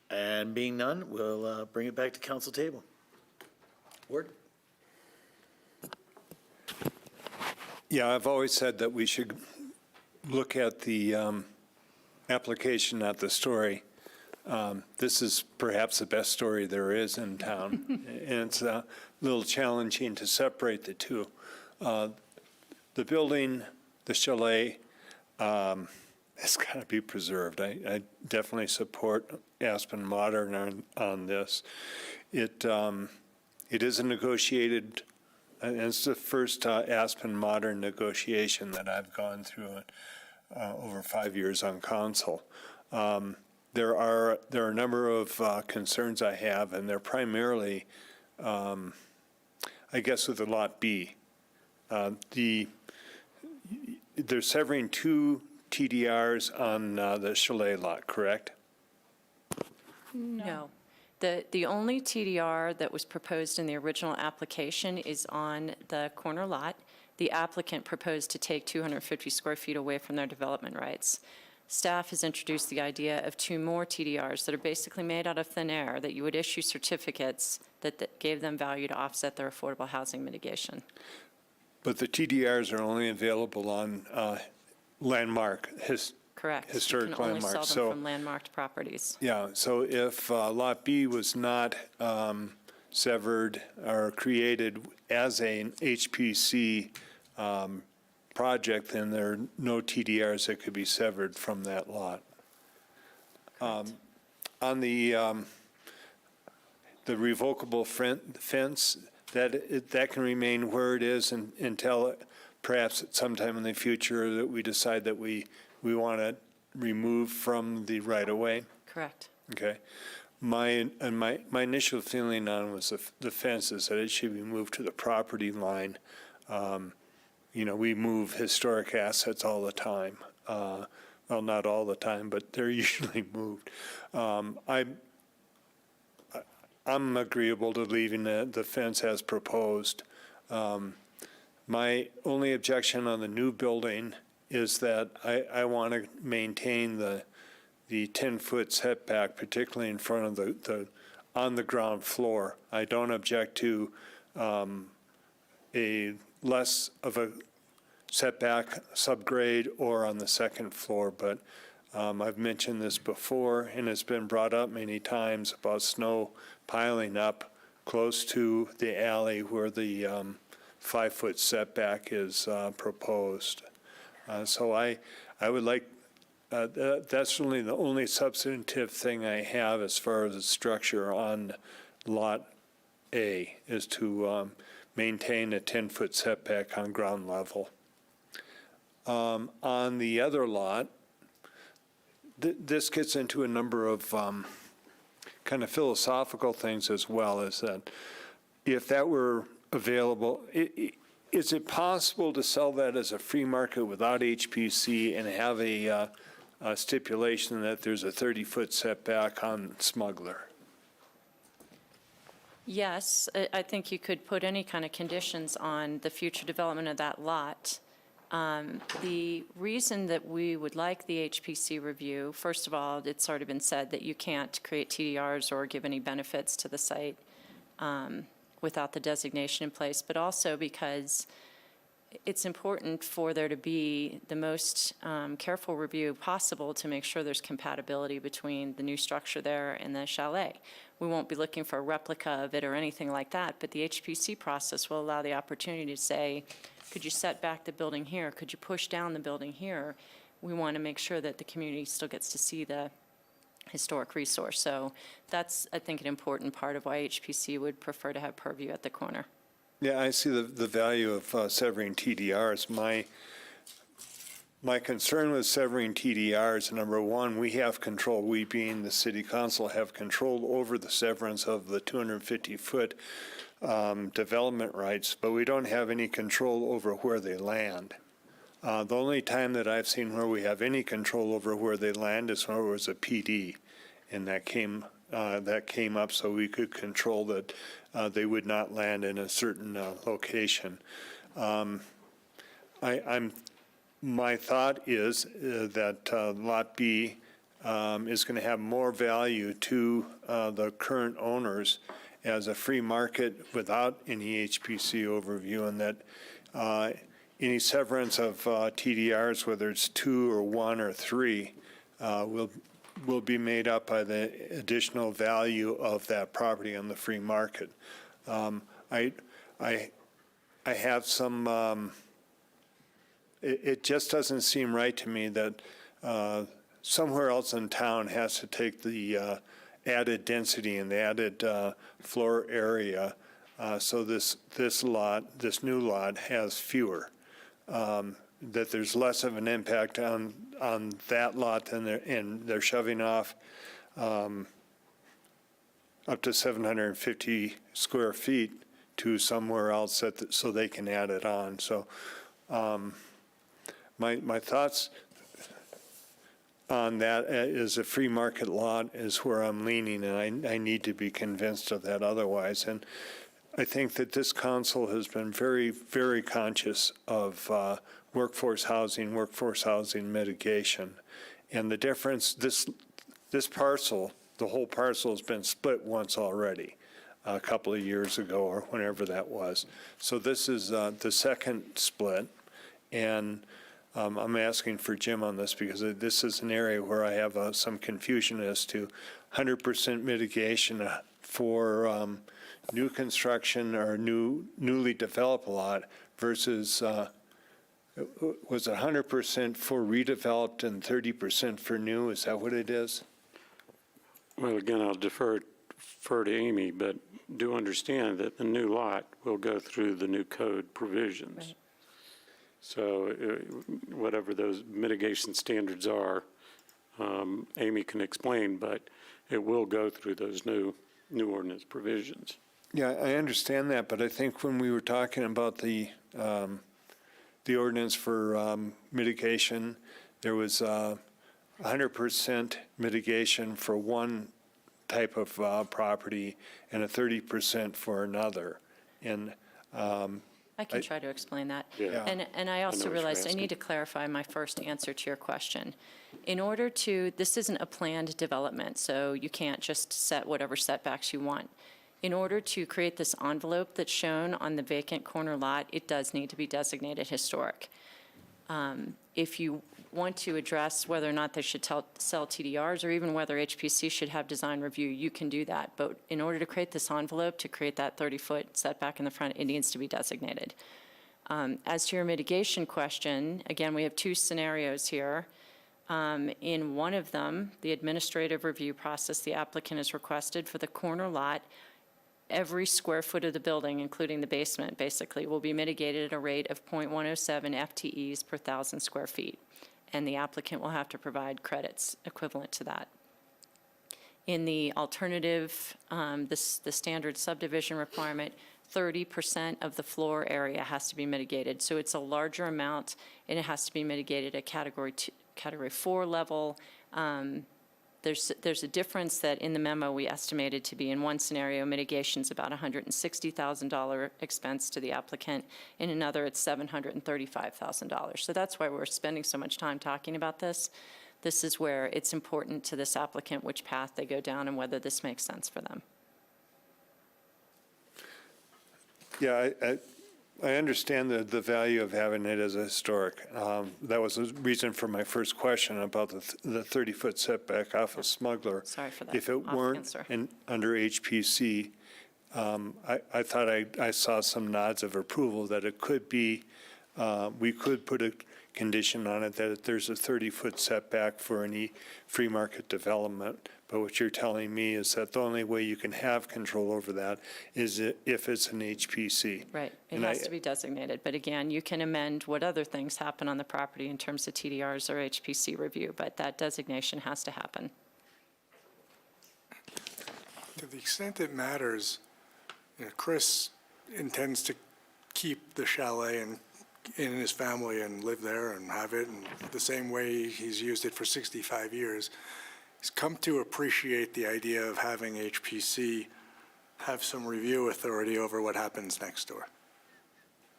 And being none, we'll bring it back to council table. Ward? Yeah, I've always said that we should look at the application, not the story. This is perhaps the best story there is in town, and it's a little challenging to separate the two. The building, the chalet, it's got to be preserved. I definitely support Aspen Modern on this. It is a negotiated, and it's the first Aspen Modern negotiation that I've gone through over 5 years on council. There are a number of concerns I have, and they're primarily, I guess, with the Lot B. They're severing two TDRs on the chalet lot, correct? No. The only TDR that was proposed in the original application is on the corner lot. The applicant proposed to take 250 square feet away from their development rights. Staff has introduced the idea of two more TDRs that are basically made out of thin air, that you would issue certificates that gave them value to offset their affordable housing mitigation. But the TDRs are only available on landmark, Correct. historic You can only landmarks. sell them from landmarked properties. Yeah, so if Lot B was not severed or created as an HPC project, then there are no TDRs that could be severed from that lot. On the revocable fence, that can remain where it is until perhaps at some time in the future that we decide that we want to remove from the right-of-way? Correct. Okay. My initial feeling on was the fence is that it should be moved to the property line. We move historic assets all the time. Well, not all the time, but they're usually moved. I'm agreeable to leaving the fence as proposed. My only objection on the new building is that I want to maintain the 10-foot setback, particularly in front of the on the ground floor. I don't object to a less of a setback subgrade or on the second floor, but I've mentioned this before, and it's been brought up many times about snow piling up close to the alley where the 5-foot setback is proposed. So I would like, that's really the only substantive thing I have as far as the structure on Lot A, is to maintain a 10-foot setback on ground level. On the other lot, this gets into a number of kind of philosophical things as well, is that if that were available, is it possible to sell that as a free market without HPC and have a stipulation that there's a 30-foot setback on Smuggler? Yes, I think you could put any kind of conditions on the future development of that lot. The reason that we would like the HPC review, first of all, it's already been said that you can't create TDRs or give any benefits to the site without the designation in place, but also because it's important for there to be the most careful review possible to make sure there's compatibility between the new structure there and the chalet. We won't be looking for a replica of it or anything like that, but the HPC process will allow the opportunity to say, could you set back the building here? Could you push down the building here? We want to make sure that the community still gets to see the historic resource. So that's, I think, an important part of why HPC would prefer to have purview at the corner. Yeah, I see the value of severing TDRs. My concern with severing TDRs, number one, we have control, we being the city council, have control over the severance of the 250-foot development rights, but we don't have any control over where they land. The only time that I've seen where we have any control over where they land is when it was a PD, and that came up so we could control that they would not land in a certain location. My thought is that Lot B is going to have more value to the current owners as a free market without any HPC overview, and that any severance of TDRs, whether it's 2 or 1 or 3, will be made up by the additional value of that property on the free market. I have some, it just doesn't seem right to me that somewhere else in town has to take the added density and the added floor area, so this new lot has fewer. That there's less of an impact on that lot, and they're shoving off up to 750 square feet to somewhere else so they can add it on. So my thoughts on that is a free market lot is where I'm leaning, and I need to be convinced of that otherwise. And I think that this council has been very, very conscious of workforce housing mitigation. And the difference, this parcel, the whole parcel has been split once already, a couple of years ago or whenever that was. So this is the second split. And I'm asking for Jim on this because this is an area where I have some confusion as to 100% mitigation for new construction or newly developed lot versus was 100% for redeveloped and 30% for new? Is that what it is? Well, again, I'll defer to Amy, but do understand that the new lot will go through the new code provisions. Right. So whatever those mitigation standards are, Amy can explain, but it will go through those new ordinance provisions. Yeah, I understand that, but I think when we were talking about the ordinance for mitigation, there was 100% mitigation for one type of property and a 30% for another. And I can try to explain that. Yeah. And I also what you're realized I asking. need to clarify my first answer to your question. In order to, this isn't a planned development, so you can't just set whatever setbacks you want. In order to create this envelope that's shown on the vacant corner lot, it does need to be designated historic. If you want to address whether or not they should sell TDRs or even whether HPC should have design review, you can do that. But in order to create this envelope, to create that 30-foot setback in the front, it needs to be designated. As to your mitigation question, again, we have two scenarios here. In one of them, the administrative review process, the applicant has requested for the corner lot, every square foot of the building, including the basement, basically, will be mitigated at a rate of 0.107 FTEs per 1,000 square feet. And the applicant will have to provide credits equivalent to that. In the alternative, the standard subdivision requirement, 30% of the floor area has to be mitigated. So it's a larger amount, and it has to be mitigated at Category 4 level. There's a difference that in the memo we estimated to be in one scenario, mitigation's about $160,000 expense to the applicant. In another, it's $735,000. So that's why we're spending so much time talking about this. This is where it's important to this applicant which path they go down and whether this makes sense for them. Yeah, I understand the value of having it as a historic. That was the reason for my first question about the 30-foot setback off of Smuggler. Sorry for that If it weren't answer. under HPC, I thought I saw some nods of approval that it could be, we could put a condition on it that there's a 30-foot setback for any free market development. But what you're telling me is that the only way you can have control over that is if it's an HPC. Right, it And has to be designated. But again, you can amend what other things happen on the property in terms of TDRs or HPC review, but that designation has to happen. To the extent it matters, Chris intends to keep the chalet in his family and live there and have it, and the same way he's used it for 65 years. He's come to appreciate the idea of having HPC have some review authority over what happens next door.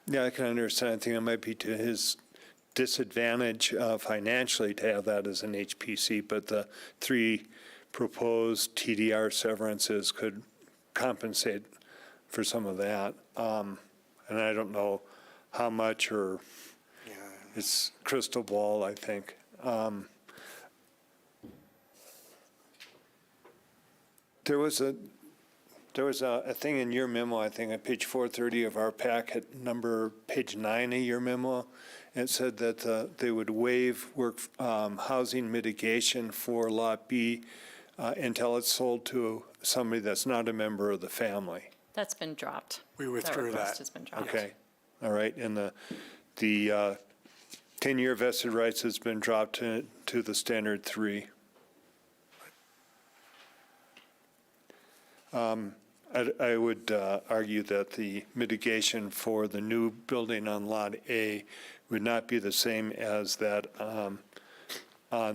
Yeah, I can understand. I think it might be to his disadvantage financially to have that as an HPC, but the 3 proposed TDR severances could compensate for some of that. And I don't know how much, or it's crystal ball, I think. There was a thing in your memo, I think, on page 430 of our packet, page 9 of your memo. It said that they would waive housing mitigation for Lot B until it's sold to somebody that's not a member of the family. That's been dropped. We withdrew request that. has been dropped. Okay, all right, and the 10-year vested rights has been dropped to the standard 3. I would argue that the mitigation for the new building on Lot A would not be the same as that on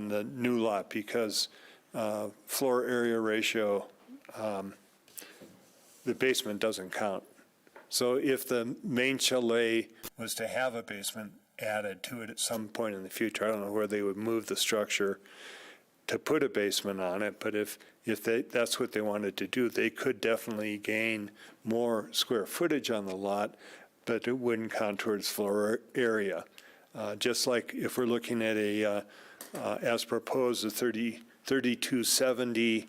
the new lot, because floor area ratio, the basement doesn't count. So if the main chalet was to have a basement added to it at some point in the future, I don't know where they would move the structure to put a basement on it, but if that's what they wanted to do, they could definitely gain more square footage on the lot, but it wouldn't count towards floor area. Just like if we're looking at as proposed, a 3270,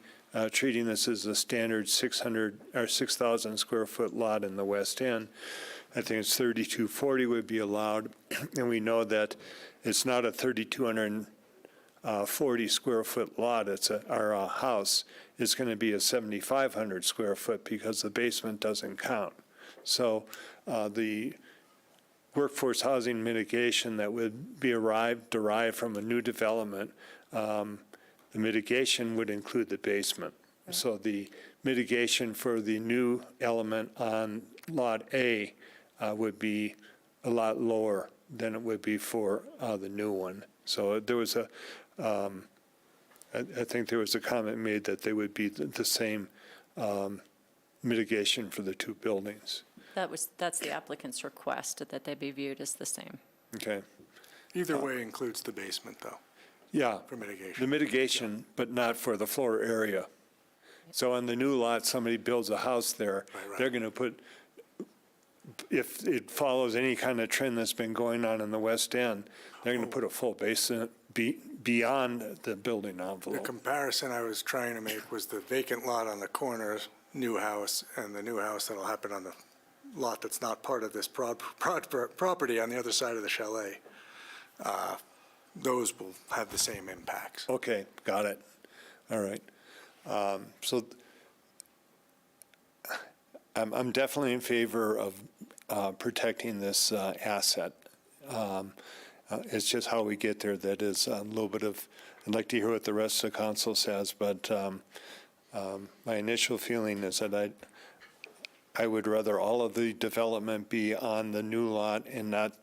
treating this as a standard 600 or 6,000 square foot lot in the West End, I think it's 3240 would be allowed, and we know that it's not a 3,240 square foot lot. It's our house is going to be a 7,500 square foot because the basement doesn't count. So the workforce housing mitigation that would be derived from a new development, the mitigation would include the basement. So the mitigation for the new element on Lot A would be a lot lower than it would be for the new one. So there was I think there was a comment made that they would be the same mitigation for the 2 buildings. That's the applicant's request, that they be viewed as the same. Okay. Either way includes the basement, though, Yeah. for mitigation. The mitigation, but not for the floor area. So on the new lot, somebody builds a house there, they're going to put, if it follows any kind of trend that's been going on in the West End, they're going to put a full basement beyond the building The envelope. comparison I was trying to make was the vacant lot on the corner, new house, and the new house that'll happen on the lot that's not part of this property on the other side of the chalet. Those will have the same impacts. Okay, got it. All right. So I'm definitely in favor of protecting this asset. It's just how we get there that is a little bit of, I'd like to hear what the rest of the council says, but my initial feeling is that I would rather all of the development be on the new lot and not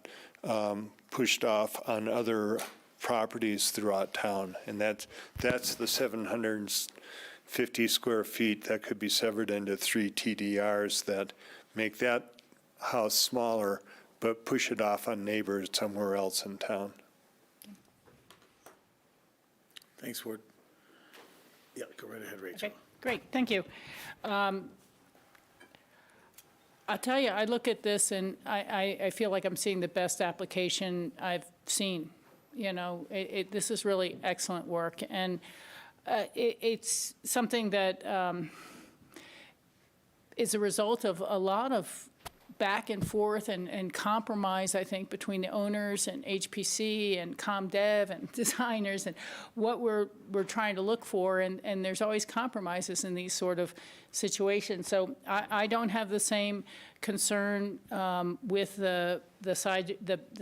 pushed off on other properties throughout town. And that's the 750 square feet that could be severed into 3 TDRs that make that house smaller, but push it off on neighbors somewhere else in town. Thanks, Ward. Yeah, go right ahead, Rachel. Okay, great, thank you. I'll tell you, I look at this and I feel like I'm seeing the best application I've seen. You know, this is really excellent work, and it's something that is a result of a lot of back and forth and compromise, I think, between the owners and HPC and ComDev and designers and what we're trying to look for, and there's always compromises in these sort of situations. So I don't have the same concern with the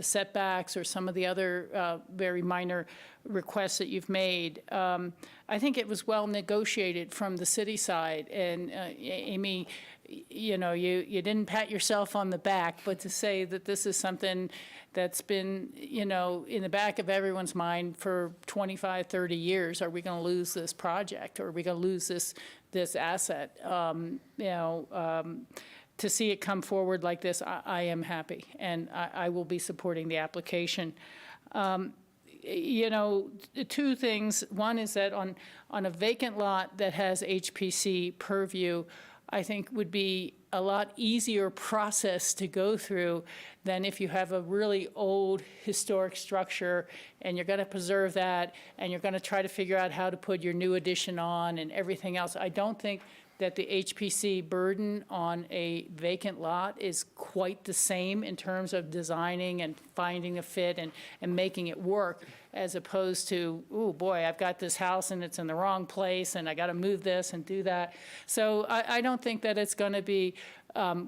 setbacks or some of the other very minor requests that you've made. I think it was well negotiated from the city side, and Amy, you know, you didn't pat yourself on the back, but to say that this is something that's been, you know, in the back of everyone's mind for 25, 30 years. Are we going to lose this project? Or are we going to lose this asset? To see it come forward like this, I am happy, and I will be supporting the application. You know, two things. One is that on a vacant lot that has HPC purview, I think would be a lot easier process to go through than if you have a really old historic structure and you're going to preserve that and you're going to try to figure out how to put your new addition on and everything else. I don't think that the HPC burden on a vacant lot is quite the same in terms of designing and finding a fit and making it work, as opposed to, oh boy, I've got this house and it's in the wrong place and I got to move this and do that. So I don't think that it's going to be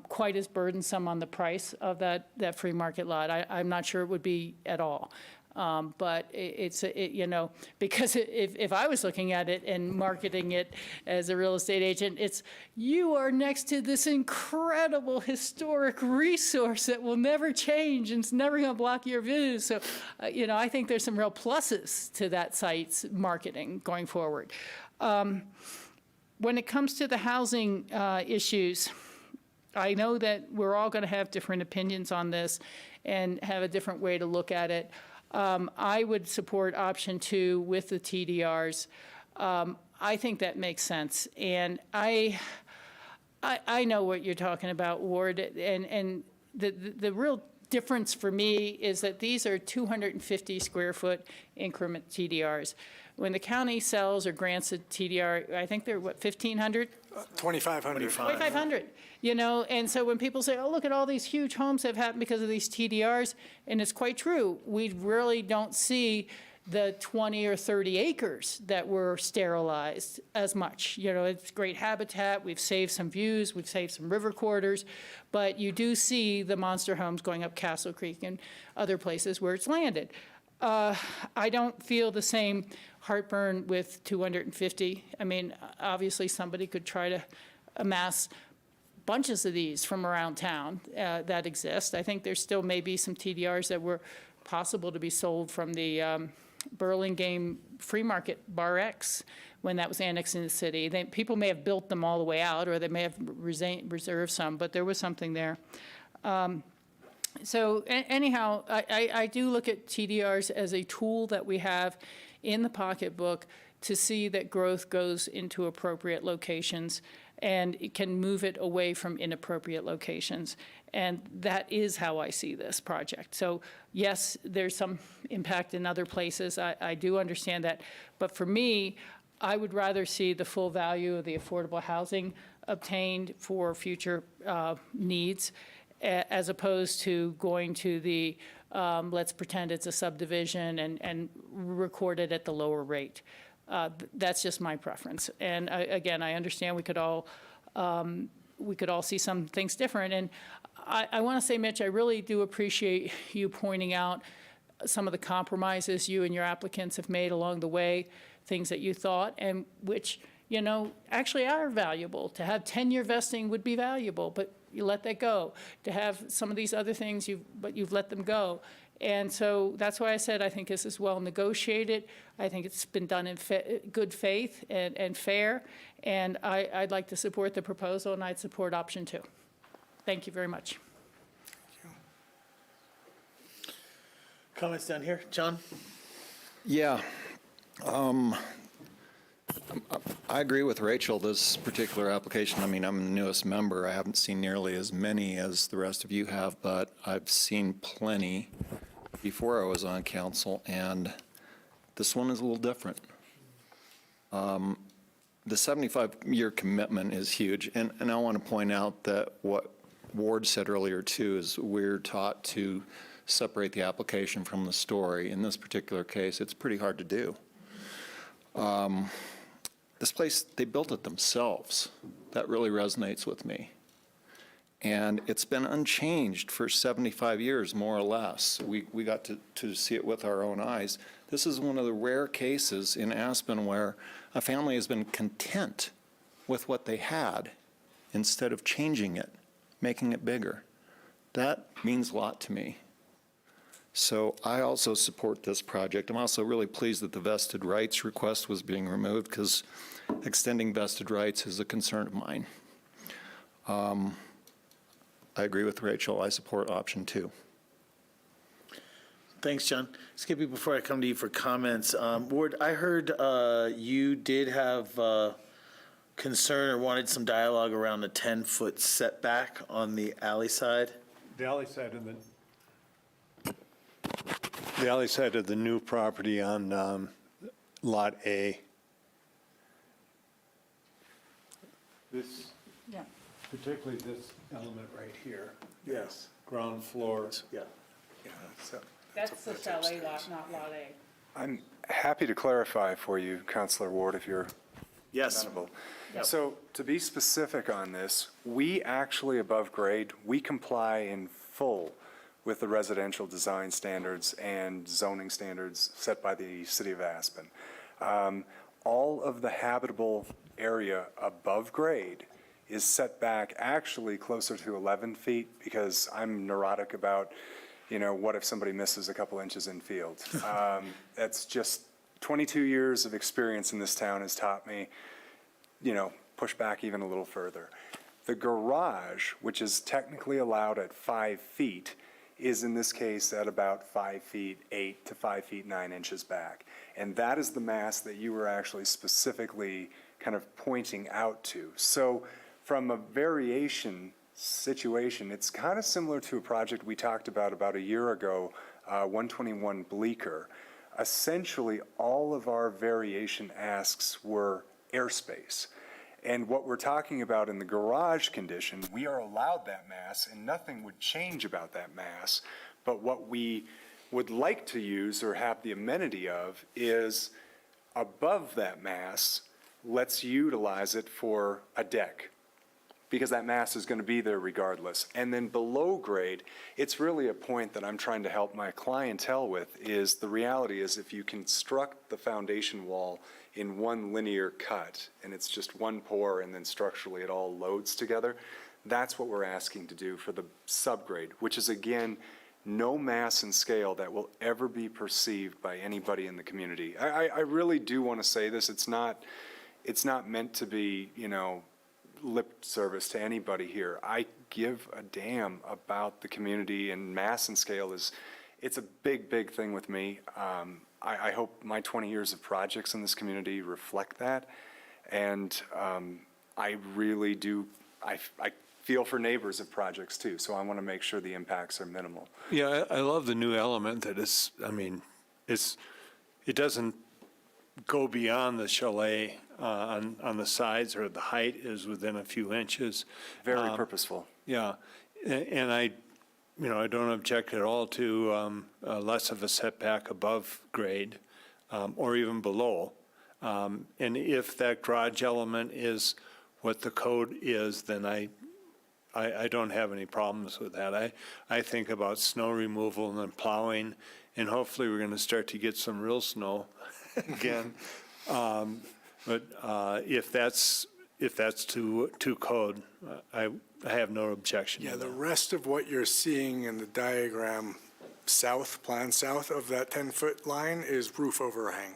quite as burdensome on the price of that free market lot. I'm not sure it would be at all. But you know, because if I was looking at it and marketing it as a real estate agent, it's, you are next to this incredible historic resource that will never change and it's never going to block your views. So, you know, I think there's some real pluses to that site's marketing going forward. When it comes to the housing issues, I know that we're all going to have different opinions on this and have a different way to look at it. I would support option 2 with the TDRs. I think that makes sense. And I know what you're talking about, Ward, and the real difference for me is that these are 250 square foot increment TDRs. When the county sells or grants a TDR, I think they're, what, 1,500? 2,500. 2,500, you know, and so when people say, oh, look at all these huge homes that have happened because of these TDRs, and it's quite true, we really don't see the 20 or 30 acres that were sterilized as much. You know, it's great habitat, we've saved some views, we've saved some river corridors, but you do see the monster homes going up Castle Creek and other places where it's landed. I don't feel the same heartburn with 250. I mean, obviously somebody could try to amass bunches of these from around town that exist. I think there still may be some TDRs that were possible to be sold from the Burlingame Free Market, Bar X, when that was annexed into the city. People may have built them all the way out, or they may have reserved some, but there was something there. So anyhow, I do look at TDRs as a tool that we have in the pocketbook to see that growth goes into appropriate locations, and it can move it away from inappropriate locations. And that is how I see this project. So yes, there's some impact in other places. I do understand that. But for me, I would rather see the full value of the affordable housing obtained for future needs, as opposed to going to the, let's pretend it's a subdivision and record it at the lower rate. That's just my preference. And again, I understand we could all see some things different. And I want to say, Mitch, I really do appreciate you pointing out some of the compromises you and your applicants have made along the way, things that you thought, and which, you know, actually are valuable. To have 10-year vesting would be valuable, but you let that go. To have some of these other things, but you've let them go. And so that's why I said I think this is well negotiated. I think it's been done in good faith and fair. And I'd like to support the proposal, and I'd support option 2. Thank you very much. Comments down here, John? Yeah. I agree with Rachel, this particular application. I mean, I'm the newest member. I haven't seen nearly as many as the rest of you have, but I've seen plenty before I was on council, and this one is a little different. The 75-year commitment is huge, and I want to point out that what Ward said earlier, too, is we're taught to separate the application from the story. In this particular case, it's pretty hard to do. This place, they built it themselves. That really resonates with me. And it's been unchanged for 75 years, more or less. We got to see it with our own eyes. This is one of the rare cases in Aspen where a family has been content with what they had instead of changing it, making it bigger. That means a lot to me. So I also support this project. I'm also really pleased that the vested rights request was being removed, because extending vested rights is a concern of mine. I agree with Rachel. I support option 2. Thanks, John. Skippy, before I come to you for comments, Ward, I heard you did have concern or wanted some dialogue around a 10-foot setback on the alley side. The alley side of the new property on Lot A. This, Yeah. particularly this element right here. Yes. Ground floor. Yeah. That's the chalet lot, not Lot A. I'm happy to clarify for you, Councilor Ward, if you're Yes. amenable. Yep. So to be specific on this, we actually, above grade, we comply in full with the residential design standards and zoning standards set by the City of Aspen. All of the habitable area above grade is set back actually closer to 11 feet, because I'm neurotic about, you know, what if somebody misses a couple inches in field? That's just 22 years of experience in this town has taught me, you know, push back even a little further. The garage, which is technically allowed at 5 feet, is in this case at about 5 feet 8 to 5 feet 9 inches back. And that is the mass that you were actually specifically kind of pointing out to. So from a variation situation, it's kind of similar to a project we talked about a year ago, 121 Bleecker. Essentially, all of our variation asks were airspace. And what we're talking about in the garage condition, we are allowed that mass, and nothing would change about that mass. But what we would like to use or have the amenity of is above that mass, let's utilize it for a deck, because that mass is going to be there regardless. And then below grade, it's really a point that I'm trying to help my clientele with, is the reality is if you construct the foundation wall in one linear cut, and it's just one pour, and then structurally it all loads together, that's what we're asking to do for the subgrade, which is again no mass and scale that will ever be perceived by anybody in the community. I really do want to say this. It's not meant to be, lip service to anybody here. I give a damn about the community, and mass and scale it's a big, big thing with me. I hope my 20 years of projects in this community reflect that. And I really do, I feel for neighbors of projects too, so I want to make sure the impacts are minimal. Yeah, I love the new element that is, it doesn't go beyond the chalet on the sides, or the height is within a few inches. Very purposeful. Yeah, and I don't object at all to less of a setback above grade or even below. And if that garage element is what the code is, then I don't have any problems with that. I think about snow removal and then plowing, and hopefully we're going to start to get some real snow again. But if that's to code, I have no objection. Yeah, to the that. rest of what you're seeing in the diagram plan south of that 10-foot line is roof overhang.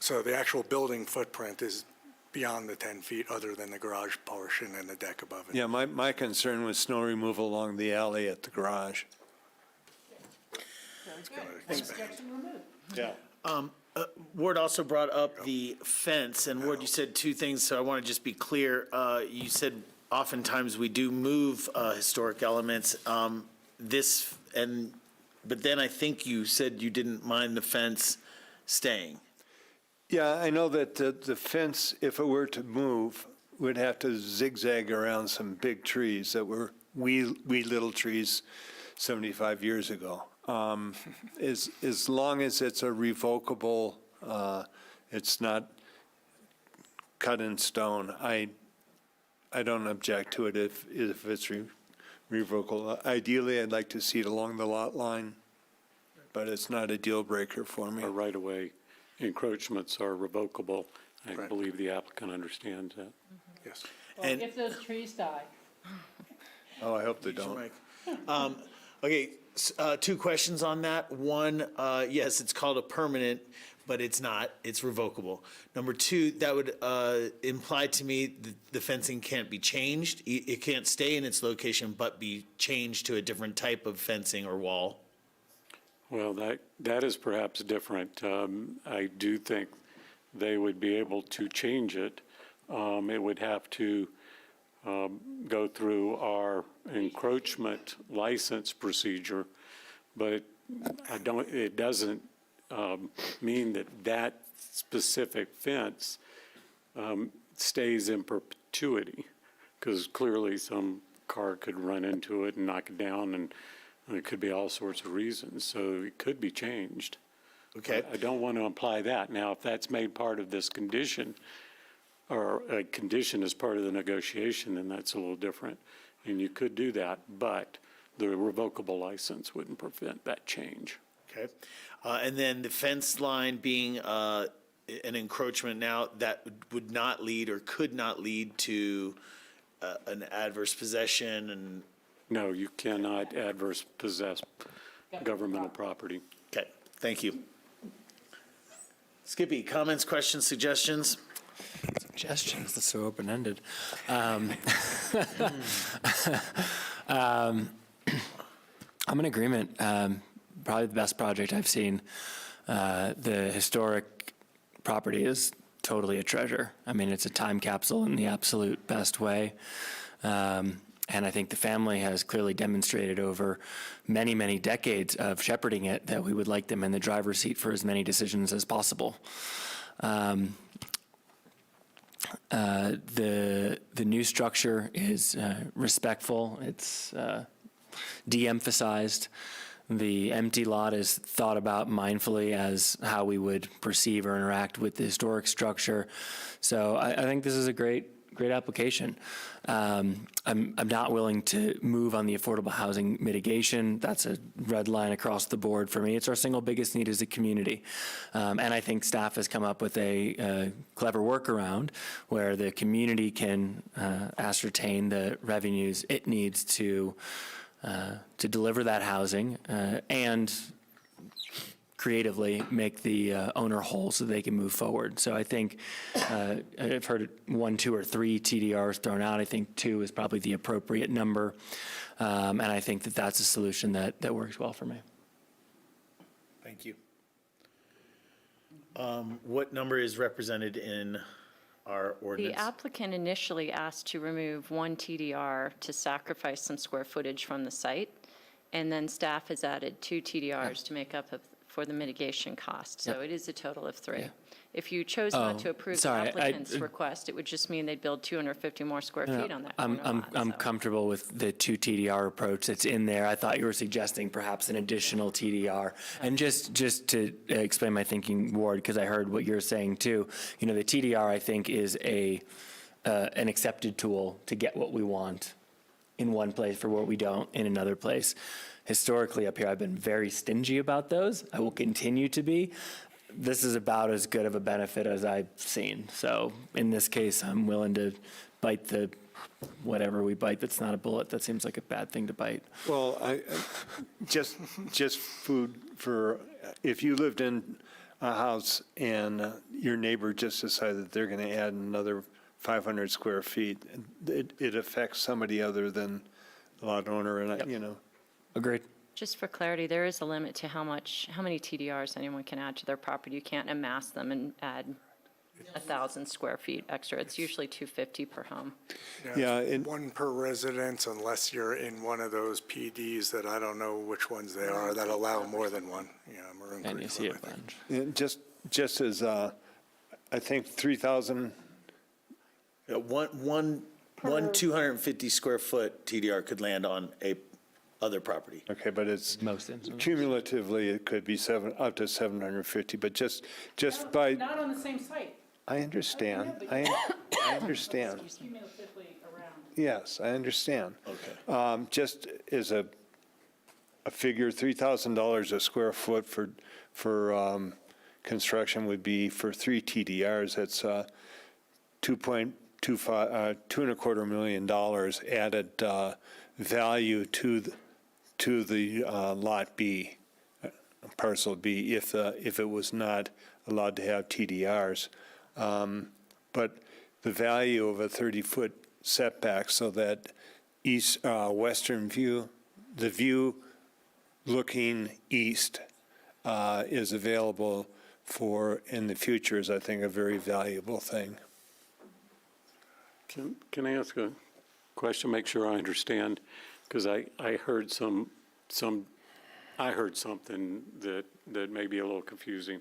So the actual building footprint is beyond the 10 feet, other than the garage portion and the deck above it. Yeah, my concern was snow removal along the alley at the garage. Yeah. Ward also brought up the fence, and Ward, you said two things, so I want to just be clear. You said oftentimes we do move historic elements. But then I think you said you didn't mind the fence staying. Yeah, I know that the fence, if it were to move, would have to zigzag around some big trees that were wee little trees 75 years ago. As long as it's a revocable, it's not cut in stone, I don't object to it if it's revocable. Ideally, I'd like to see it along the lot line, but it's not a deal breaker for me. Our right-of-way encroachments are revocable. I believe the applicant understands that. Yes. Well, if those trees die. Oh, I hope they don't. Okay, two questions on that. One, yes, it's called a permanent, but it's not. It's revocable. Number two, that would imply to me that the fencing can't be changed. It can't stay in its location, but be changed to a different type of fencing or wall. Well, that is perhaps different. I do think they would be able to change it. It would have to go through our encroachment license procedure, but it doesn't mean that specific fence stays in perpetuity, because clearly some car could run into it and knock it down, and it could be all sorts of reasons, so it could be changed. Okay. I don't want to imply that. Now, if that's made part of this condition, or a condition as part of the negotiation, then that's a little different. And you could do that, but the revocable license wouldn't prevent that change. Okay. And then the fence line being an encroachment now, that would not lead or could not lead to an adverse possession and. No, you cannot adverse possess governmental property. Okay, thank you. Skippy, comments, questions, suggestions? Suggestions, that's so open-ended. I'm in agreement. Probably the best project I've seen. The historic property is totally a treasure. I mean, it's a time capsule in the absolute best way. And I think the family has clearly demonstrated over many, many decades of shepherding it that we would like them in the driver's seat for as many decisions as possible. The new structure is respectful. It's de-emphasized. The empty lot is thought about mindfully as how we would perceive or interact with the historic structure. So I think this is a great application. I'm not willing to move on the affordable housing mitigation. That's a red line across the board for me. It's our single biggest need as a community. And I think staff has come up with a clever workaround where the community can ascertain the revenues it needs to to deliver that housing and creatively make the owner whole so they can move forward. So I think I've heard 1, 2, or 3 TDRs thrown out. I think 2 is probably the appropriate number, and I think that that's a solution that works well for me. Thank you. What number is represented in our ordinance? The applicant initially asked to remove 1 TDR to sacrifice some square footage from the site, and then staff has added 2 TDRs to make up for the mitigation cost. So it is a total of 3. If you chose not to approve the sorry, applicant's request, it would just mean they'd build 250 more square feet on that corner lot. I'm comfortable with the 2 TDR approach that's in there. I thought you were suggesting perhaps an additional TDR. And just to explain my thinking, Ward, because I heard what you're saying too, the TDR I think is an accepted tool to get what we want in one place for what we don't in another place. Historically up here, I've been very stingy about those. I will continue to be. This is about as good of a benefit as I've seen. So in this case, I'm willing to bite the whatever we bite that's not a bullet. That seems like a bad thing to bite. Well, just food for, if you lived in a house and your neighbor just decided they're going to add another 500 square feet, it affects somebody other than the lot owner, and Agreed. Just for clarity, there is a limit to how many TDRs anyone can add to their property. You can't amass them and add 1,000 square feet extra. It's usually 250 per home. Yeah, it's 1 per residence unless you're in one of those PDs that I don't know which ones they are that allow more than 1. Maroon And Creek you see Club, a I think. bunch. just as, I think 3,000, One 250 square foot TDR could land on a other property. okay, but it's Most instances. cumulatively, it could be up to 750, but just by, Not on the same site. I understand, I understand. Cumulatively around. Yes, I understand. Okay. Just as a figure, $3,000 a square foot for construction would be for 3 TDRs. That's $2.25 million added value to the Lot B, Parcel B, if it was not allowed to have TDRs. But the value of a 30-foot setback so that western view, the view looking east is available for in the future is, I think, a very valuable thing. Can I ask a question, make sure I understand? Because I heard I heard something that may be a little confusing.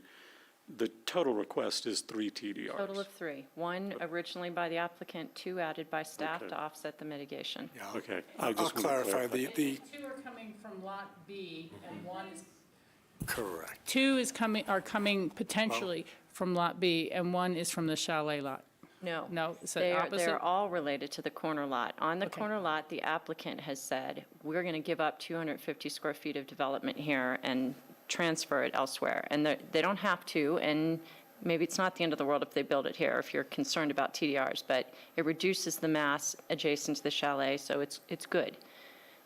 The total request is 3 TDRs. Total of 3. 1 originally by the applicant, 2 added by staff to offset the mitigation. Okay. I'll clarify. The 2 are coming from Lot B, and 1 is. Correct. 2 are coming potentially from Lot B, and 1 is from the chalet lot. No. No, is that opposite? They're all related to the corner lot. On the Okay. corner lot, the applicant has said, we're going to give up 250 square feet of development here and transfer it elsewhere. And they don't have to, and maybe it's not the end of the world if they build it here, if you're concerned about TDRs, but it reduces the mass adjacent to the chalet, so it's good.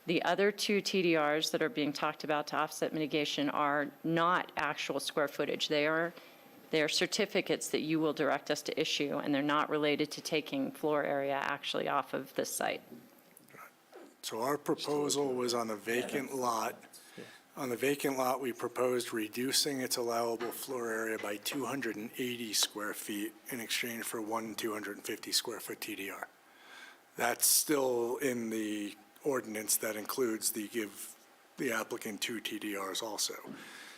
The other 2 TDRs that are being talked about to offset mitigation are not actual square footage. They are certificates that you will direct us to issue, and they're not related to taking floor area actually off of this site. So our proposal was on a vacant lot. On the vacant lot, we proposed reducing its allowable floor area by 280 square feet in exchange for 1 250 square foot TDR. That's still in the ordinance that includes give the applicant 2 TDRs also.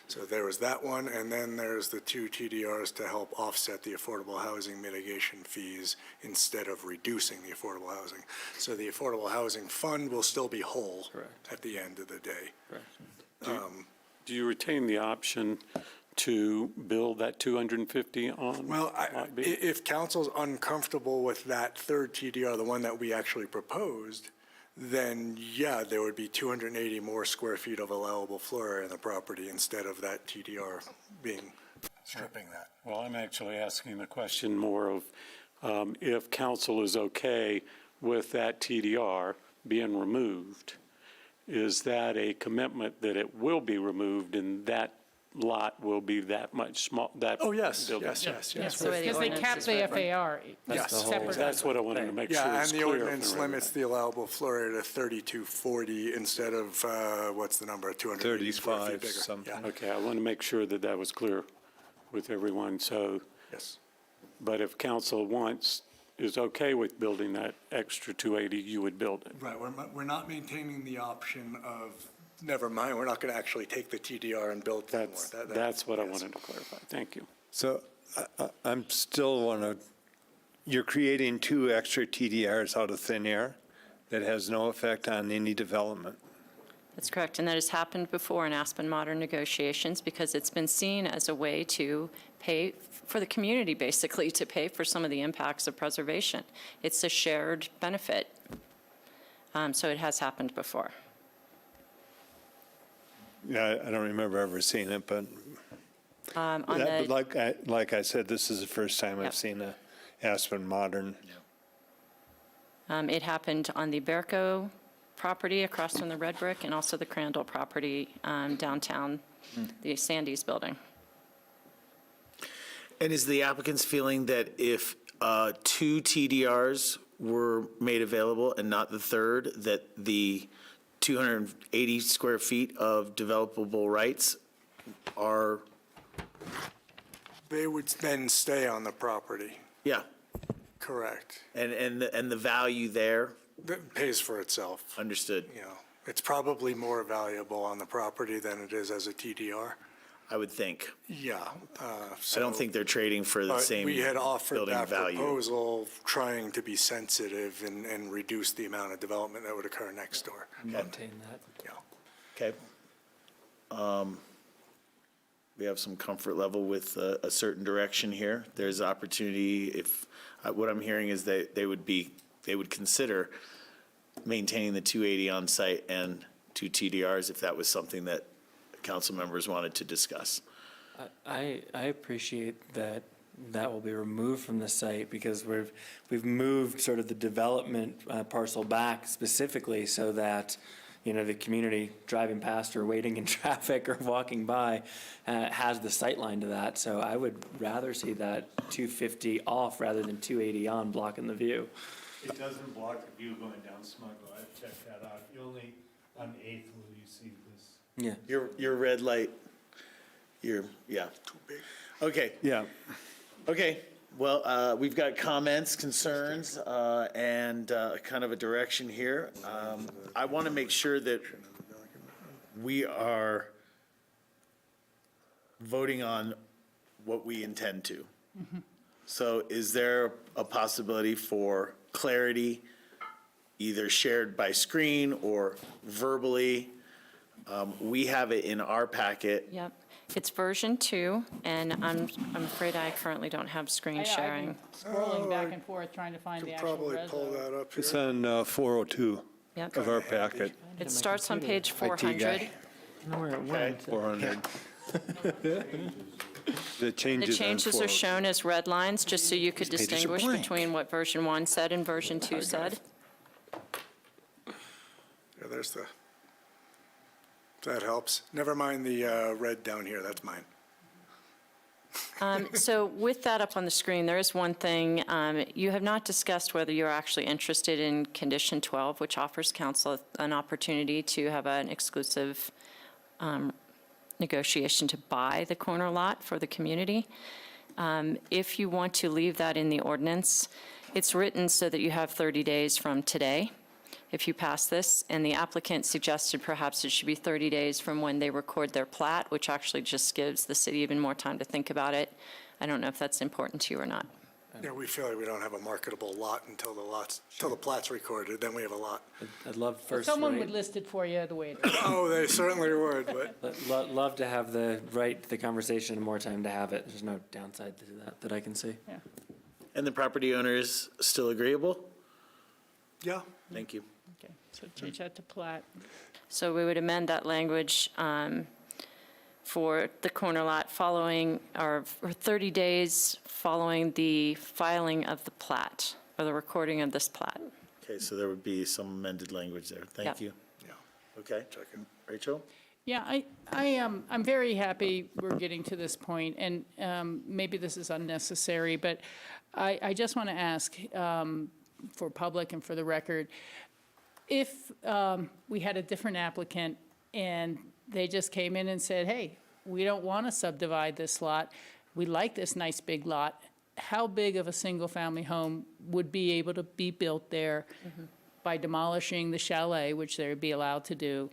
So there was that one, and then there's the 2 TDRs to help offset the affordable housing mitigation fees instead of reducing the affordable housing. So the affordable housing fund will still be whole at the end of the day. Do you retain the option to build that 250 on Well, Lot B? if council's uncomfortable with that 3rd TDR, the one that we actually proposed, then yeah, there would be 280 more square feet of allowable floor area in the property instead of that TDR stripping that. Well, I'm actually asking the question more of if council is okay with that TDR being removed is that a commitment that it will be removed and that lot will be that much small, that? Oh, yes, building? yes, yes, yes. the way the Because they ordinance capped is the written. FAR. Yes. separate. That's what I wanted to make sure Yeah, and is the clear. ordinance from the limits the allowable floor area to 3240 instead of, what's the number, 280 square feet 35 bigger. something. Yeah. Okay, I want to make sure that that was clear with everyone, so, Yes. but if council is okay with building that extra 280, you would build it. Right, we're not maintaining the option of, never mind, we're not going to actually take the TDR and build more. That's what I wanted to clarify. Thank you. So I'm still you're creating 2 extra TDRs out of thin air that has no effect on any development. That's correct, and that has happened before in Aspen Modern negotiations because it's been seen as a way to pay for the community, basically, to pay for some of the impacts of preservation. It's a shared benefit. So it has happened before. Yeah, I don't remember ever seeing it, but like I said, this is the first time Yep. I've seen a Aspen Modern. It happened on the Berco property across from the Red Brick and also the Crandall property downtown, the Sandy's building. And is the applicant's feeling that if 2 TDRs were made available and not the third, that the 280 square feet of developable rights are? They would then stay on the property, Yeah, correct. and the value there? That pays for itself. Understood. You know, it's probably more valuable on the property than it is as a TDR. I would think. Yeah. I don't think they're trading for the But same we had offered building that value. proposal, trying to be sensitive and reduce the amount of development that would occur next door. Maintain that. Okay. We have some comfort level with a certain direction here. There's opportunity if, what I'm hearing is that they would consider maintaining the 280 on site and 2 TDRs if that was something that council members wanted to discuss. I appreciate that will be removed from the site because we've moved sort of the development parcel back specifically so that, the community driving past or waiting in traffic or walking by has the sight line to that. So I would rather see that 250 off rather than 280 on blocking the view. It doesn't block the view going down Smuggle. I've checked that out. You only, on 8th will you see this. Yeah. Your red light, yeah. Too big. Okay. Yeah. Okay, well, we've got comments, concerns, and kind of a direction here. I want to make sure that we are voting on what we intend to. So is there a possibility for clarity, either shared by screen or verbally? We have it in our packet. Yep. It's version 2, and I'm afraid I currently don't have screen sharing. I've been scrolling back and forth trying to find the actual Probably pull reso. that up here. It's on 402 Yep. of our packet. It starts on page IT guy. 400. I don't know where it went. 400. The The changes on changes are 402. shown as red lines, just so you could pages are distinguish blank. between what version 1 said and version 2 said. Yeah, there's the, that helps. Never mind the red down here, that's mine. So with that up on the screen, there is one thing. You have not discussed whether you're actually interested in Condition 12, which offers council an opportunity to have an exclusive negotiation to buy the corner lot for the community. If you want to leave that in the ordinance, it's written so that you have 30 days from today if you pass this, and the applicant suggested perhaps it should be 30 days from when they record their plat, which actually just gives the city even more time to think about it. I don't know if that's important to you or not. Yeah, we feel like we don't have a marketable lot until the plat's recorded, then we have a lot. I'd love first Someone right. would list it for you the way it is. Oh, they certainly would, but Love to have the conversation and more time to have it. There's no downside to that I can see. Yeah. And the property owner is still agreeable? yeah. Thank you. Okay, so change that to plat. So we would amend that language for the corner lot following, or 30 days following the filing of the plat, or the recording of this plat. Okay, so there would be some amended language there. Thank Yep. you. Okay. Rachel? Yeah, I'm very happy we're getting to this point, and maybe this is unnecessary, but I just want to ask for public and for the record, if we had a different applicant and they just came in and said, hey, we don't want to subdivide this lot, we like this nice big lot, how big of a single-family home would be able to be built there by demolishing the chalet, which they would be allowed to do?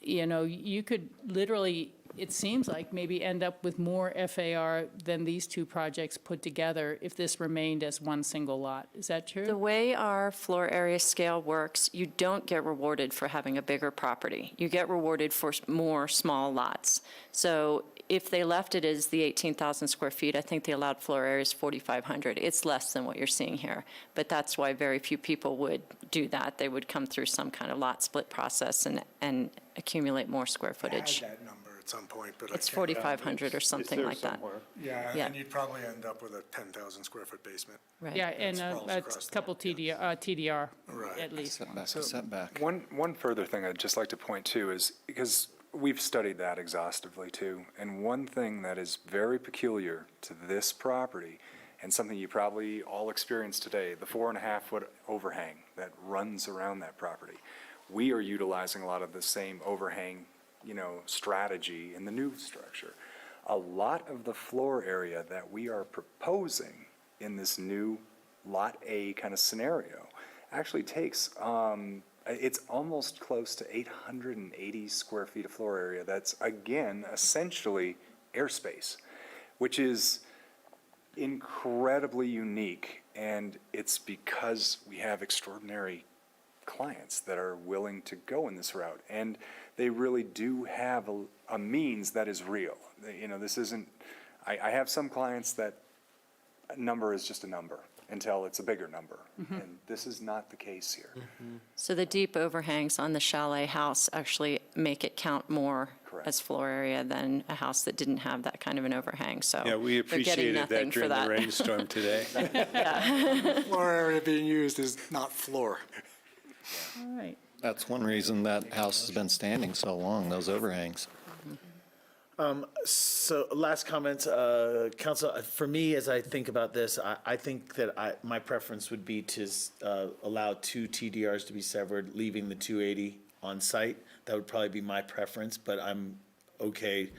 You know, you could literally, it seems like, maybe end up with more FAR than these two projects put together if this remained as one single lot. Is that true? The way our floor area scale works, you don't get rewarded for having a bigger property. You get rewarded for more small lots. So if they left it as the 18,000 square feet, I think the allowed floor area is 4,500. It's less than what you're seeing here. But that's why very few people would do that. They would come through some kind of lot split process and accumulate more square footage. I had that number at some point, but It's I can't. 4,500 or something like that. Yeah, Yeah. and you'd probably end up with a 10,000 square foot basement. Right. Yeah, and sprawls a across the couple TDR, Right. at least. Setback. One further thing I'd just like to point to is, because we've studied that exhaustively too, and one thing that is very peculiar to this property, and something you probably all experienced today, the 4.5-foot overhang that runs around that property. We are utilizing a lot of the same overhang, strategy in the new structure. A lot of the floor area that we are proposing in this new Lot A kind of scenario actually takes, it's almost close to 880 square feet of floor area. That's, again, essentially airspace, which is incredibly unique, and it's because we have extraordinary clients that are willing to go in this route, and they really do have a means that is real. This isn't, I have some clients that a number is just a number until it's a bigger number, and this is not the case here. So the deep overhangs on the chalet house actually make it count more as floor area than a house that didn't have that kind of an overhang, so Yeah, we they're getting appreciated nothing that for during the that. rainstorm today. Floor area being used is not floor. All right. That's one reason that house has been standing so long, those overhangs. So last comment, Council, for me, as I think about this, I think that my preference would be to allow 2 TDRs to be severed, leaving the 280 on site. That would probably be my preference, but I'm okay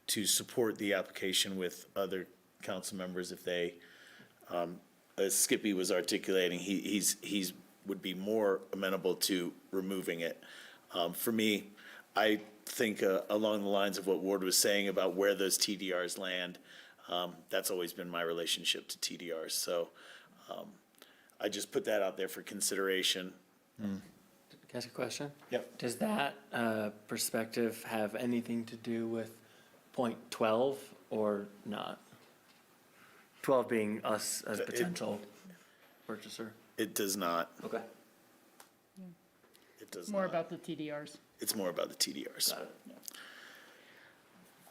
to support the application with other council members if they, as Skippy was articulating, he's would be more amenable to removing it. For me, I think along the lines of what Ward was saying about where those TDRs land, that's always been my relationship to TDRs. So I just put that out there for consideration. Can I ask a question? Yep. Does that perspective have anything to do with point 12 or not? 12 being us as potential purchaser? It does not. Okay. It does More not. about the TDRs. It's more about the TDRs. Got it.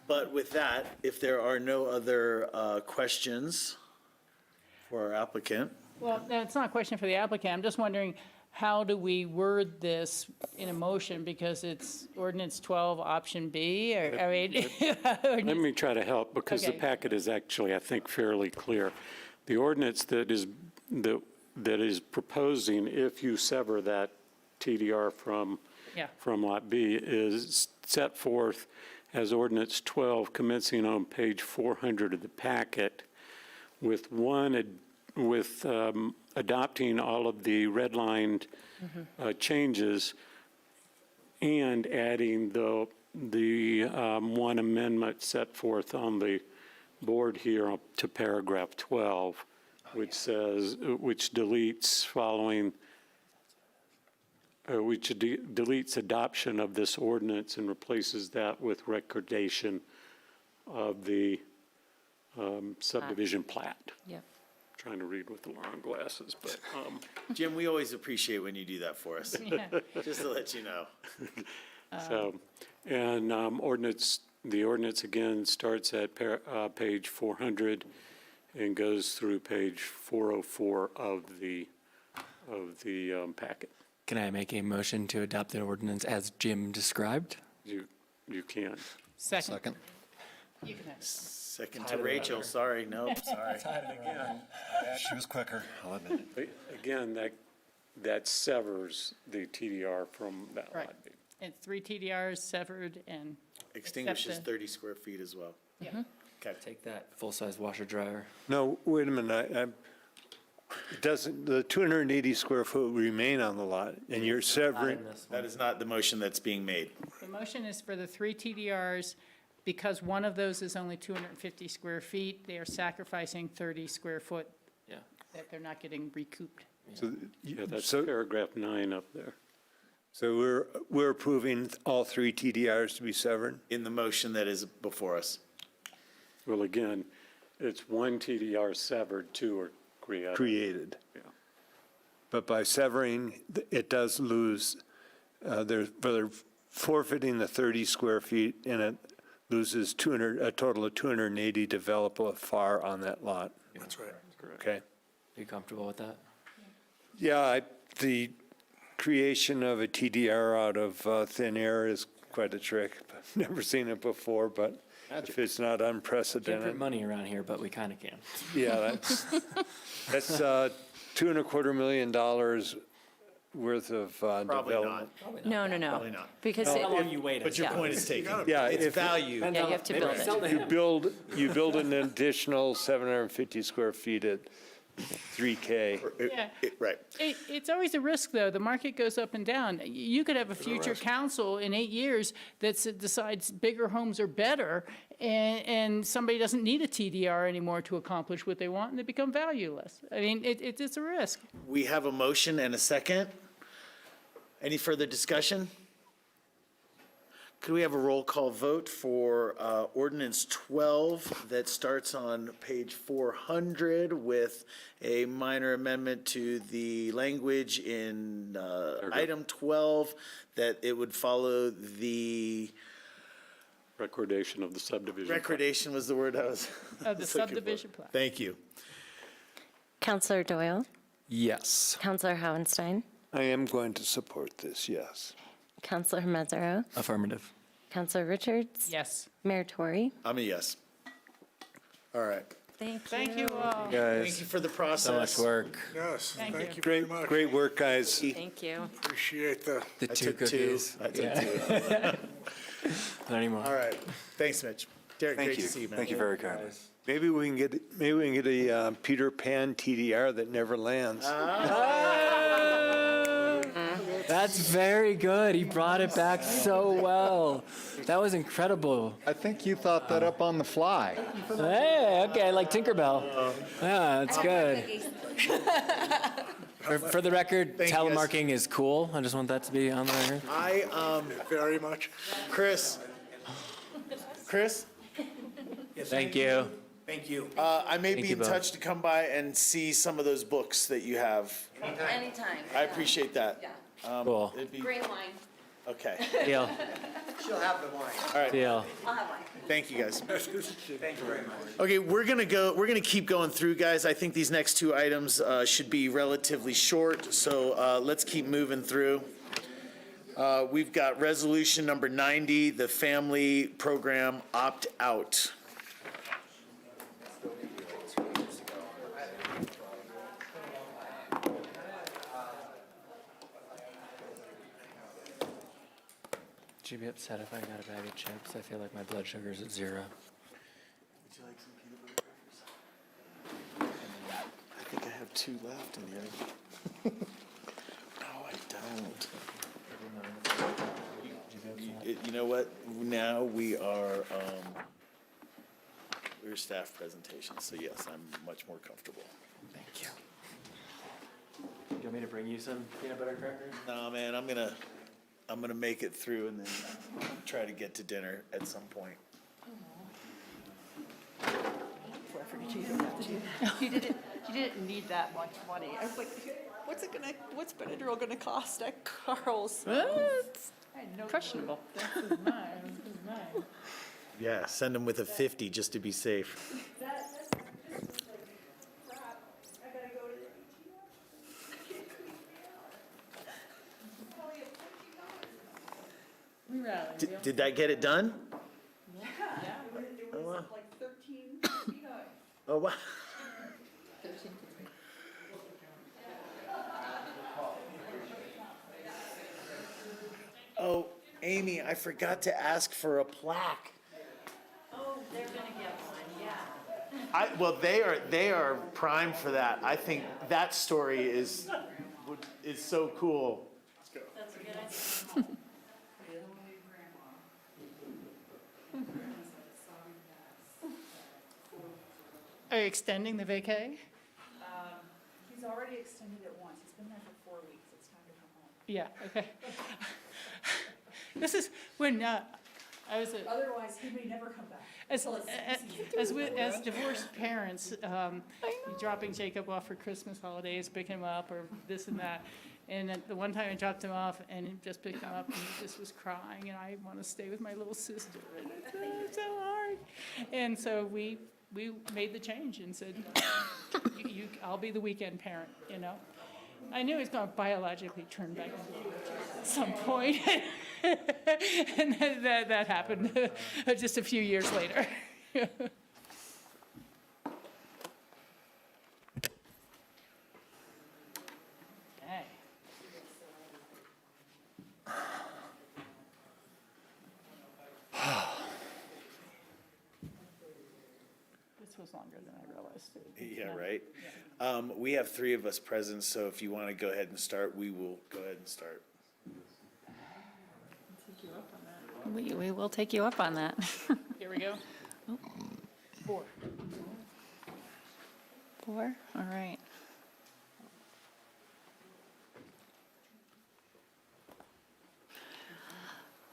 But with that, if there are no other questions for our applicant, Well, no, it's not a question for the applicant. I'm just wondering, how do we word this in a motion? Because it's ordinance 12, option B, or, I mean. Let me try to help, because the Okay. packet is actually, I think, fairly clear. The ordinance that is proposing, if you sever that TDR from Yeah. Lot B, is set forth as ordinance 12, commencing on page 400 of the packet, with adopting all of the redlined changes and adding the one amendment set forth on the board here to paragraph 12, which says, which deletes following, which deletes adoption of this ordinance and replaces that with recordation of the subdivision plat. Yep. Trying to read with the long glasses, but, Jim, we always appreciate when you do that for us, Yeah. just to let you know. so, and the ordinance again starts at page 400 and goes through page 404 of the packet. Can I make a motion to adopt the ordinance as Jim described? You can. Second. Second to Rachel, sorry, nope, sorry. She was quicker, I'll admit it. Again, that severs the TDR from that Right. lot. And 3 TDRs severed and. Extinguishes Except the- 30 square feet as well. Yeah. Okay. Take that full-size washer dryer. No, wait a minute, it doesn't, the 280 square foot remain on the lot, and you're severing, That is not the motion that's being made. The motion is for the 3 TDRs. Because one of those is only 250 square feet, they are sacrificing 30 square foot Yeah. that they're not getting recouped. so, Yeah, that's so, paragraph 9 up there. so we're approving all 3 TDRs to be severed? In the motion that is before us. Well, again, it's 1 TDR severed, 2 are created. Created. Yeah. But by severing, it does lose, they're forfeiting the 30 square feet, and it loses a total of 280 developable FAR on that lot. That's right. Okay? Are you comfortable with that? Yeah, the creation of a TDR out of thin air is quite a trick. I've never seen it before, but if it's not Can't print unprecedented. money around here, but we kind of can. Yeah, that's $2.25 million worth of Probably development. not. No. Probably not. Because How it- long you waited. But your Yeah. point is taken. Yeah, It's if- value. Yeah, you have to build it. You build an additional 750 square feet at 3K. Yeah. Right. It's always a risk, though. The market goes up and down. You could have a future council in 8 years that decides bigger homes are better, and somebody doesn't need a TDR anymore to accomplish what they want, and they become valueless. I mean, it's a risk. We have a motion and a second. Any further discussion? Could we have a roll call vote for ordinance 12 that starts on page 400 with a minor amendment to the language in item 12, that it would follow the, Recordation of the subdivision. recordation was the word I was. Of the looking for. subdivision plan. Thank you. Counselor Doyle, Yes. Counselor Howenstein, I am going to support this, yes. Counselor Mezzaro, Affirmative. Counselor Richards, Yes. Mayor Tory. I'm a yes. All right. Thank you all. Thank Guys, you for the process. So much work. Yes, Thank thank you. you very great, much. great work, guys. Thank you. Appreciate the, The I two took two. cookies. I took two. Not anymore. All right. Thanks, Mitch. Derek, great to see you, man. Thank you very kindly. Maybe we can get a Peter Pan TDR that never lands. That's very good. He brought it back so well. That was incredible. I think you thought that up on the fly. Hey, okay, like Tinkerbell. Yeah, that's good. For the record, Thank you, guys. telemarking is cool. I just want that to be on the record. very much. Chris? Thank you. Thank you. I may Thank be you in both. touch to come by and see some of those books that you have. Anytime. I appreciate that. Cool. It'd be, Bring wine. okay. Deal. She'll have the wine. All right. Deal. I'll have wine. Thank you, guys. Thank you very much. Okay, we're gonna keep going through, guys. I think these next two items should be relatively short, so let's keep moving through. We've got resolution number 90, the family program opt-out. Would you be upset if I got a bag of chips? I feel like my blood sugar's at 0. Would you like some peanut butter crackers? I think I have 2 left in here. No, I don't. You know what? Now we're staff presentation, so yes, I'm much more comfortable. Thank you. Do you want me to bring you some peanut butter crackers? No, man, I'm gonna make it through and then try to get to dinner at some point. She didn't need that much money. I was like, what's Benadryl gonna cost at Carl's? Questionable. This is mine. Yeah, send them with a 50 just to be safe. Did that get it done? It was like 13 feet high. Oh, wow. Oh, Amy, I forgot to ask for a plaque. Oh, they're gonna get one, yeah. Well, they are primed for that. I think that story is so cool. That's a good idea. Are you extending the vacay? He's already extended it once. He's been there for 4 weeks. It's time to come home. Yeah, okay. This is when I was Otherwise, he may never come back. as divorced parents, dropping Jacob off for Christmas holidays, picking him up, or this and that. And the one time I dropped him off and he just picked him up and he just was crying, and I want to stay with my little sister. And it's so hard. And so we made the change and said, I'll be the weekend parent, you know. I knew he was going to biologically turn back into a wheelchair at some point. And that happened just a few years later. Okay. This was longer than I realized. Yeah, right? We have 3 of us present, so if you want to go ahead and start, we will go ahead and start. We will take you up on that. Here we go. 4. 4, all right.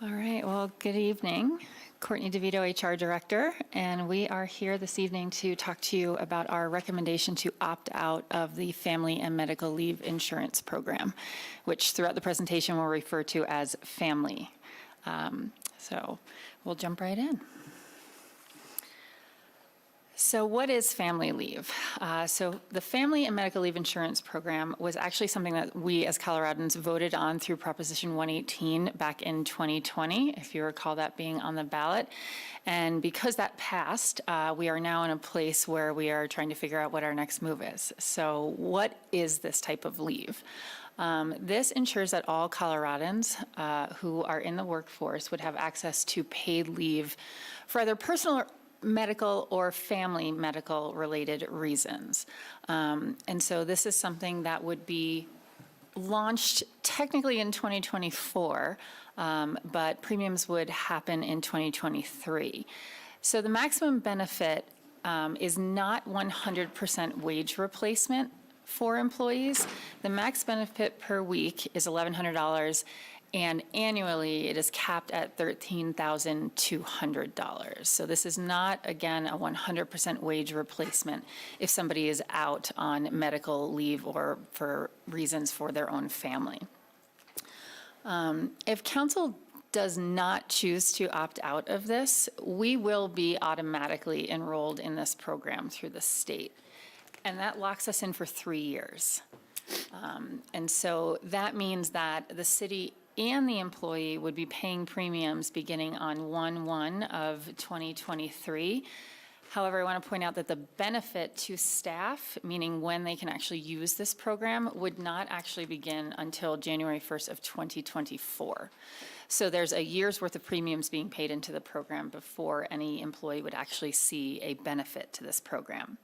All right, well, good evening. Courtney DeVito, HR Director, and we are here this evening to talk to you about our recommendation to opt out of the Family and Medical Leave Insurance Program, which throughout the presentation we'll refer to as FAMLY. So we'll jump right in. So what is family leave? So the Family and Medical Leave Insurance Program was actually something that we as Coloradans voted on through Proposition 118 back in 2020, if you recall that being on the ballot. And because that passed, we are now in a place where we are trying to figure out what our next move is. So what is this type of leave? This ensures that all Coloradans who are in the workforce would have access to paid leave for either personal medical or family medical related reasons. And so this is something that would be launched technically in 2024, but premiums would happen in 2023. So the maximum benefit is not 100% wage replacement for employees. The max benefit per week is $1,100, and annually it is capped at $13,200. So this is not, again, a 100% wage replacement if somebody is out on medical leave or for reasons for their own family. If council does not choose to opt out of this, we will be automatically enrolled in this program through the state. And that locks us in for 3 years. And so that means that the city and the employee would be paying premiums beginning on 1/1 of 2023. However, I want to point out that the benefit to staff, meaning when they can actually use this program, would not actually begin until January 1st of 2024. So there's a year's worth of premiums being paid into the program before any employee would actually see a benefit to this program.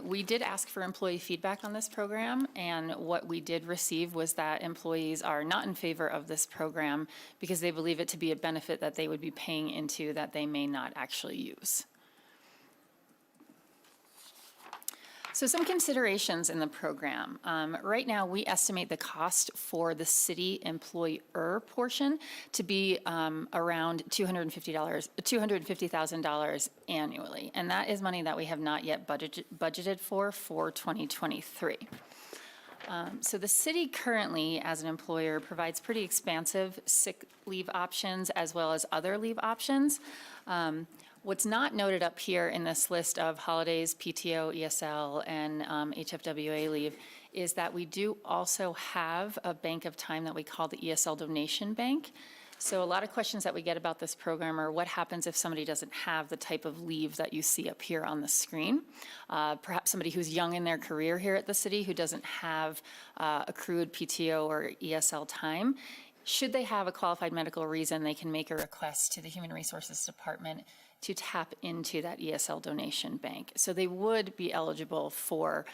We did ask for employee feedback on this program, and what we did receive was that employees are not in favor of this program because they believe it to be a benefit that they would be paying into that they may not actually use. So some considerations in the program. Right now, we estimate the cost for the city employer portion to be around $250,000 annually. And that is money that we have not yet budgeted for 2023. So the city currently, as an employer, provides pretty expansive sick leave options as well as other leave options. What's not noted up here in this list of holidays, PTO, ESL, and HFWA leave is that we do also have a bank of time that we call the ESL donation bank. So a lot of questions that we get about this program are what happens if somebody doesn't have the type of leave that you see up here on the screen? Perhaps somebody who's young in their career here at the city who doesn't have accrued PTO or ESL time. Should they have a qualified medical reason, they can make a request to the Human Resources Department to tap into that ESL donation bank. So they would be eligible for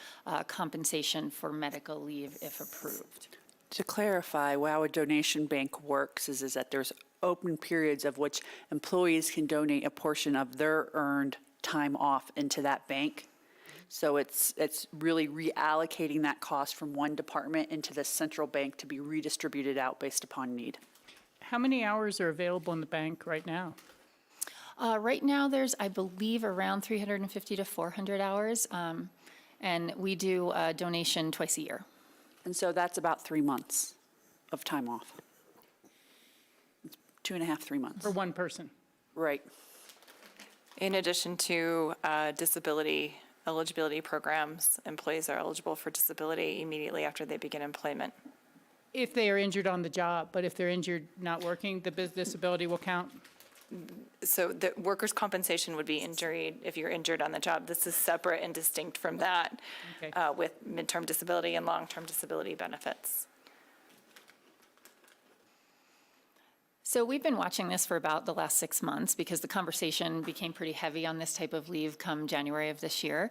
compensation for medical leave if approved. To clarify, how a donation bank works is that there's open periods of which employees can donate a portion of their earned time off into that bank. So it's really reallocating that cost from one department into the central bank to be redistributed out based upon need. How many hours are available in the bank right now? Right now, there's, I believe, around 350 to 400 hours, and we do a donation twice a year. And so that's about 3 months of time off. It's 2.5, 3 months. For one person? Right. In addition to disability eligibility programs, employees are eligible for disability immediately after they begin employment. If they are injured on the job, but if they're injured not working, the disability will count? So the workers' compensation would be injury if you're injured on the job. This is separate and distinct from that with midterm disability and long-term disability benefits. So we've been watching this for about the last 6 months because the conversation became pretty heavy on this type of leave come January of this year.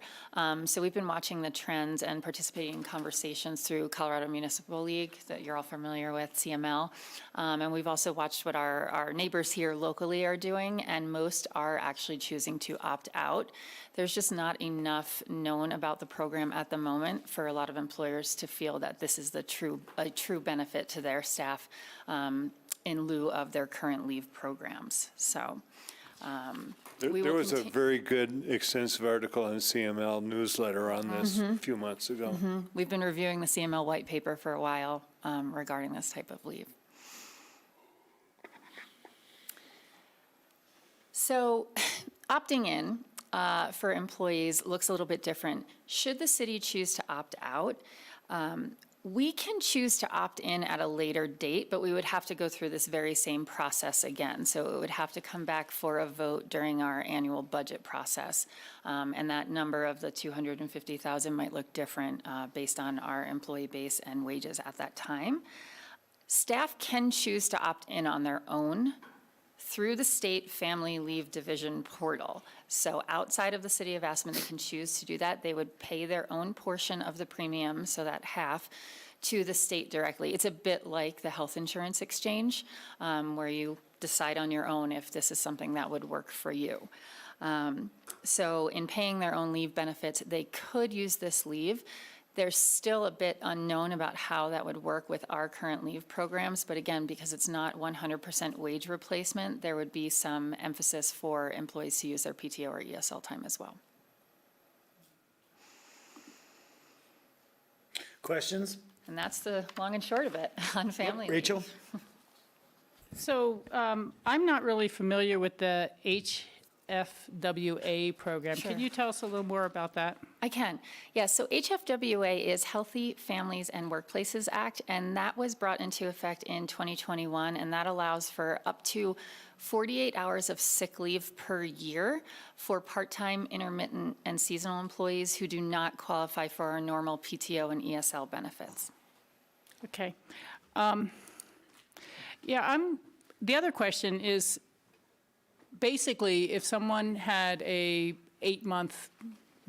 So we've been watching the trends and participating in conversations through Colorado Municipal League that you're all familiar with, CML. And we've also watched what our neighbors here locally are doing, and most are actually choosing to opt out. There's just not enough known about the program at the moment for a lot of employers to feel that this is a true benefit to their staff in lieu of their current leave programs. So There was a very good extensive article in CML newsletter on this a few months ago. We've been reviewing the CML white paper for a while regarding this type of leave. So opting in for employees looks a little bit different. Should the city choose to opt out, we can choose to opt in at a later date, but we would have to go through this very same process again. So it would have to come back for a vote during our annual budget process. And that number of the 250,000 might look different based on our employee base and wages at that time. Staff can choose to opt in on their own through the State Family Leave Division portal. So outside of the city of Aspen, they can choose to do that. They would pay their own portion of the premium, so that half, to the state directly. It's a bit like the health insurance exchange, where you decide on your own if this is something that would work for you. So in paying their own leave benefits, they could use this leave. There's still a bit unknown about how that would work with our current leave programs, but again, because it's not 100% wage replacement, there would be some emphasis for employees to use their PTO or ESL time as well. Questions? And that's the long and short of it on family leave. Rachel? So I'm not really familiar with the HFWA program. Sure. Can you tell us a little more about that? I can. Yes, so HFWA is Healthy Families and Workplaces Act, and that was brought into effect in 2021, and that allows for up to 48 hours of sick leave per year for part-time, intermittent, and seasonal employees who do not qualify for our normal PTO and ESL benefits. Okay. The other question is, basically, if someone had a 8-month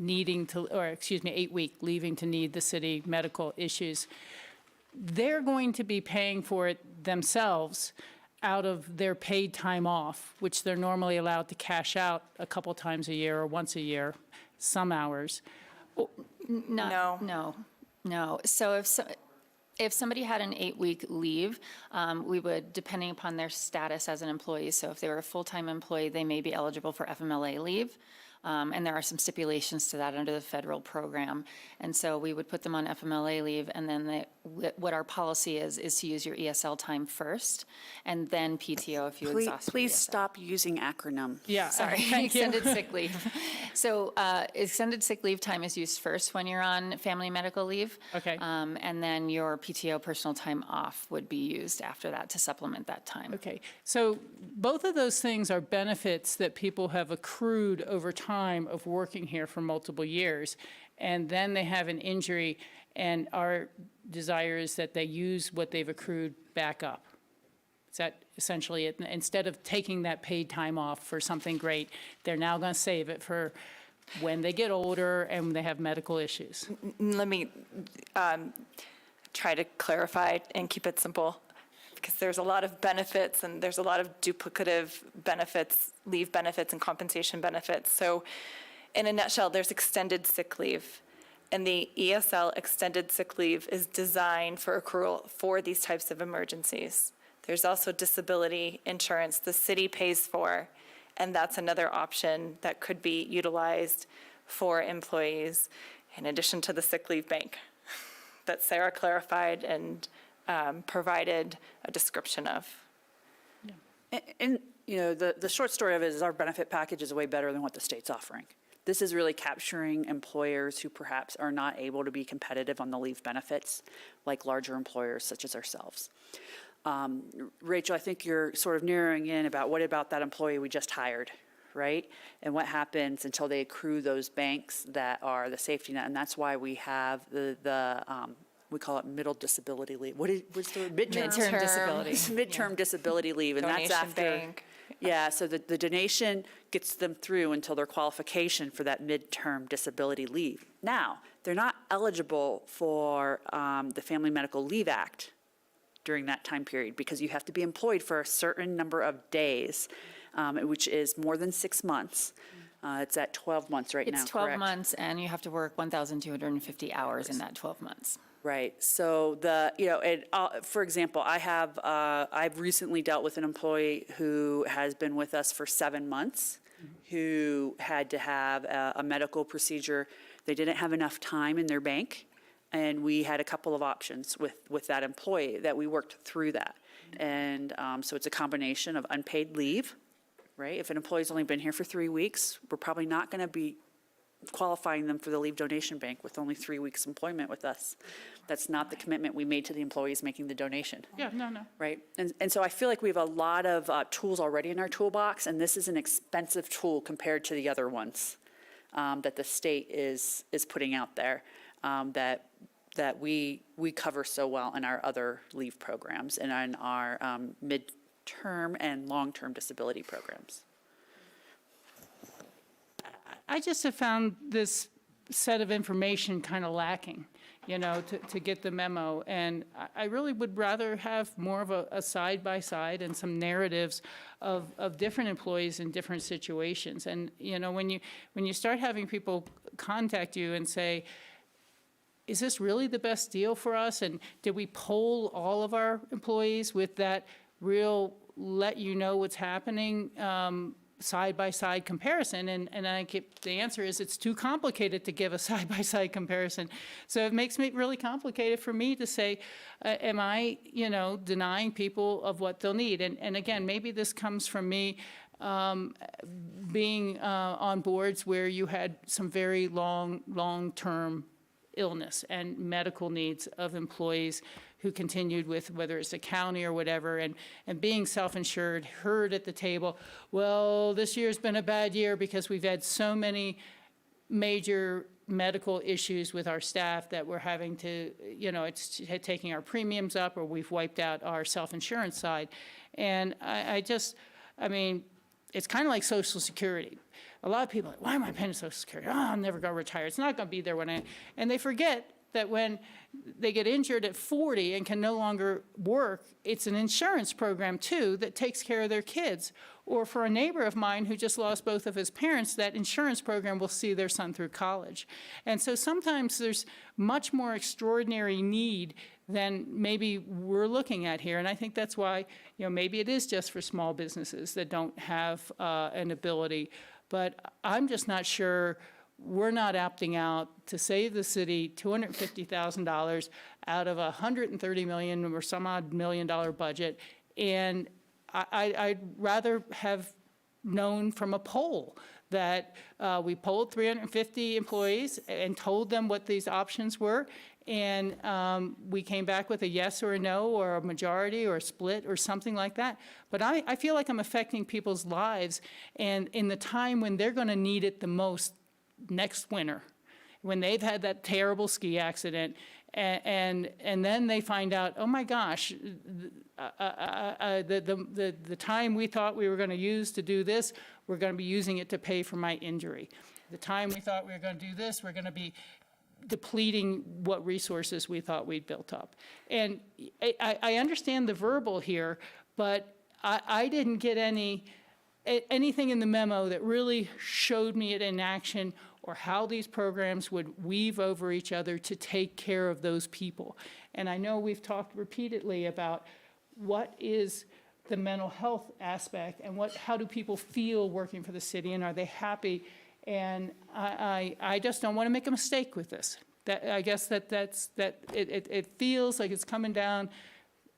needing to, or excuse me, 8-week leaving to need the city medical issues, they're going to be paying for it themselves out of their paid time off, which they're normally allowed to cash out a couple times a year or once a year, some hours. No. So if somebody had an 8-week leave, we would, depending upon their status as an employee, so if they were a full-time employee, they may be eligible for FMLA leave. And there are some stipulations to that under the federal program. And so we would put them on FMLA leave, and then what our policy is to use your ESL time first, and then PTO if you exhaust your Please ESL. stop using acronym. Yeah, Sorry, thank you. extended sick leave. So extended sick leave time is used first when you're on family medical leave. Okay. And then your PTO personal time off would be used after that to supplement that time. Okay, so both of those things are benefits that people have accrued over time of working here for multiple years, and then they have an injury, and our desire is that they use what they've accrued back up. Is that essentially it? Instead of taking that paid time off for something great, they're now going to save it for when they get older and they have medical issues. Let me try to clarify and keep it simple, because there's a lot of benefits and there's a lot of duplicative benefits, leave benefits and compensation benefits. So in a nutshell, there's extended sick leave. And the ESL extended sick leave is designed for accrual for these types of emergencies. There's also disability insurance the city pays for, and that's another option that could be utilized for employees, in addition to the sick leave bank that Sarah clarified and provided a description of. And, you know, the short story of it is our benefit package is way better than what the state's offering. This is really capturing employers who perhaps are not able to be competitive on the leave benefits, like larger employers such as ourselves. Rachel, I think you're sort of narrowing in about what about that employee we just hired, right? And what happens until they accrue those banks that are the safety net, and that's why we have we call it middle disability leave. What's the midterm disability. Midterm disability leave, and Donation that's after. bank. Yeah, so the donation gets them through until their qualification for that midterm disability leave. Now, they're not eligible for the Family Medical Leave Act during that time period, because you have to be employed for a certain number of days, which is more than 6 months. It's at 12 months right now, It's 12 correct? months, and you have to work 1,250 hours in that 12 months. Right. So for example, I've recently dealt with an employee who has been with us for 7 months, who had to have a medical procedure. They didn't have enough time in their bank, and we had a couple of options with that employee that we worked through that. And so it's a combination of unpaid leave, right? If an employee's only been here for 3 weeks, we're probably not going to be qualifying them for the leave donation bank with only 3 weeks employment with us. That's not the commitment we made to the employees making the donation. Yeah, no. Right? And so I feel like we have a lot of tools already in our toolbox, and this is an expensive tool compared to the other ones that the state is putting out there that we cover so well in our other leave programs and in our mid-term and long-term disability programs. I just have found this set of information kind of lacking, to get the memo. And I really would rather have more of a side-by-side and some narratives of different employees in different situations. And, when you start having people contact you and say, is this really the best deal for us? And did we poll all of our employees with that real let you know what's happening side-by-side comparison, and the answer is it's too complicated to give a side-by-side comparison. So it makes it really complicated for me to say, am I, denying people of what they'll need? And again, maybe this comes from me being on boards where you had some very long-term illness and medical needs of employees who continued with, whether it's the county or whatever, and being self-insured, heard at the table, well, this year's been a bad year because we've had so many major medical issues with our staff that we're having to, it's taking our premiums up, or we've wiped out our self-insurance side. And I mean, it's kind of like Social Security. A lot of people are like, why am I paying Social Security? Oh, I'm never going to retire. It's not going to be there and they forget that when they get injured at 40 and can no longer work, it's an insurance program too that takes care of their kids. Or for a neighbor of mine who just lost both of his parents, that insurance program will see their son through college. And so sometimes there's much more extraordinary need than maybe we're looking at here. And I think that's why, maybe it is just for small businesses that don't have an ability but I'm just not sure we're not opting out to save the city $250,000 out of a $130 million or some odd $1 million budget. And I'd rather have known from a poll that we polled 350 employees and told them what these options were. And we came back with a yes or a no or a majority or a split or something like that. But I feel like I'm affecting people's lives, and in the time when they're going to need it the most next winter, when they've had that terrible ski accident, and then they find out, oh my gosh, the time we thought we were going to use to do this, we're going to be using it to pay for my injury. The time we thought we were going to do this, we're going to be depleting what resources we thought we'd built up. And I understand the verbal here, but I didn't get anything in the memo that really showed me it in action or how these programs would weave over each other to take care of those people. And I know we've talked repeatedly about what is the mental health aspect and how do people feel working for the city, and are they happy? And I just don't want to make a mistake with this. I guess it feels like it's coming down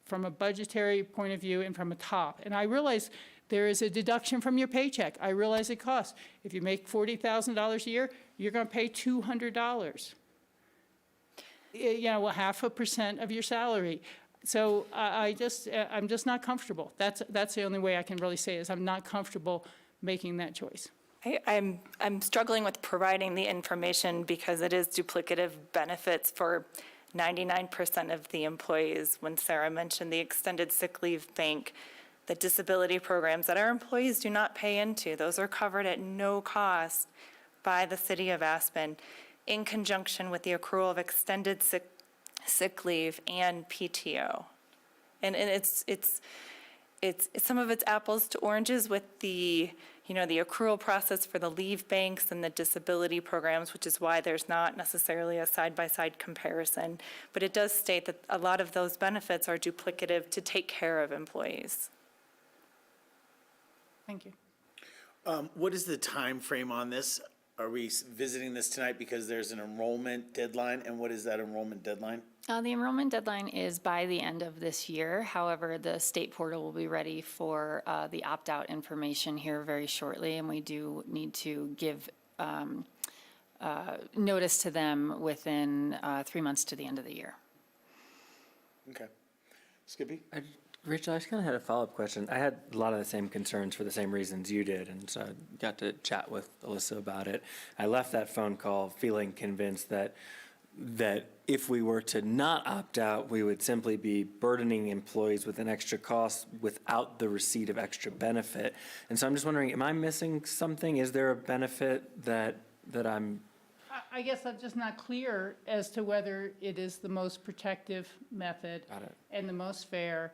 from a budgetary point of view and from a top. And I realize there is a deduction from your paycheck. I realize it costs. If you make $40,000 a year, you're going to pay $200. You know, 0.5% of your salary. So I'm just not comfortable. That's the only way I can really say is I'm not comfortable making that choice. I'm struggling with providing the information because it is duplicative benefits for 99% of the employees. When Sarah mentioned the extended sick leave bank, the disability programs that our employees do not pay into, those are covered at no cost by the city of Aspen in conjunction with the accrual of extended sick leave and PTO. And it's some of it's apples to oranges with the accrual process for the leave banks and the disability programs, which is why there's not necessarily a side-by-side comparison. But it does state that a lot of those benefits are duplicative to take care of employees. Thank you. What is the time frame on this? Are we visiting this tonight because there's an enrollment deadline? And what is that enrollment deadline? The enrollment deadline is by the end of this year. However, the state portal will be ready for the opt-out information here very shortly, and we do need to give notice to them within 3 months to the end of the year. Okay. Skippy? Rachel, I just kind of had a follow-up question. I had a lot of the same concerns for the same reasons you did, and so I got to chat with Alyssa about it. I left that phone call feeling convinced that if we were to not opt out, we would simply be burdening employees with an extra cost without the receipt of extra benefit. And so I'm just wondering, am I missing something? Is there a benefit that I'm... I guess I'm just not clear as to whether it is the most protective method and the most fair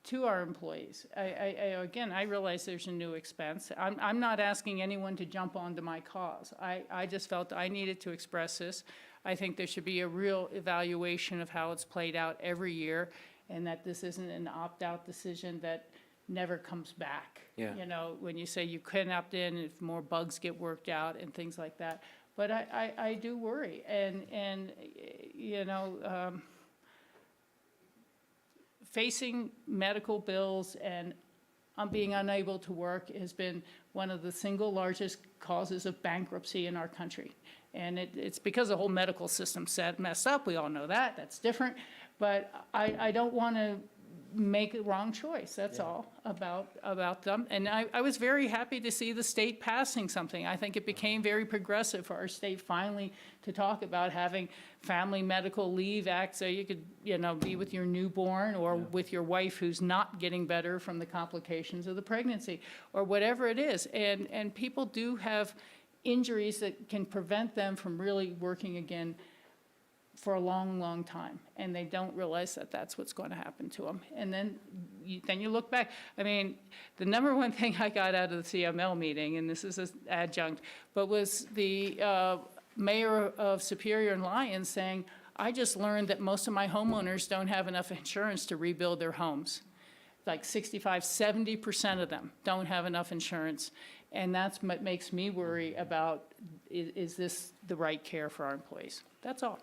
to our employees. Again, I realize there's a new expense. I'm not asking anyone to jump onto my cause. I just felt I needed to express this. I think there should be a real evaluation of how it's played out every year, and that this isn't an opt-out decision that never comes back. Yeah. You know, when you say you can opt in if more bugs get worked out and things like that. But I do worry, and you know, facing medical bills and being unable to work has been one of the single largest causes of bankruptcy in our country. And it's because the whole medical system messed up. We all know that. That's different. But I don't want to make a wrong choice. That's all about them. And I was very happy to see the state passing something. I think it became very progressive for our state finally to talk about having Family Medical Leave Act so you could, you know, be with your newborn or with your wife who's not getting better from the complications of the pregnancy or whatever it is. And people do have injuries that can prevent them from really working again for a long, long time, and they don't realize that that's what's going to happen to them. And then you look back. I mean, the number one thing I got out of the CML meeting, and this is an adjunct, but was the mayor of Superior and Lyons saying, I just learned that most of my homeowners don't have enough insurance to rebuild their homes. Like 65, 70% of them don't have enough insurance. And that's what makes me worry about, is this the right care for our employees? That's all.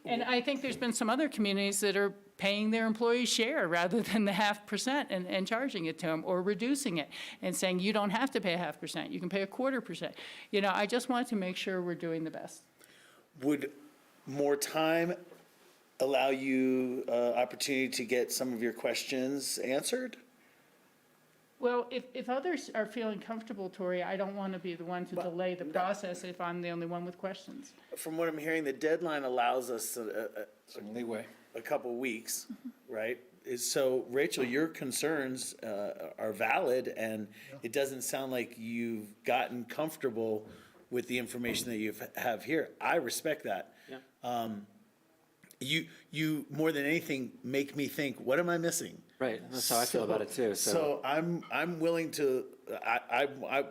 And I think there's been some other communities that are paying their employees' share rather than the 0.5% and charging it to them, or reducing it and saying, you don't have to pay 0.5%, you can pay 0.25%. You know, I just want to make sure we're doing the best. Would more time allow you opportunity to get some of your questions answered? Well, if others are feeling comfortable, Tori, I don't want to be the one to delay the process if I'm the only one with questions. From what I'm hearing, the deadline allows us Some leeway. a couple weeks, right? So, Rachel, your concerns are valid, and it doesn't sound like you've gotten comfortable with the information that you have here. I respect that. Yeah. You more than anything make me think, what am I missing? Right, that's how I feel about it too. So I'm willing to,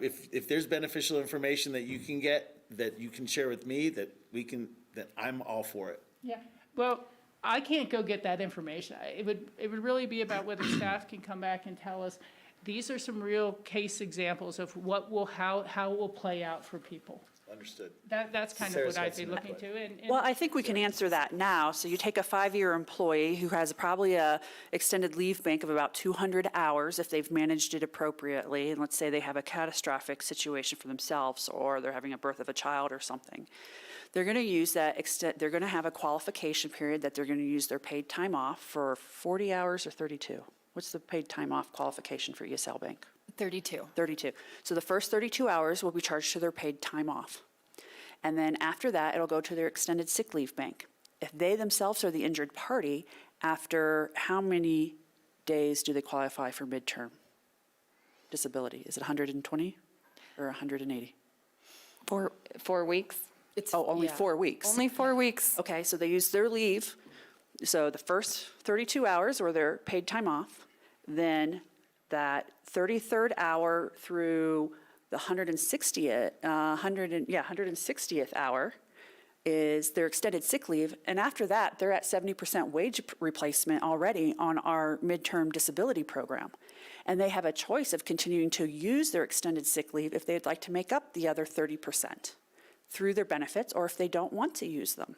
if there's beneficial information that you can get, that you can share with me, that I'm all for it. Yeah, well, I can't go get that information. It would really be about whether staff can come back and tell us, these are some real case examples of how it will play out for people. Understood. That's kind of what I'd be looking to. Well, I think we can answer that now. So you take a 5-year employee who has probably a extended leave bank of about 200 hours if they've managed it appropriately, and let's say they have a catastrophic situation for themselves, or they're having a birth of a child or something. They're going to use that they're going to have a qualification period that they're going to use their paid time off for 40 hours or 32. What's the paid time off qualification for ESL Bank? 32. 32. So the first 32 hours will be charged to their paid time off. And then after that, it'll go to their extended sick leave bank. If they themselves are the injured party, after how many days do they qualify for midterm disability? Is it 120 or 180? 4 weeks. Only 4 weeks. Only 4 weeks. Okay, so they use their leave. So the first 32 hours or their paid time off, then that 33rd hour through the 160th hour is their extended sick leave. And after that, they're at 70% wage replacement already on our midterm disability program. And they have a choice of continuing to use their extended sick leave if they'd like to make up the other 30% through their benefits, or if they don't want to use them.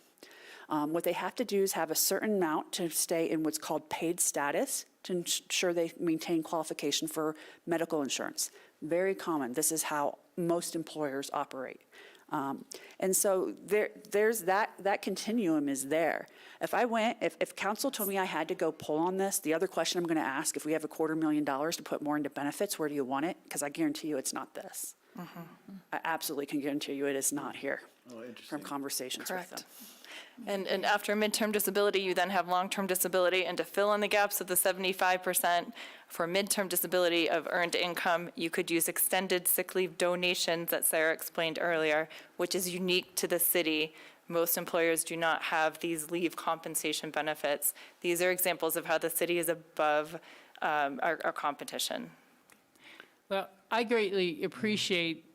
What they have to do is have a certain amount to stay in what's called paid status to ensure they maintain qualification for medical insurance. Very common. This is how most employers operate. And so there's that continuum is there. If council told me I had to go pull on this, the other question I'm going to ask, if we have $250,000 to put more into benefits, where do you want it? Because I guarantee you it's not this. I absolutely can guarantee you it is not here from conversations with them. And after midterm disability, you then have long-term disability, and to fill in the gaps of the 75% for midterm disability of earned income, you could use extended sick leave donations that Sarah explained earlier, which is unique to the city. Most employers do not have these leave compensation benefits. These are examples of how the city is above our competition. Well, I greatly appreciate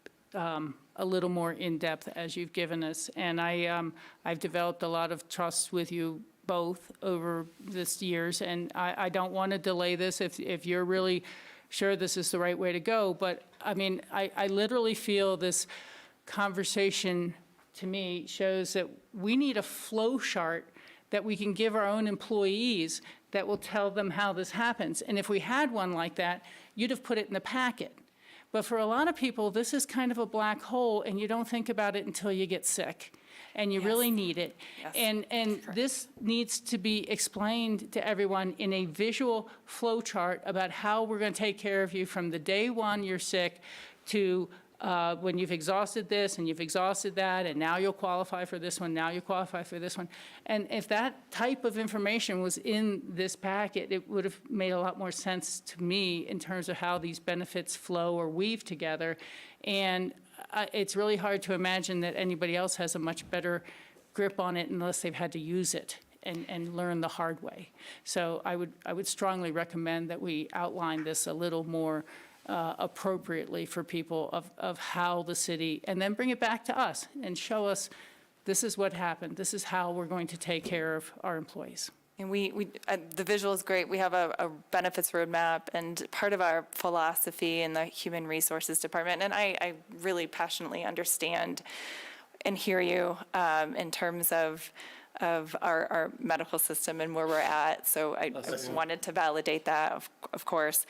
a little more in-depth as you've given us, and I've developed a lot of trust with you both over this years, and I don't want to delay this if you're really sure this is the right way to go, but I mean, I literally feel this conversation to me shows that we need a flow chart that we can give our own employees that will tell them how this happens. And if we had one like that, you'd have put it in the packet. But for a lot of people, this is kind of a black hole, and you don't think about it until you get sick, and you really need it. And this needs to be explained to everyone in a visual flow chart about how we're going to take care of you from the day one you're sick to when you've exhausted this and you've exhausted that, and now you'll qualify for this one, now you qualify for this one. And if that type of information was in this packet, it would have made a lot more sense to me in terms of how these benefits flow or weave together. And it's really hard to imagine that anybody else has a much better grip on it unless they've had to use it and learn the hard way. So I would strongly recommend that we outline this a little more appropriately for people of how the city, and then bring it back to us and show us this is what happened. This is how we're going to take care of our employees. And the visual is great. We have a benefits roadmap, and part of our philosophy in the Human Resources Department, and I really passionately understand and hear you in terms of our medical system and where we're at. So I wanted to validate that, of course.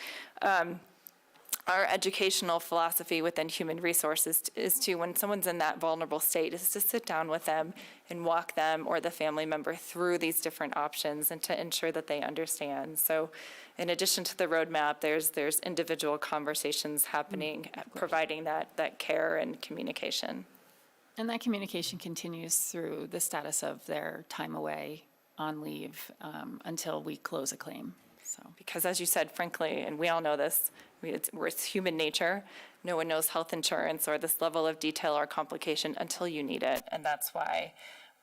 Our educational philosophy within human resources is to, when someone's in that vulnerable state, is to sit down with them and walk them or the family member through these different options and to ensure that they understand. So in addition to the roadmap, there's individual conversations happening, providing that care and communication. And that communication continues through the status of their time away on leave until we close a claim. So, because as you said, frankly, and we all know this, it's human nature. No one knows health insurance or this level of detail or complication until you need it. And that's why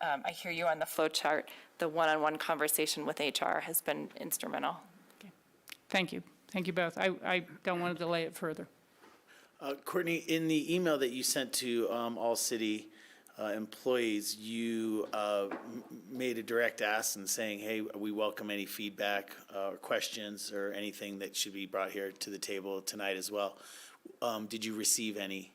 I hear you on the flow chart. The one-on-one conversation with HR has been instrumental. Thank you. Thank you both. I don't want to delay it further. Courtney, in the email that you sent to all city employees, you made a direct ask and saying, hey, we welcome any feedback or questions or anything that should be brought here to the table tonight as well. Did you receive any?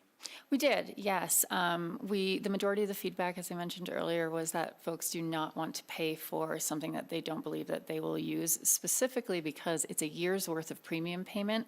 we did, yes. The majority of the feedback, as I mentioned earlier, was that folks do not want to pay for something that they don't believe that they will use, specifically because it's a year's worth of premium payment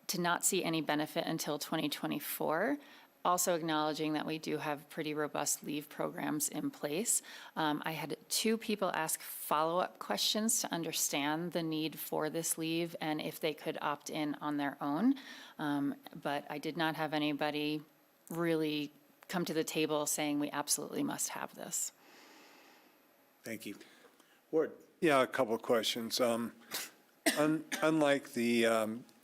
to not see any benefit until 2024. Also acknowledging that we do have pretty robust leave programs in place. I had 2 people ask follow-up questions to understand the need for this leave and if they could opt in on their own. But I did not have anybody really come to the table saying we absolutely must have this. Thank you. Ward? Yeah, a couple of questions. Unlike the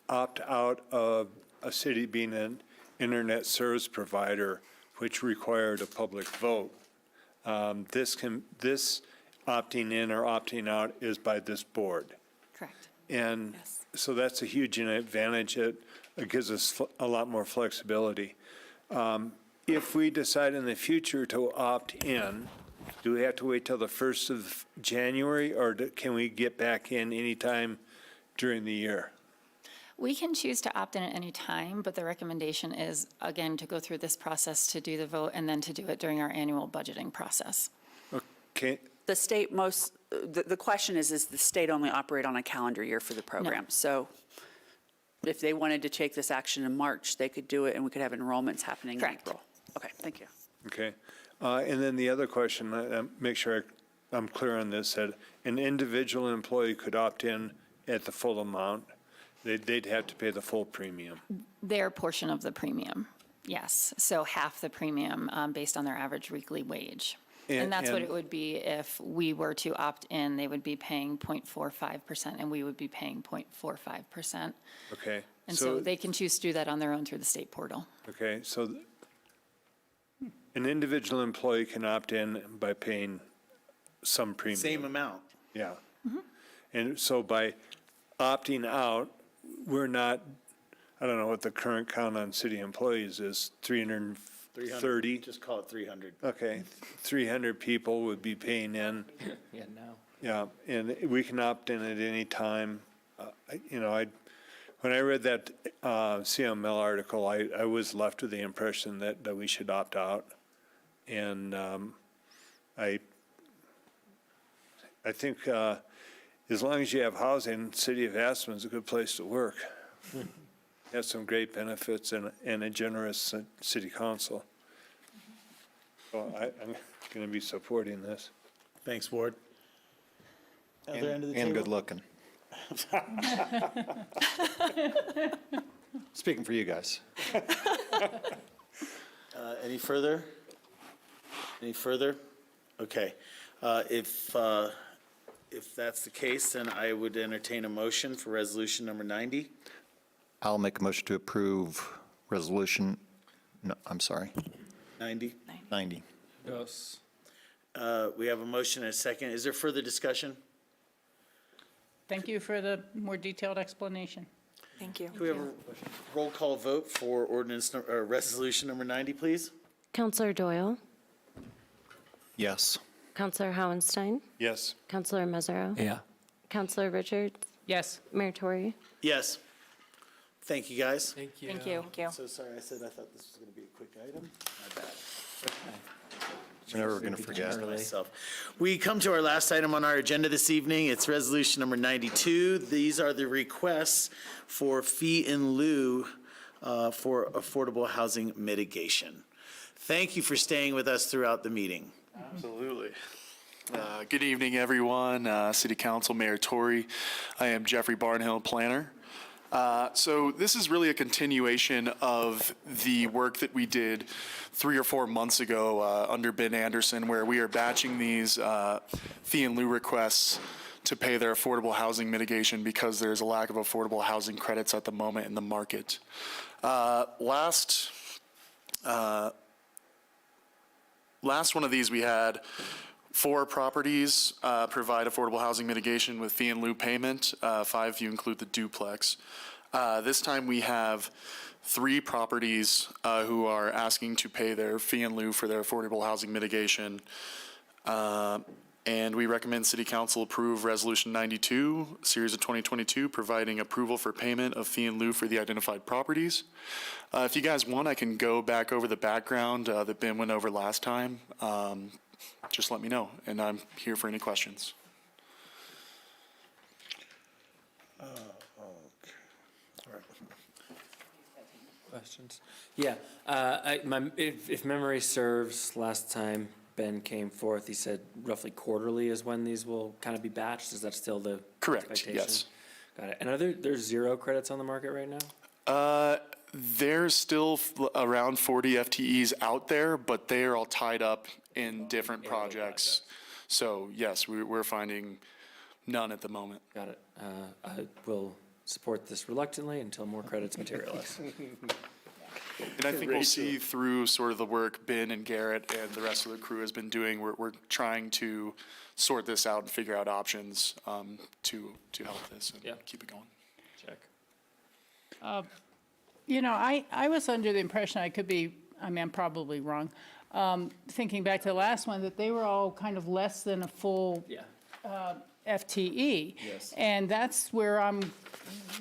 opt-out of a city being an internet service provider, which required a public vote, this opting in or opting out is by this board. Correct. And so that's a huge advantage. It gives us a lot more flexibility. If we decide in the future to opt in, do we have to wait till the 1st of January, or can we get back in anytime during the year? We can choose to opt in at any time, but the recommendation is, again, to go through this process to do the vote and then to do it during our annual budgeting process. Okay. The state the question is, does the state only operate on a calendar year for the program? So if they wanted to take this action in March, they could do it and we could have enrollments happening in April. Okay, thank you. Okay. And then the other question, make sure I'm clear on this, that an individual employee could opt in at the full amount. They'd have to pay the full premium. Their portion of the premium, yes. So half the premium based on their average weekly wage. And that's what it would be if we were to opt in. They would be paying 0.45% and we would be paying 0.45%. Okay. And so they can choose to do that on their own through the state portal. Okay, so an individual employee can opt in by paying some premium. Same amount. Yeah. And so by opting out, we're not, I don't know what the current count on city employees is, 330? Just call it 300. Okay, 300 people would be paying in. Yeah, no. Yeah, and we can opt in at any time. When I read that CML article, I was left with the impression that we should opt out. And I think as long as you have housing, City of Aspen is a good place to work. Has some great benefits and a generous city council. So I'm going to be supporting this. Thanks, Ward. Other end of the And table? good looking. Speaking for you guys. Any further? Any further? Okay. If that's the case, then I would entertain a motion for resolution number 90. I'll make a motion to approve resolution, no, I'm sorry, 90. 90. Yes. We have a motion and a second. Is there further discussion? Thank you for the more detailed explanation. Thank you. Can we have a roll call vote for resolution number 90, please? Counselor Doyle, Yes. Counselor Howenstein? Yes. Counselor Mazzaro? Yeah. Counselor Richards? Yes. Mayor Tory? Yes. Thank you, guys. Thank you. Thank you. Thank you. So sorry, I said I thought this was going to be a quick item. My bad. We're never going to forget. Myself. We come to our last item on our agenda this evening. It's resolution number 92. These are the requests for fee in lieu for affordable housing mitigation. Thank you for staying with us throughout the meeting. Absolutely. Good evening, everyone. City Council, Mayor Tory. I am Jeffrey Barnhill, planner. So this is really a continuation of the work that we did 3 or 4 months ago under Ben Anderson, where we are batching these fee in lieu requests to pay their affordable housing mitigation because there's a lack of affordable housing credits at the moment in the market. Last one of these we had 4 properties provide affordable housing mitigation with fee in lieu payment. 5 if you include the duplex. This time we have 3 properties who are asking to pay their fee in lieu for their affordable housing mitigation. And we recommend City Council approve Resolution 92, Series of 2022, providing approval for payment of fee in lieu for the identified properties. If you guys want, I can go back over the background that Ben went over last time. Just let me know, and I'm here for any questions. Questions? Yeah, if memory serves, last time Ben came forth, he said roughly quarterly is when these will kind of be batched. Is that still the Correct, expectation? yes. Got it. And are there's 0 credits on the market right now? There's still around 40 FTEs out there, but they are all tied up in different projects. So yes, we're finding none at the moment. Got it. I will support this reluctantly until more credits materialize. And I think we'll see through sort of the work Ben and Garrett and the rest of the crew has been doing. We're trying to sort this out and figure out options to help this and keep it going. Check. You know, I was under the impression, I'm probably wrong, thinking back to the last one, that they were all kind of less than a full FTE. Yes. And that's where I'm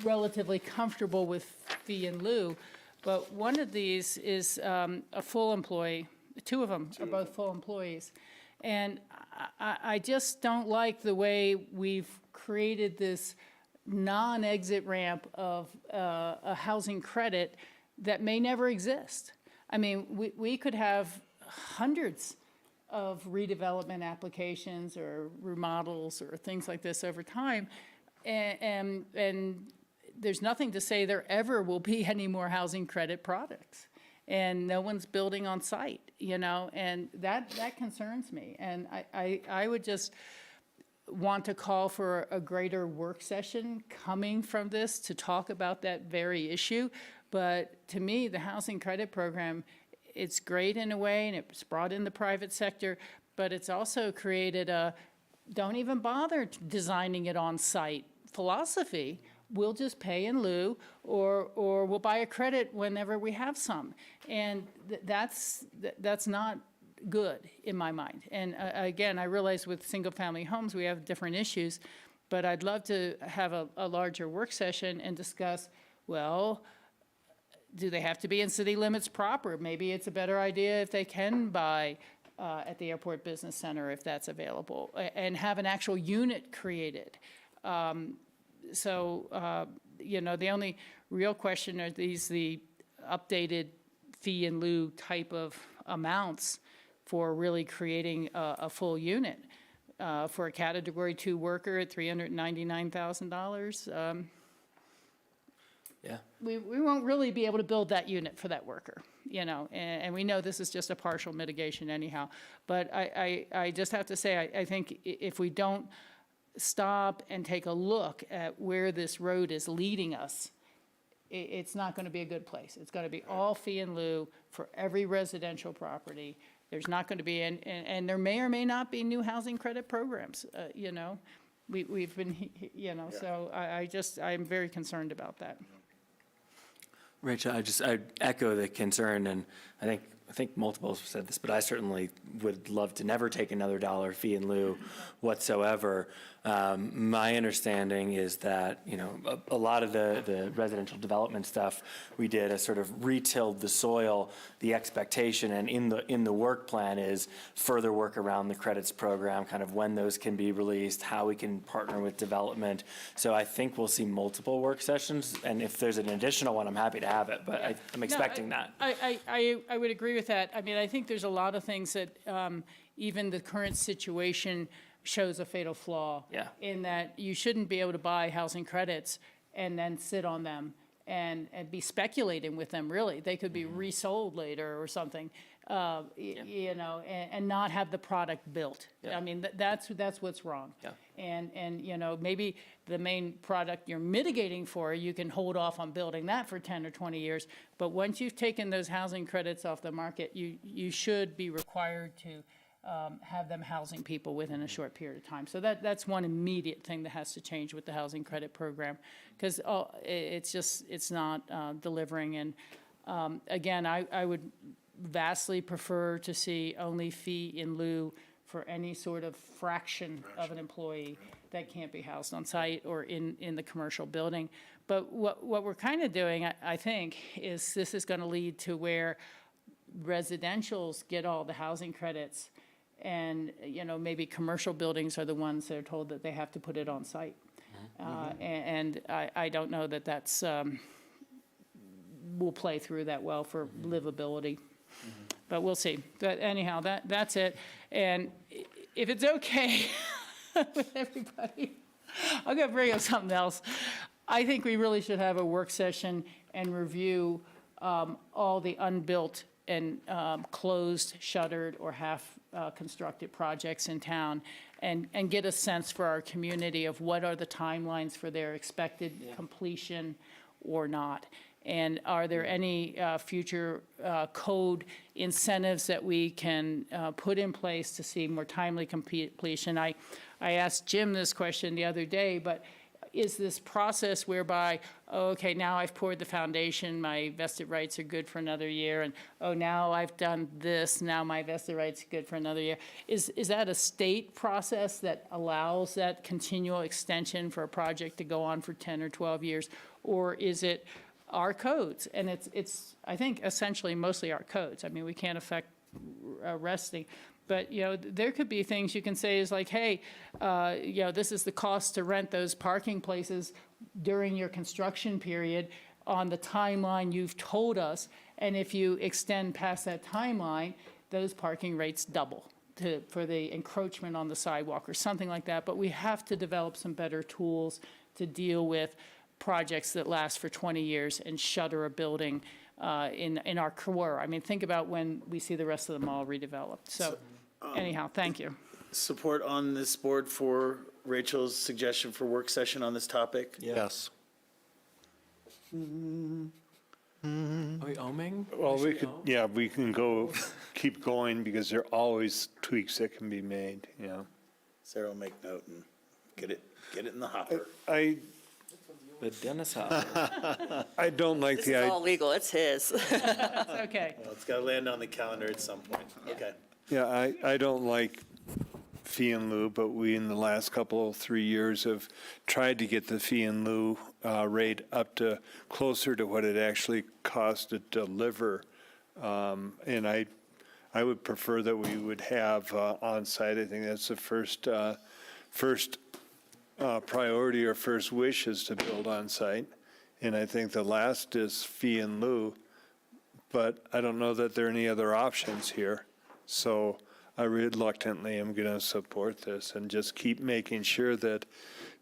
relatively comfortable with fee in lieu. But one of these is a full employee. 2 of them are both full employees. And I just don't like the way we've created this non-exit ramp of a housing credit that may never exist. I mean, we could have hundreds of redevelopment applications or remodels or things like this over time, and there's nothing to say there ever will be any more housing credit products. And no one's building on site, you know, and that concerns me. And I would just want to call for a greater work session coming from this to talk about that very issue. But to me, the housing credit program, it's great in a way, and it's brought in the private sector, but it's also created a don't even bother designing it on site philosophy. We'll just pay in lieu, or we'll buy a credit whenever we have some. And that's not good in my mind. And again, I realize with single-family homes, we have different issues, but I'd love to have a larger work session and discuss, well, do they have to be in city limits proper? Maybe it's a better idea if they can buy at the Airport Business Center if that's available, and have an actual unit created. You know, the only real question are these the updated fee in lieu type of amounts for really creating a full unit. For a Category 2 worker at $399,000, we won't really be able to build that unit for that worker, you know, and we know this is just a partial mitigation anyhow. But I just have to say, I think if we don't stop and take a look at where this road is leading us, it's not going to be a good place. It's going to be all fee in lieu for every residential property. There's not going to be, and there may or may not be new housing credit programs, you know. We've been, you know, so I'm very concerned about that. Rachel, I echo the concern, and I think I think multiple have said this, but I certainly would love to never take another dollar fee in lieu whatsoever. My understanding is that, a lot of the residential development stuff we did has sort of retilled the soil, the expectation, and in the work plan is further work around the credits program, kind of when those can be released, how we can partner with development. So I think we'll see multiple work sessions, and if there's an additional one, I'm happy to have it, but I'm expecting that. I would agree with that. I mean, I think there's a lot of things that even the current situation shows a fatal flaw. Yeah. In that you shouldn't be able to buy housing credits and then sit on them and be speculating with them, really. They could be resold later or something, and not have the product built. Yeah. I mean, that's what's wrong. Yeah. And maybe the main product you're mitigating for, you can hold off on building that for 10 or 20 years. But once you've taken those housing credits off the market, you should be required to have them housing people within a short period of time. So that's one immediate thing that has to change with the housing credit program, because it's not delivering. And again, I would vastly prefer to see only fee in lieu for any sort of fraction of an employee that can't be housed on site or in the commercial building. But what we're kind of doing, I think, is this is going to lead to where residentials get all the housing credits, and maybe commercial buildings are the ones that are told that they have to put it on site. And I don't know that that's will play through that well for livability. But we'll see. But anyhow, that's it. And if it's okay with everybody, I'm going to bring up something else. I think we really should have a work session and review all the unbuilt and closed, shuttered, or half constructed projects in town, and get a sense for our community of what are the timelines for their expected completion or not. And are there any future code incentives that we can put in place to see more timely completion? I asked Jim this question the other day, but is this process whereby, okay, now I've poured the foundation, my vested rights are good for another year, and now I've done this, now my vested rights are good for another year. Is that a state process that allows that continual extension for a project to go on for 10 or 12 years? Or is it our codes? And it's I think, essentially mostly our codes. I mean, we can't affect resting. But, there could be things you can say is like, hey, this is the cost to rent those parking places during your construction period on the timeline you've told us. And if you extend past that timeline, those parking rates double for the encroachment on the sidewalk or something like that. But we have to develop some better tools to deal with projects that last for 20 years and shutter a building in our core. I mean, think about when we see the rest of the mall redeveloped. So anyhow, thank you. Support on this board for Rachel's suggestion for work session on this topic? Yes. Are we oming? Well, we can keep going, because there are always tweaks that can be made, Sarah will make note and get it in the hopper. The Dennis Hopper. I don't like This the is idea. all legal, it's his. Okay. Well, it's got to land on the calendar at some point. Okay. Yeah, I don't like fee in lieu, but we, in the last 3 years, have tried to get the fee in lieu rate up to closer to what it actually costs to deliver. And I would prefer that we would have on-site. I think that's the first priority or first wish is to build on-site. And I think the last is fee in lieu, but I don't know that there are any other options here. So I reluctantly am going to support this and just keep making sure that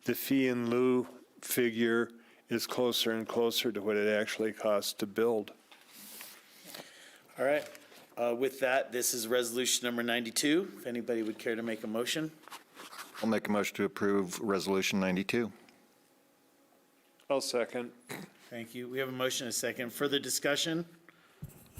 the fee in lieu figure is closer and closer to what it actually costs to build. All right. With that, this is resolution number 92. If anybody would care to make a motion. I'll make a motion to approve Resolution 92. I'll second. Thank you. We have a motion and a second. Further discussion?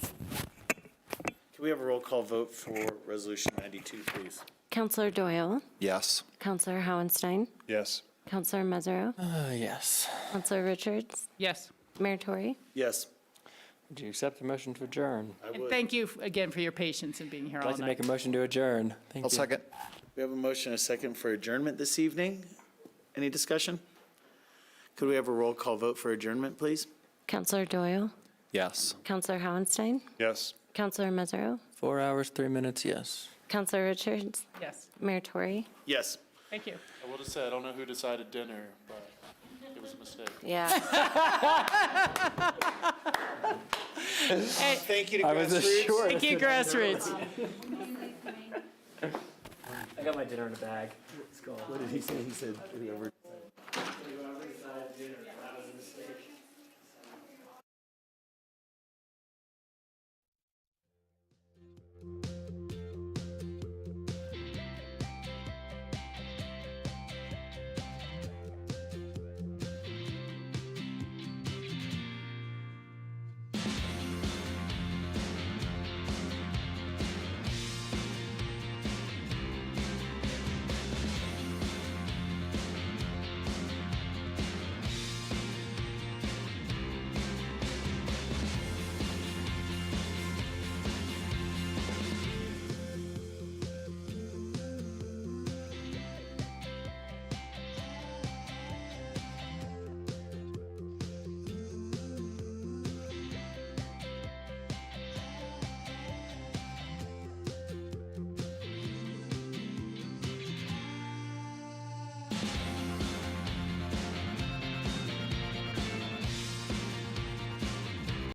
Can we have a roll call vote for resolution 92, please? Counselor Doyle, Yes. Counselor Howenstein, Yes. Counselor Mesereau, Yes. Counselor Richards, Yes. Mayor Tory. Yes. Do you accept the motion to adjourn? And thank you again for your patience in being here I'd all like to night. make a motion to adjourn. Thank I'll you. second. We have a motion and a second for adjournment this evening. Any discussion? Could we have a roll call vote for adjournment, please? Counselor Doyle, Yes. Counselor Howenstein, Yes. Counselor Mesereau, 4 hours, 3 minutes, yes. Counselor Richards, Yes, Mayor Tory. Yes. thank you. I would have said, I don't know who decided dinner, but it was a mistake. Yeah. Thank you to I was Grassroots. assured. Thank you, Grassroots. I got my dinner in a bag. Let's go. What did he say? He said, whoever